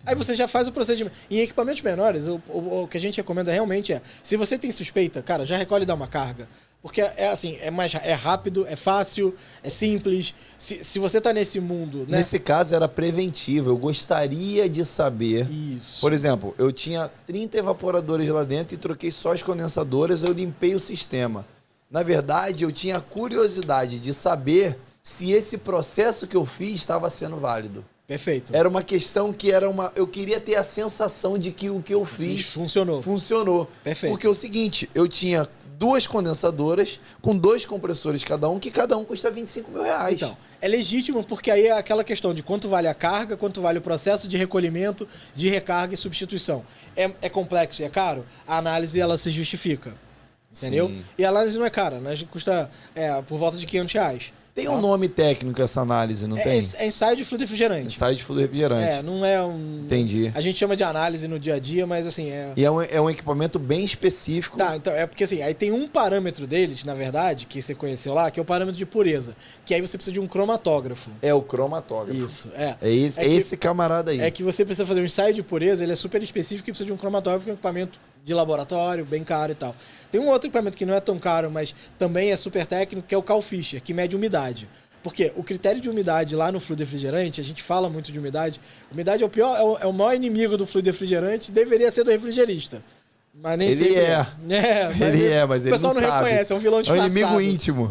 aí você já faz o procedimento. Em equipamentos menores, o que a gente recomenda realmente se você tem suspeita, cara, já recolhe e dá uma carga. Porque é rápido, é fácil, é simples. Se você tá nesse mundo, né? Nesse caso era preventivo. Eu gostaria de saber. Isso. Por exemplo, eu tinha 30 evaporadores lá dentro e troquei só as condensadoras, eu limpei o sistema. Na verdade, eu tinha curiosidade de saber se esse processo que eu fiz estava sendo válido. Perfeito. Era uma questão que eu queria ter a sensação de que o que eu fiz funcionou. Perfeito. Porque é o seguinte, eu tinha 2 condensadoras com 2 compressores cada um, que cada um custa 25 mil reais. Então, é legítimo porque aí é aquela questão de quanto vale a carga, quanto vale o processo de recolhimento, de recarga e substituição. É complexo e é caro? A análise ela se justifica. Entendeu? Sim. E a análise não é cara, a análise custa por volta de 500 reais. Tem um nome técnico essa análise, não tem? É ensaio de fluido refrigerante. Ensaio de fluido refrigerante. Não é um... Entendi. A gente chama de análise no dia a dia, mas assim... E é um equipamento bem específico. Tá, então porque assim, aí tem um parâmetro deles, na verdade, que você conheceu lá, que é o parâmetro de pureza. Que aí você precisa de um cromatógrafo. É o cromatógrafo. Isso, esse camarada aí. É que você precisa fazer um ensaio de pureza, ele é super específico e precisa de um cromatógrafo, que é um equipamento de laboratório, bem caro e tal. Tem um outro equipamento que não é tão caro, mas também é super técnico, que é o Carl Fischer, que mede umidade. Porque o critério de umidade lá no fluido refrigerante, a gente fala muito de umidade. Umidade é o maior inimigo do fluido refrigerante, deveria ser do refrigerista. Mas nem ele sempre é. Mas ele não sabe. O pessoal não reconhece, é um vilão disfarçado. É um inimigo íntimo.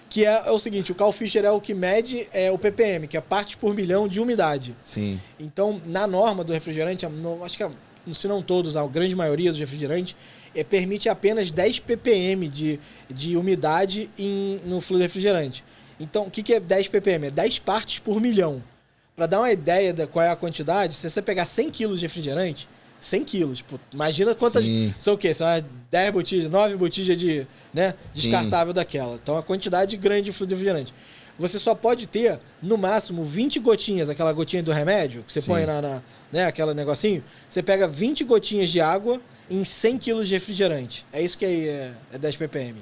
Que é o seguinte, o Carl Fischer é o que mede o ppm, que é partes por milhão de umidade. Sim. Então, na norma do refrigerante, acho que se não todos, a grande maioria dos refrigerantes, permite apenas 10 ppm de umidade no fluido refrigerante. Então, o que é 10 ppm? É 10 partes por milhão. Para dar uma ideia de qual é a quantidade, se você pegar 100 kg de refrigerante, 100 quilos. Pô, imagina quantas... Sim. São o quê? São 10 botijas, 9 botijas de, né, descartável daquela. Então, a quantidade grande de fluido refrigerante. Você só pode ter, no máximo, 20 gotinhas, aquela gotinha do remédio, que você põe né, aquele negocinho. Você pega 20 gotinhas de água em 100 quilos de refrigerante. É isso que é 10 ppm.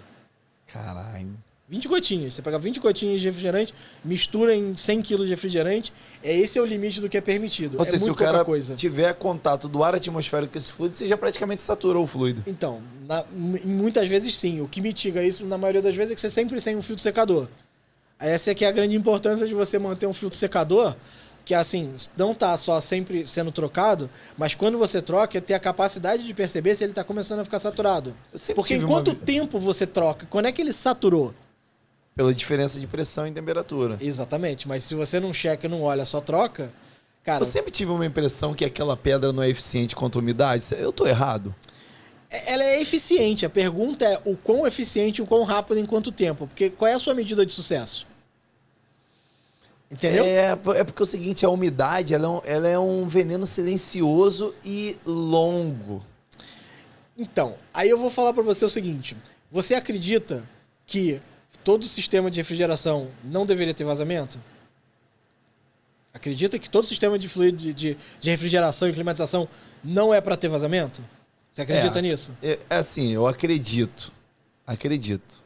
Caralho. 20 gotinhas. Você pega 20 gotinhas de refrigerante, mistura em 100 quilos de refrigerante. Esse é o limite do que é permitido. Ou seja, se o pouca cara coisa. tiver contato do ar atmosférico com esse fluido, você já praticamente saturou o fluido. Então, muitas vezes sim. O que mitiga isso, na maioria das vezes, é que você sempre tem um filtro secador. Essa aqui é a grande importância de você manter um filtro secador, que assim, não tá só sempre sendo trocado, mas quando você troca, ter a capacidade de perceber se ele tá começando a ficar saturado. Porque em quanto tempo você troca? Quando é que ele saturou? Pela diferença de pressão e temperatura. Exatamente, mas se você não checa, não olha, só troca, cara... Eu sempre tive uma impressão que aquela pedra não é eficiente contra a umidade. Eu tô errado? Ela é eficiente. A pergunta é o quão eficiente e o quão rápido em quanto tempo. Porque qual é a sua medida de sucesso? Entendeu? É porque é o seguinte, a umidade ela é um veneno silencioso e longo. Então, aí eu vou falar pra você o seguinte. Você acredita que todo sistema de refrigeração não deveria ter vazamento? Acredita que todo sistema de fluido de refrigeração e climatização não é pra ter vazamento? Você acredita nisso? Assim, eu acredito. Acredita,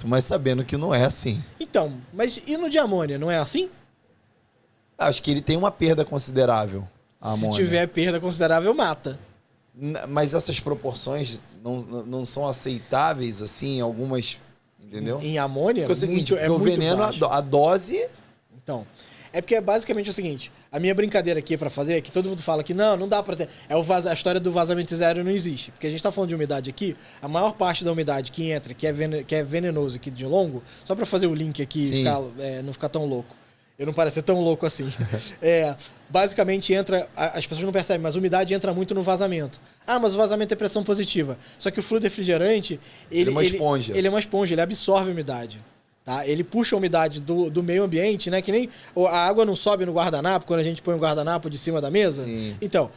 mas sabendo que não é assim. Então, mas e no de amônia, não é assim? Acho que ele tem uma perda considerável, a amônia. Se tiver perda considerável, mata. Mas essas proporções não são aceitáveis, assim, algumas... Entendeu? Em amônia, porque é o seguinte, muito, o veneno, baixo. a dose... Então, é porque é basicamente o seguinte, a minha brincadeira aqui pra fazer é que todo mundo fala que não dá pra ter... a história do vazamento zero não existe. Porque a gente tá falando de umidade aqui, a maior parte da umidade que entra, que é venenoso aqui de longo, só pra fazer o link aqui e não ficar tão louco. Eu não parecer tão louco assim. Basicamente entra... As pessoas não percebem, mas a umidade entra muito no vazamento. Ah, mas o vazamento é pressão positiva. Só que o fluido refrigerante... Ele é uma esponja. Ele é uma esponja, ele absorve a umidade. Tá? Ele puxa a umidade do meio ambiente, né? Que nem a água não sobe no guardanapo, quando a gente põe o guardanapo de cima da mesa. Sim. Então,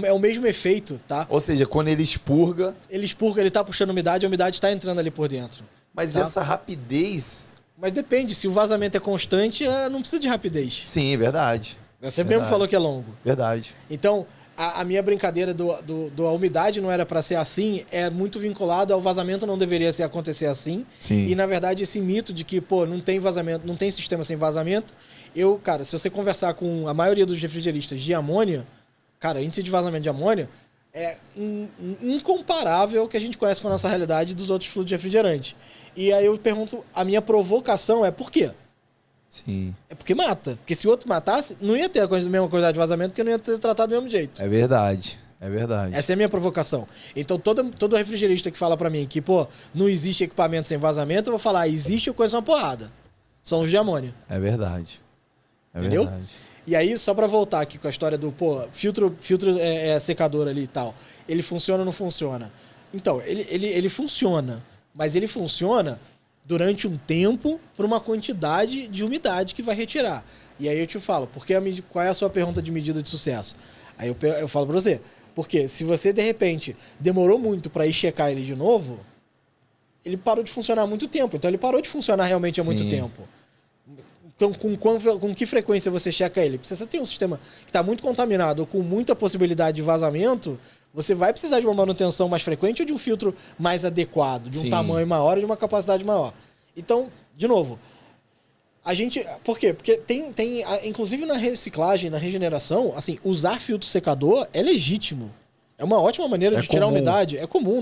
é o mesmo efeito, tá? Ou seja, quando ele expurga... Ele tá puxando umidade, a umidade tá entrando ali por dentro. Mas tá? essa rapidez... Mas depende, se o vazamento é constante, não precisa de rapidez. Sim, verdade. Você mesmo falou que é longo. Verdade. Então, a minha brincadeira a umidade não era para ser assim, é muito vinculado ao vazamento, não deveria acontecer assim. Sim. E, na verdade, esse mito de que, não tem vazamento, não tem sistema sem vazamento, cara, se você conversar com a maioria dos refrigeristas de amônia, cara, índice de vazamento de amônia é incomparável ao que a gente conhece com a nossa realidade dos outros fluidos de refrigerante. E aí eu pergunto, a minha provocação é por quê? Sim. É porque mata. Porque se o outro matasse, não ia ter a mesma quantidade de vazamento, porque não ia ter tratado do mesmo jeito. É verdade. É verdade. Essa é a minha provocação. Então, todo refrigerista que fala pra mim que, não existe equipamento sem vazamento, eu vou falar, existe coisa uma porrada. São os de amônia. É verdade. Entendeu? Verdade. E aí, só pra voltar aqui com a história do, filtro secador ali e tal. Ele funciona ou não funciona? Então, ele funciona. Mas ele funciona durante um tempo para uma quantidade de umidade que vai retirar. E aí eu te falo, qual é a sua pergunta de medida de sucesso? Aí eu falo para você, porque se você de repente demorou muito para ir checar ele de novo, ele parou de funcionar há muito tempo. Então ele parou de funcionar realmente há muito tempo. Então, com que frequência você checa ele? Porque se você tem um sistema que está muito contaminado ou com muita possibilidade de vazamento, você vai precisar de uma manutenção mais frequente ou de um filtro mais adequado, de um tamanho maior ou de uma capacidade maior. Então, de novo, por quê? Porque tem inclusive na reciclagem, na regeneração, assim, usar filtro secador é legítimo. É uma ótima maneira de tirar a umidade. É comum,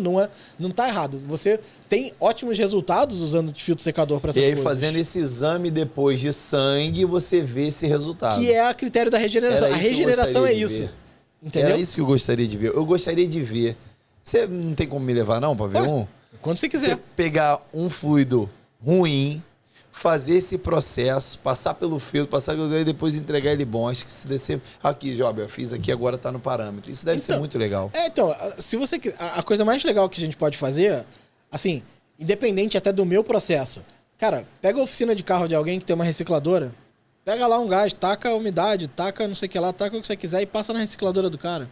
não tá errado. Você tem ótimos resultados usando filtro secador para essas coisas. E aí, fazendo esse exame depois de sangue, você vê esse resultado. Que é a critério da regeneração. A regeneração é isso. Entendeu? Era isso que eu gostaria de ver. Eu gostaria de ver. Você não tem como me levar, não, pra ver um? Quando você quiser. Você pegar um fluido ruim, fazer esse processo, passar pelo filtro, passar pelo e depois entregar ele bom. Acho que se descer... Aqui, Job, eu fiz aqui, agora tá no parâmetro. Isso deve ser muito legal. Então, se você... A coisa mais legal que a gente pode fazer, assim, independente até do meu processo. Cara, pega a oficina de carro de alguém que tem uma recicladora, pega lá um gás, taca a umidade, taca não sei o que lá, taca o que você quiser e passa na recicladora do cara.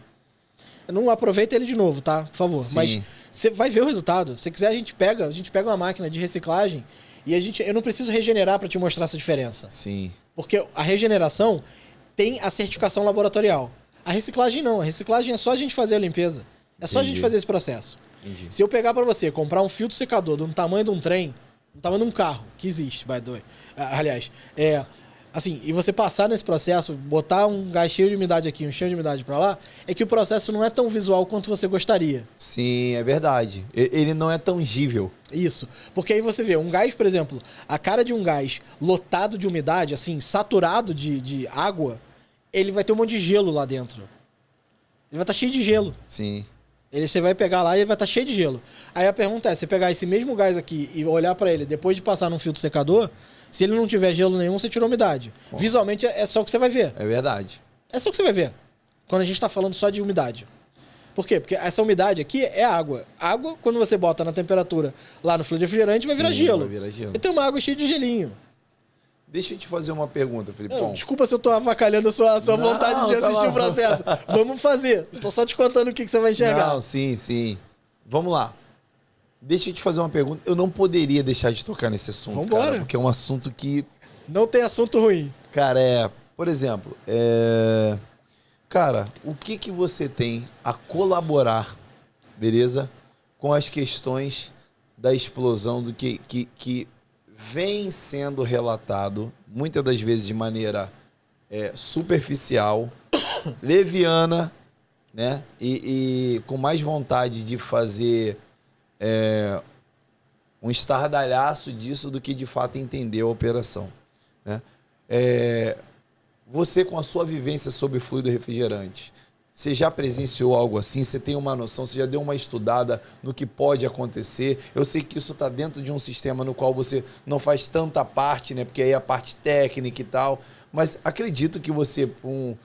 Não aproveita ele de novo, tá? Por favor. Sim. Mas você vai ver o resultado. Se quiser, a gente pega uma máquina de reciclagem e eu não preciso regenerar para te mostrar essa diferença. Sim. Porque a regeneração tem a certificação laboratorial. A reciclagem não. A reciclagem é só a gente fazer a limpeza. É só a gente fazer esse processo. Entendi. Se eu pegar para você, comprar um filtro secador do tamanho de um trem, do tamanho de um carro, que existe, by the way. Aliás, assim, e você passar nesse processo, botar um gás cheio de umidade aqui, um cheio de umidade para lá, é que o processo não é tão visual quanto você gostaria. Sim, é verdade. Ele não é tangível. Isso. Porque aí você vê, um gás, por exemplo, a cara de um gás lotado de umidade, assim, saturado de água, ele vai ter um monte de gelo lá dentro. Ele vai estar cheio de gelo. Sim. Você vai pegar lá e ele vai estar cheio de gelo. Aí a pergunta é, você pegar esse mesmo gás aqui e olhar para ele depois de passar num filtro secador, se ele não tiver gelo nenhum, você tirou umidade. Bom. Visualmente é só o que você vai ver. É verdade. É só o que você vai ver. Quando a gente está falando só de umidade. Por quê? Porque essa umidade aqui é água. Água, quando você bota na temperatura lá no fluido refrigerante, vai virar gelo. Vai virar gelo. Então uma água cheia de gelinho. Deixa eu te fazer uma pergunta, Felipão. Desculpa se eu tô avacalhando a sua Não, vontade de tá assistir bom. o processo. Vamos fazer. Tô só te contando o que você vai enxergar. Não, sim. Vamos lá. Deixa eu te fazer uma pergunta. Eu não poderia deixar de tocar nesse assunto, Vambora. cara, porque é um assunto que, Não tem assunto ruim. cara, por exemplo, cara, o que você tem a colaborar, beleza, com as questões da explosão do que vem sendo relatado, muitas das vezes de maneira superficial, leviana, né? E com mais vontade de fazer um estardalhaço disso do que de fato entender a operação, né? Você, com a sua vivência sobre fluido refrigerante, você já presenciou algo assim? Você tem uma noção? Você já deu uma estudada no que pode acontecer? Eu sei que isso está dentro de um sistema no qual você não faz tanta parte, né? Porque aí é a parte técnica e tal. Mas acredito que você, como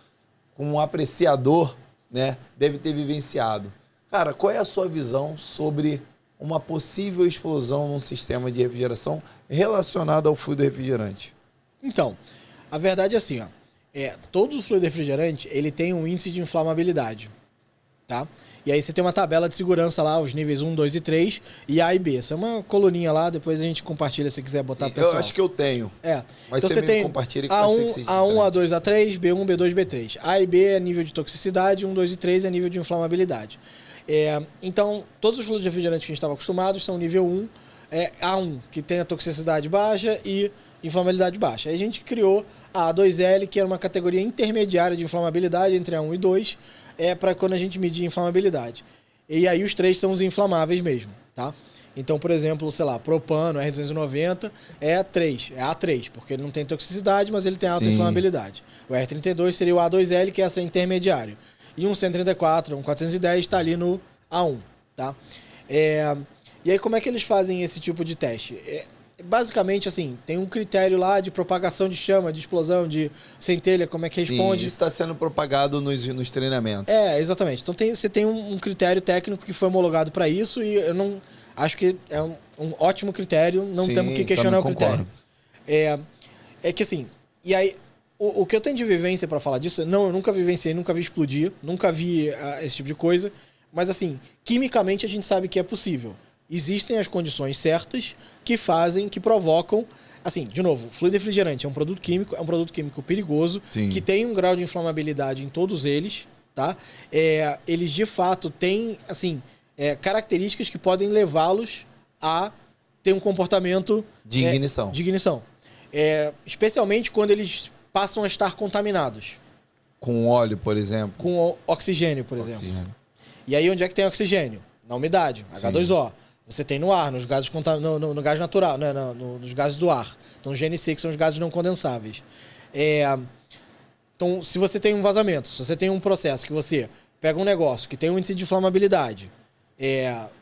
um apreciador, né, deve ter vivenciado. Cara, qual é a sua visão sobre uma possível explosão num sistema de refrigeração relacionado ao fluido refrigerante? Então, a verdade é assim, ó. Todo o fluido refrigerante, ele tem um índice de inflamabilidade, tá? E aí você tem uma tabela de segurança lá, os níveis 1, 2 e 3, e A e B. Essa é uma coluninha lá, depois a gente compartilha se quiser botar, Sim, pessoal. eu acho que eu tenho. Mas então você você tem compartilha que vai ser que seja A1, diferente. A2, A3, B1, B2, B3. A e B é nível de toxicidade, 1, 2 e 3 é nível de inflamabilidade. Então, todos os fluidos refrigerantes que a gente estava acostumados são nível 1, A1, que tem a toxicidade baixa e inflamabilidade baixa. Aí a gente criou a A2L, que era uma categoria intermediária de inflamabilidade entre A1 e 2, para quando a gente medir inflamabilidade. E aí os três são os inflamáveis mesmo, tá? Então, por exemplo, sei lá, propano, R290 é 3, é A3, porque ele não tem toxicidade, mas ele tem alta Sim. inflamabilidade. O R32 seria o A2L, que é essa intermediário. E um 134, um 410 está ali no A1, tá? E aí como é que eles fazem esse tipo de teste? Basicamente, assim, tem um critério lá de propagação de chama, de explosão, de centelha, como é que responde. Sim, isso está sendo propagado nos treinamentos. Exatamente. Então você tem um critério técnico que foi homologado para isso e eu não acho que é um ótimo critério, não Sim, temos que questionar o também critério. concordo. É que assim, e aí o que eu tenho de vivência para falar disso, não, eu nunca vivenciei, nunca vi explodir, nunca vi esse tipo de coisa, mas assim, quimicamente a gente sabe que é possível. Existem as condições certas que provocam, assim, de novo, fluido refrigerante é um produto químico perigoso, Sim. que tem um grau de inflamabilidade em todos eles, tá? Eles de fato têm, assim, características que podem levá-los a ter um comportamento De ignição. de ignição. Especialmente quando eles passam a estar contaminados Com óleo, por exemplo. com oxigênio, por exemplo. Oxigênio. E aí onde é que tem oxigênio? Na umidade, H2O. Você tem no ar, nos gases no gás natural, né? Nos gases do ar. Então, GNC, que são os gases não condensáveis. Então, se você tem um vazamento, se você tem um processo que você pega um negócio que tem um índice de inflamabilidade,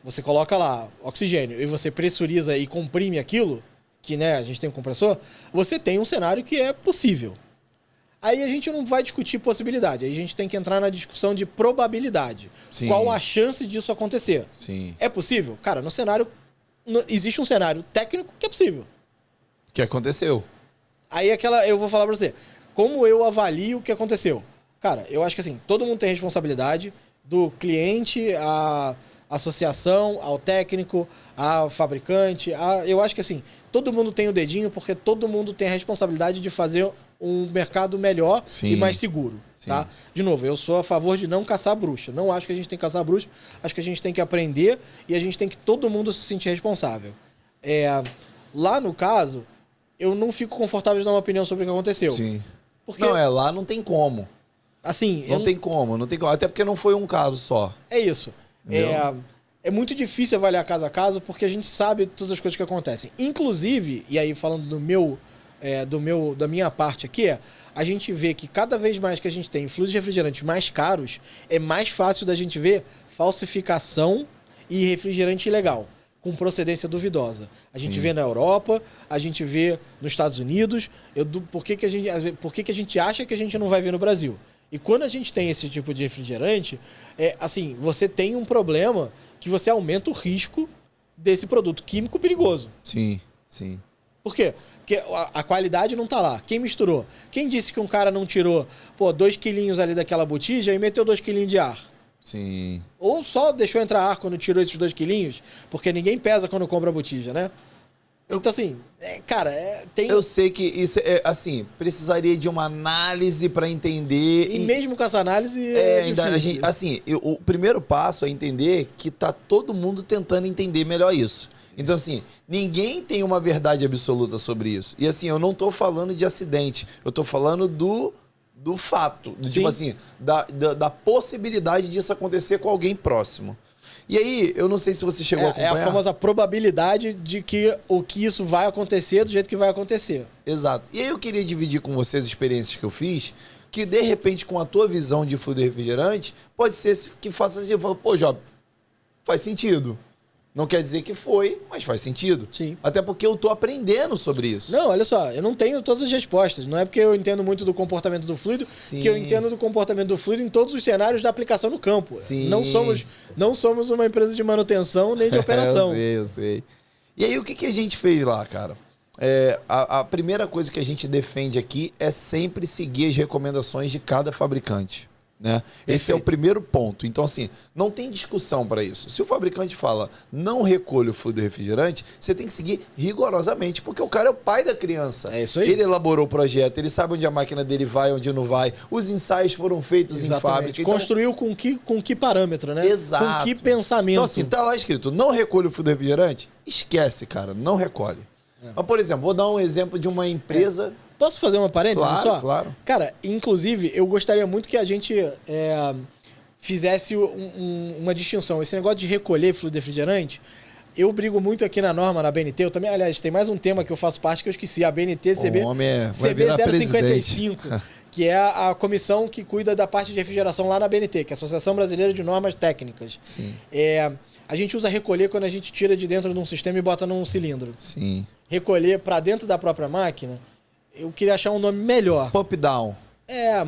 você coloca lá oxigênio e você pressuriza e comprime aquilo, que, né, a gente tem um compressor, você tem um cenário que é possível. Aí a gente não vai discutir possibilidade, aí a gente tem que entrar na discussão de probabilidade. Sim. Qual a chance disso acontecer? Sim. É possível? Cara, existe um cenário técnico que é possível. O que aconteceu? Aí eu vou falar pra você, como eu avalio o que aconteceu? Cara, eu acho que assim, todo mundo tem responsabilidade do cliente à associação, ao técnico, ao fabricante. Eu acho que assim, todo mundo tem o dedinho porque todo mundo tem a responsabilidade de fazer um mercado melhor Sim. e mais seguro. Tá? De novo, eu sou a favor de não caçar bruxa. Não acho que a gente tem que caçar bruxa. Acho que a gente tem que aprender e a gente tem que todo mundo se sentir responsável. Lá no caso, eu não fico confortável de dar uma opinião sobre o que aconteceu. Sim. Porque, Lá não tem como. Assim, Não tem como. Até porque não foi um caso só. É isso. É muito difícil avaliar caso a caso porque a gente sabe todas as coisas que acontecem. Inclusive, e aí falando da minha parte aqui, a gente vê que cada vez mais que a gente tem fluidos refrigerantes mais caros, é mais fácil da gente ver falsificação e refrigerante ilegal, com procedência duvidosa. A gente vê na Europa, a gente vê nos Estados Unidos. Por que a gente acha que a gente não vai ver no Brasil? E quando a gente tem esse tipo de refrigerante, assim, você tem um problema que você aumenta o risco desse produto químico perigoso. Sim, sim. Por quê? Porque a qualidade não tá lá. Quem misturou? Quem disse que um cara não tirou 2 quilinhos ali daquela botija e meteu 2 quilinhos de ar? Sim. Ou só deixou entrar ar quando tirou esses 2 quilinhos? Porque ninguém pesa quando compra a botija, né? Então, assim, tem... Eu sei que isso assim, precisaria de uma análise para entender. E mesmo com essa análise o primeiro passo é entender que tá todo mundo tentando entender melhor isso. Então, assim, ninguém tem uma verdade absoluta sobre isso. E, assim, eu não tô falando de acidente. Eu tô falando do fato. Tipo assim, da possibilidade disso acontecer com alguém próximo. E aí, eu não sei se você chegou a acompanhar. É a famosa probabilidade de que isso vai acontecer do jeito que vai acontecer. Exato. E aí eu queria dividir com vocês as experiências que eu fiz, que de repente, com a tua visão de fluido refrigerante, pode ser que faça assim, pô, Job, faz sentido. Não quer dizer que foi, mas faz sentido. Sim. Até porque eu tô aprendendo sobre isso. Não, olha só, eu não tenho todas as respostas. Não é porque eu entendo muito do comportamento do fluido que eu entendo do comportamento do fluido em todos os cenários da aplicação no campo. Sim. Não somos uma empresa de manutenção nem de operação. Eu sei. E aí, o que a gente fez lá, cara? A primeira coisa que a gente defende aqui é sempre seguir as recomendações de cada fabricante. Né? Esse é o primeiro ponto. Então, assim, não tem discussão para isso. Se o fabricante fala não recolha o fluido refrigerante, você tem que seguir rigorosamente, porque o cara é o pai da criança. É isso aí. Ele elaborou o projeto, ele sabe onde a máquina dele vai, onde não vai. Os ensaios foram feitos em fábrica. Então... Construiu com que parâmetro, né? Exato. Com que pensamento. Então, assim, tá lá escrito, não recolhe o fluido refrigerante? Esquece, cara, não recolhe. Mas, por exemplo, vou dar um exemplo de uma empresa... Posso fazer uma parêntese só? Claro. Cara, inclusive, eu gostaria muito que a gente fizesse uma distinção. Esse negócio de recolher fluido refrigerante, eu brigo muito aqui na norma, na BNT. Eu também, aliás, tem mais um tema que eu faço parte que eu esqueci. A BNT CB 055, que é a comissão que cuida da parte de refrigeração lá na BNT, que é a Associação Brasileira de Normas Técnicas. Sim. A gente usa recolher quando a gente tira de dentro de um sistema e bota num cilindro. Sim. Recolher para dentro da própria máquina... Eu queria achar um nome melhor. Pop down.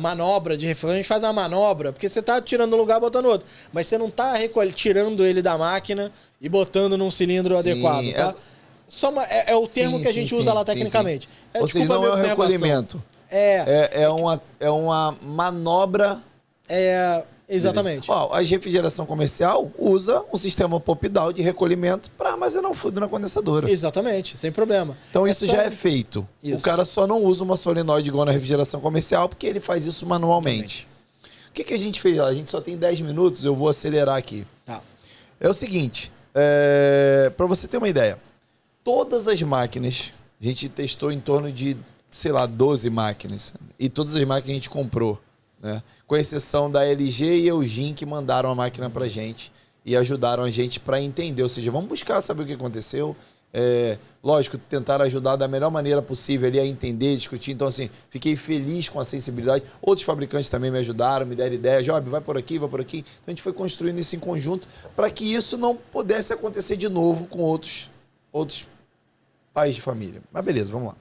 Manobra de refrigerante. A gente faz uma manobra, porque você tá tirando um lugar e botando outro. Mas você não tá tirando ele da máquina e botando num cilindro adequado, tá? É o termo que a gente usa lá tecnicamente. Ou seja, não é um recolhimento. É uma manobra... Exatamente. A refrigeração comercial usa um sistema pop-down de recolhimento para armazenar o fluido na condensadora. Exatamente, sem problema. Então isso já é feito. Isso. O cara só não usa uma solenoide igual na refrigeração comercial porque ele faz isso manualmente. O que a gente fez lá? A gente só tem 10 minutos, eu vou acelerar aqui. Tá. É o seguinte, para você ter uma ideia, todas as máquinas, a gente testou em torno de, 12 máquinas. E todas as máquinas a gente comprou. Né? Com exceção da LG e Eugene, que mandaram a máquina pra gente e ajudaram a gente para entender. Ou seja, vamos buscar saber o que aconteceu. Lógico, tentar ajudar da melhor maneira possível ali a entender, discutir. Então, assim, fiquei feliz com a sensibilidade. Outros fabricantes também me ajudaram, me deram ideia. Job, vai por aqui, vai por aqui. Então, a gente foi construindo isso em conjunto para que isso não pudesse acontecer de novo com outros pais de família. Mas beleza, vamos lá.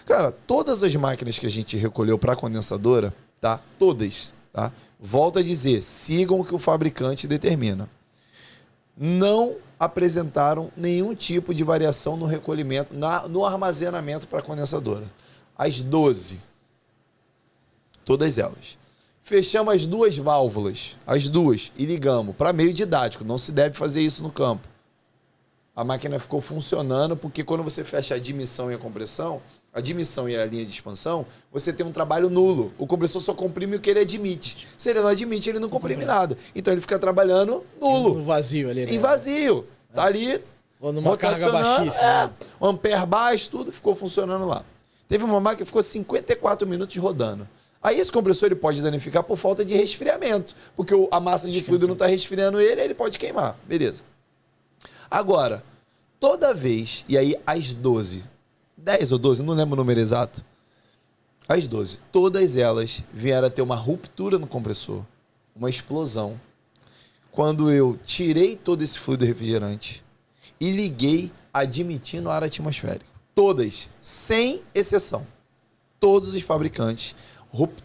Cara, todas as máquinas que a gente recolheu para condensadora, tá? Todas, tá? Volto a dizer, sigam o que o fabricante determina. Não apresentaram nenhum tipo de variação no recolhimento, no armazenamento para condensadora. As 12. Todas elas. fechamos as 2 válvulas, as 2, e ligamos para meio didático. Não se deve fazer isso no campo. A máquina ficou funcionando porque quando você fecha a admissão e a compressão, a admissão e a linha de expansão, você tem um trabalho nulo. O compressor só comprime o que ele admite. Se ele não admite, ele não comprime nada. Então ele fica trabalhando nulo. No vazio ali, né? Em vazio. Tá ali. Ou numa carga baixíssima. Um ampere baixo, tudo ficou funcionando lá. Teve uma máquina que ficou 54 minutos rodando. Aí esse compressor ele pode danificar por falta de resfriamento. Porque a massa de fluido não está resfriando ele pode queimar. Beleza. Agora, toda vez, e aí às 12, 10 ou 12, não lembro o número exato, às 12, todas elas vieram a ter uma ruptura no compressor, uma explosão, quando eu tirei todo esse fluido refrigerante e liguei admitindo ar atmosférico. Todas, sem exceção. Todos os fabricantes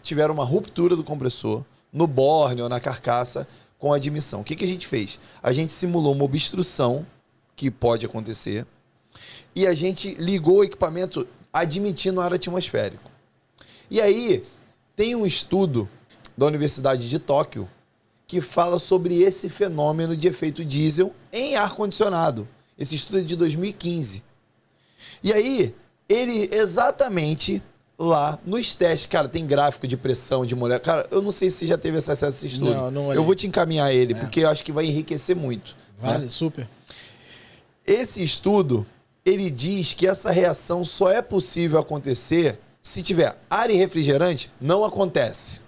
tiveram uma ruptura do compressor no borne ou na carcaça com a admissão. O que a gente fez? A gente simulou uma obstrução que pode acontecer e a gente ligou o equipamento admitindo ar atmosférico. E aí tem um estudo da Universidade de Tóquio que fala sobre esse fenômeno de efeito diesel em ar-condicionado. Esse estudo é de 2015. E aí, ele exatamente lá nos testes, cara, tem gráfico de pressão de mulher. Cara, eu não sei se já teve acesso a esse estudo. Não eu vou te encaminhar ele, porque eu acho que vai enriquecer muito. Vale, né? super. Esse estudo, ele diz que essa reação só é possível acontecer se tiver ar e refrigerante, não acontece.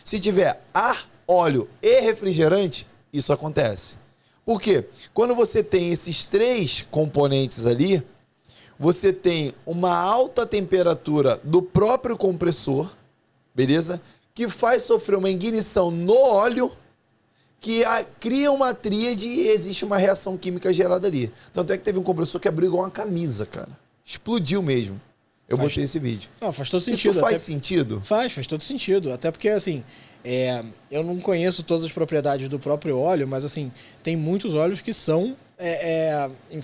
Se tiver ar, óleo e refrigerante, isso acontece. Por quê? Quando você tem esses 3 componentes ali, você tem uma alta temperatura do próprio compressor, beleza? Que faz sofrer uma ignição no óleo, que cria uma tríade e existe uma reação química gerada ali. Tanto é que teve um compressor que abriu igual uma camisa, cara. Explodiu mesmo. Eu botei esse vídeo. Não, faz todo sentido. Isso faz sentido? Faz todo sentido. Até porque, assim, eu não conheço todas as propriedades do próprio óleo, mas, assim, tem muitos óleos que são...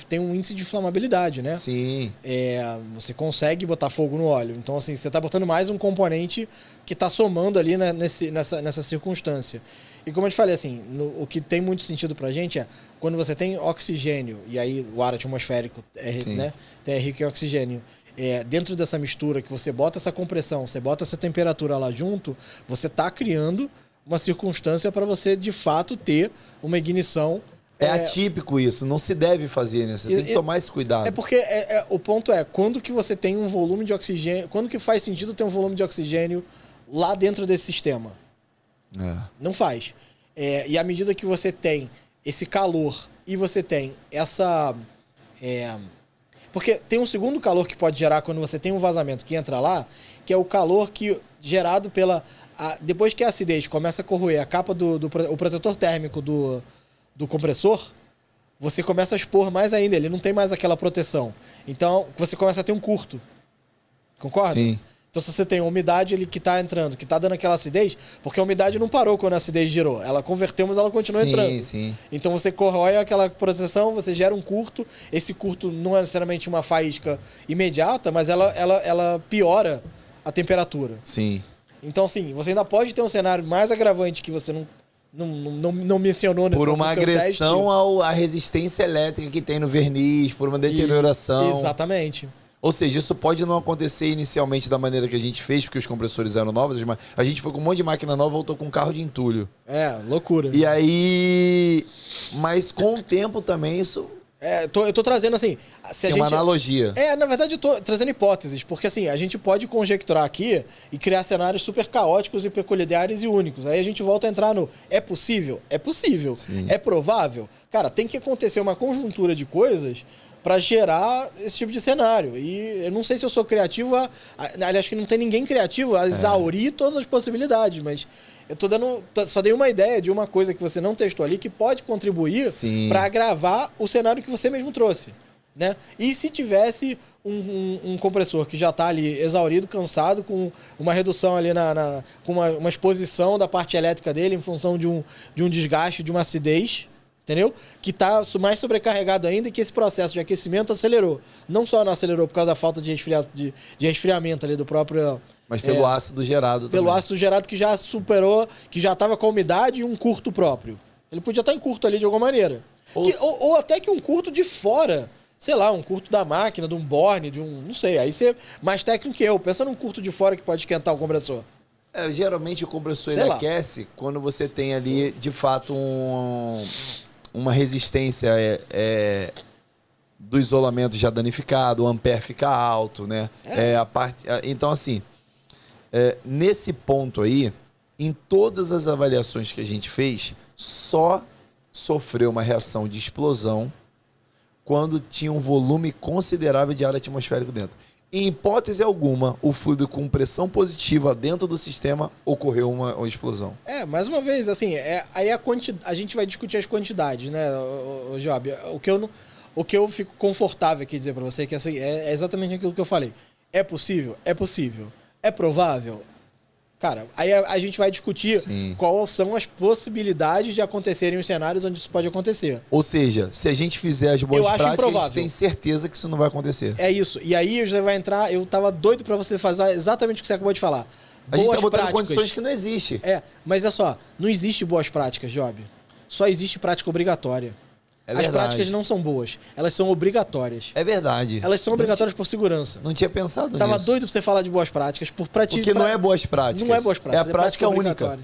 tem um índice de inflamabilidade, né? Sim. Você consegue botar fogo no óleo. Então, assim, você está botando mais um componente que está somando ali nessa circunstância. E como eu te falei, assim, o que tem muito sentido pra gente é quando você tem oxigênio, e aí o ar atmosférico é rico em oxigênio, dentro dessa mistura que você bota essa compressão, você bota essa temperatura lá junto, você está criando uma circunstância para você, de fato, ter uma ignição. É atípico isso, não se deve fazer, né? Você tem que tomar esse cuidado. É porque o ponto é, quando que você tem um volume de oxigênio, quando que faz sentido ter um volume de oxigênio lá dentro desse sistema? Não faz. E à medida que você tem esse calor e você tem essa... porque tem um segundo calor que pode gerar quando você tem um vazamento que entra lá, que é o calor gerado pela... depois que a acidez começa a corroer a capa o protetor térmico do compressor, você começa a expor mais ainda, ele não tem mais aquela proteção. Então, você começa a ter um curto. Concorda? Sim. Então, se você tem a umidade que está entrando, que está dando aquela acidez, porque a umidade não parou quando a acidez girou. Ela converteu, mas ela continua entrando. Sim. Então, você corrói aquela proteção, você gera um curto. Esse curto não é necessariamente uma faísca imediata, mas ela piora a temperatura. Sim. Então, assim, você ainda pode ter um cenário mais agravante que você não mencionou nesse por uma agressão à resistência elétrica que tem no verniz, por uma deterioração. Exatamente. Ou seja, isso pode não acontecer inicialmente da maneira que a gente fez, porque os compressores eram novos. A gente foi com um monte de máquina nova e voltou com um carro de entulho. Loucura. E aí... Mas com o tempo também isso... Eu tô trazendo assim... uma analogia. Na verdade eu tô trazendo hipóteses, porque assim, a gente pode conjecturar aqui e criar cenários super caóticos e peculiares e únicos. Aí a gente volta a entrar no... É possível? É possível. Sim. É provável? Cara, tem que acontecer uma conjuntura de coisas para gerar esse tipo de cenário. E eu não sei se eu sou criativo aliás, que não tem ninguém criativo a exaurir todas as possibilidades, mas eu só dei uma ideia de uma coisa que você não testou ali que pode contribuir para agravar o cenário que você mesmo trouxe, né? E se tivesse um compressor que já está ali exaurido, cansado, com uma redução ali com uma exposição da parte elétrica dele em função de um desgaste, de uma acidez, entendeu? Que tá mais sobrecarregado ainda e que esse processo de aquecimento acelerou. Não só não acelerou por causa da falta de resfriamento ali do próprio... Mas pelo ácido gerado pelo também. ácido gerado que já superou, que já estava com a umidade e um curto próprio. Ele podia estar em curto ali de alguma maneira. Ou até que um curto de fora. Sei lá, um curto da máquina, de um borne, de um... Não sei, aí você é mais técnico que eu. Pensa num curto de fora que pode esquentar o compressor. Geralmente o compressor Sei ele lá. aquece quando você tem ali, de fato, uma resistência do isolamento já danificado, o ampere fica alto, né? Então, assim, nesse ponto aí, em todas as avaliações que a gente fez, só sofreu uma reação de explosão quando tinha um volume considerável de ar atmosférico dentro. Em hipótese alguma, o fluido com pressão positiva dentro do sistema ocorreu uma explosão. Mais uma vez, assim, aí a gente vai discutir as quantidades, né, o Job? O que eu fico confortável aqui dizer pra você que assim, é exatamente aquilo que eu falei. É possível? É possível. É provável? Cara, aí a gente vai discutir quais são as possibilidades de acontecerem os cenários onde isso pode acontecer. Ou seja, se a gente fizer as boas práticas, a gente tem certeza que isso não vai acontecer. É isso. E aí você vai entrar... Eu tava doido pra você fazer exatamente o que você acabou de falar. A gente tá botando condições que não existem. Mas é só, não existe boas práticas, Job. Só existe prática obrigatória. As práticas não são boas, elas são obrigatórias. É verdade. Elas são obrigatórias por segurança. Não tinha pensado nisso. Tava doido pra você falar de boas práticas. Porque não é boas práticas. Não é boas práticas. É a prática única.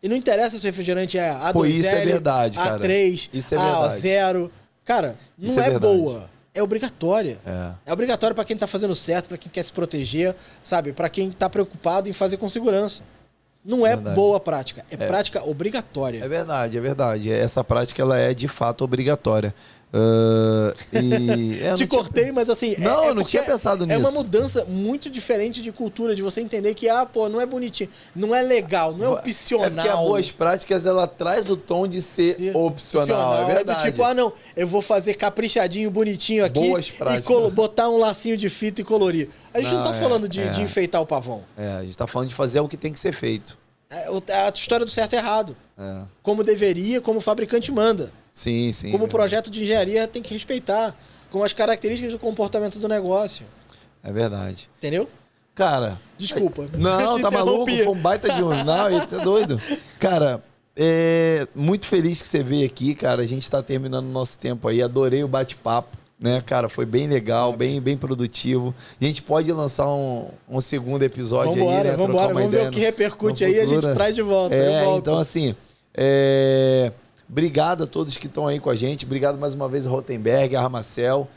E não interessa se o refrigerante é A2L, Pô, isso é verdade, cara. A3, isso é verdade. A0. Cara, não é boa. É obrigatória. É obrigatória pra quem tá fazendo certo, pra quem quer se proteger, sabe? Pra quem tá preocupado em fazer com segurança. Não é boa prática, é prática obrigatória. É verdade, é verdade. Essa prática, ela é de fato obrigatória. Te cortei, mas assim... eu não tinha pensado nisso. É uma mudança muito diferente de cultura, de você entender que, não é bonitinho, não é legal, não é opcional. É porque as boas práticas, ela traz o tom de ser opcional, é verdade. É do tipo, não, eu vou fazer caprichadinho, bonitinho aqui. Boas práticas. E botar um lacinho de fita e colorir. A gente não tá falando de enfeitar o pavão. A gente tá falando de fazer o que tem que ser feito. A história do certo e errado. Como deveria, como o fabricante manda. Sim. Como o projeto de engenharia tem que respeitar. Com as características do comportamento do negócio. É verdade. Entendeu? Cara... Desculpa. Não, tá maluco? Foi um baita de um. Não, ele tá doido. Cara, muito feliz que você veio aqui, cara. A gente tá terminando o nosso tempo aí. Adorei o bate-papo. Né, cara, foi bem legal, bem produtivo. A gente pode lançar um segundo episódio aí, né? Vamos ver o que repercute aí, a gente traz de volta. Então assim, obrigado a todos que estão aí com a gente. Obrigado mais uma vez a Rotenberg, a Armacel.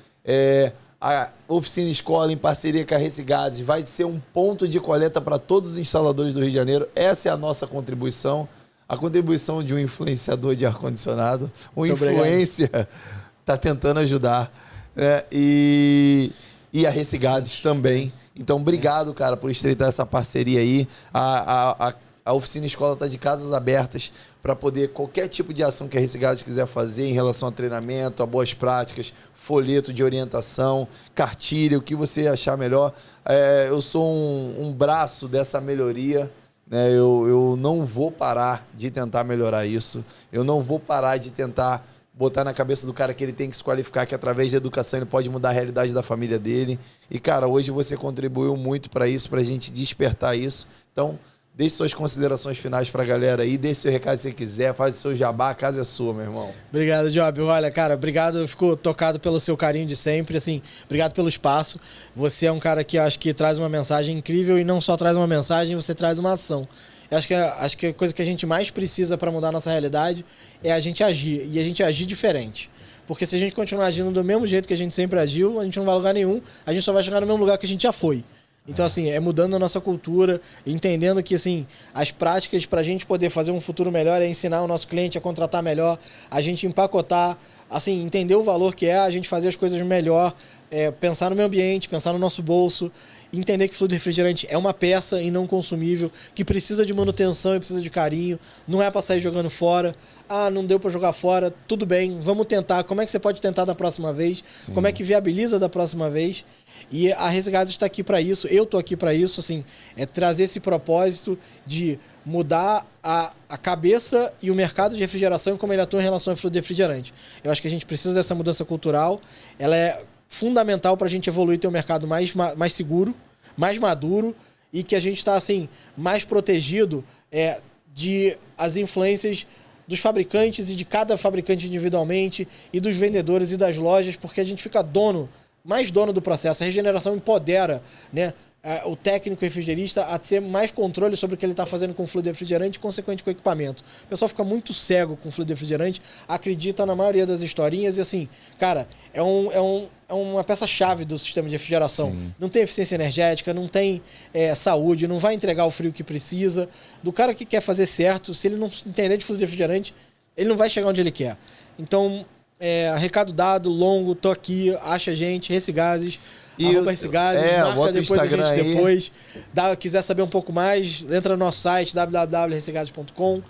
A Oficina Escola, em parceria com a Recigases, vai ser um ponto de coleta para todos os instaladores do Rio de Janeiro. Essa é a nossa contribuição. A contribuição de um influenciador de ar-condicionado. Um influencer está tentando ajudar. E a Recigases também. Então, obrigado, cara, por estreitar essa parceria aí. A Oficina Escola está de casas abertas para poder qualquer tipo de ação que a Recigases quiser fazer em relação a treinamento, a boas práticas, folheto de orientação, cartilha, o que você achar melhor. Eu sou um braço dessa melhoria. Eu não vou parar de tentar melhorar isso. Eu não vou parar de tentar botar na cabeça do cara que ele tem que se qualificar, que através da educação ele pode mudar a realidade da família dele. E, cara, hoje você contribuiu muito para isso, pra gente despertar isso. Então, deixe suas considerações finais pra galera aí, deixe seu recado se você quiser, faz o seu jabá, a casa é sua, meu irmão. Obrigado, Job. Olha, cara, obrigado, eu fico tocado pelo seu carinho de sempre, assim, obrigado pelo espaço. Você é um cara que acho que traz uma mensagem incrível e não só traz uma mensagem, você traz uma ação. Eu acho que a coisa que a gente mais precisa para mudar a nossa realidade é a gente agir, e a gente agir diferente. Porque se a gente continuar agindo do mesmo jeito que a gente sempre agiu, a gente não vai a lugar nenhum, a gente só vai chegar no mesmo lugar que a gente já foi. Então, assim, é mudando a nossa cultura, entendendo que, assim, as práticas para a gente poder fazer um futuro melhor é ensinar o nosso cliente a contratar melhor, a gente empacotar, assim, entender o valor que é a gente fazer as coisas melhor, pensar no meio ambiente, pensar no nosso bolso, entender que fluido refrigerante é uma peça e não consumível, que precisa de manutenção e precisa de carinho, não é para sair jogando fora. Não deu para jogar fora, tudo bem, vamos tentar. Como é que você pode tentar da próxima vez? Sim. Como é que viabiliza da próxima vez? E a Resigases está aqui para isso, eu tô aqui para isso, assim, é trazer esse propósito de mudar a cabeça e o mercado de refrigeração e como ele atua em relação ao fluido refrigerante. Eu acho que a gente precisa dessa mudança cultural, ela é fundamental para a gente evoluir e ter um mercado mais seguro, mais maduro e que a gente está assim, mais protegido de as influências dos fabricantes e de cada fabricante individualmente e dos vendedores e das lojas, porque a gente fica mais dono do processo. A regeneração empodera, né, o técnico refrigerista a ter mais controle sobre o que ele está fazendo com o fluido refrigerante e, consequente, com o equipamento. O pessoal fica muito cego com o fluido refrigerante, acredita na maioria das historinhas e, assim, cara, é uma peça-chave do sistema de refrigeração. Sim. Não tem eficiência energética, não tem saúde, não vai entregar o frio que precisa. Do cara que quer fazer certo, se ele não entender de fluido refrigerante, ele não vai chegar onde ele quer. Então, recado dado, longo, tô aqui, acha a gente, Resigases, @Resigases, marca depois a gente depois. Quiser saber um pouco mais, entra no nosso site, www.resigases.com.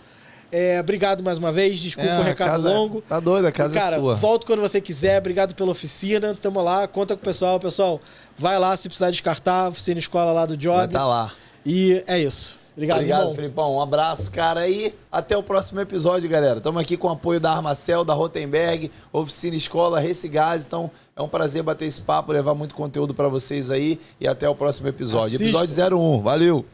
Obrigado mais uma vez, desculpa o recado longo. Tá doido, a casa é sua. Volto quando você quiser, obrigado pela oficina, tamo lá, conta com o pessoal. Pessoal, vai lá se precisar descartar, oficina escola lá do Job. Vai tá lá. E é isso. Obrigado, Felipão. Um abraço, cara. E até o próximo episódio, galera. Estamos aqui com o apoio da Armacel, da Rotenberg, Oficina Escola, Resigases. Então, é um prazer bater esse papo, levar muito conteúdo para vocês aí. E até o próximo episódio. Episódio 01. Valeu!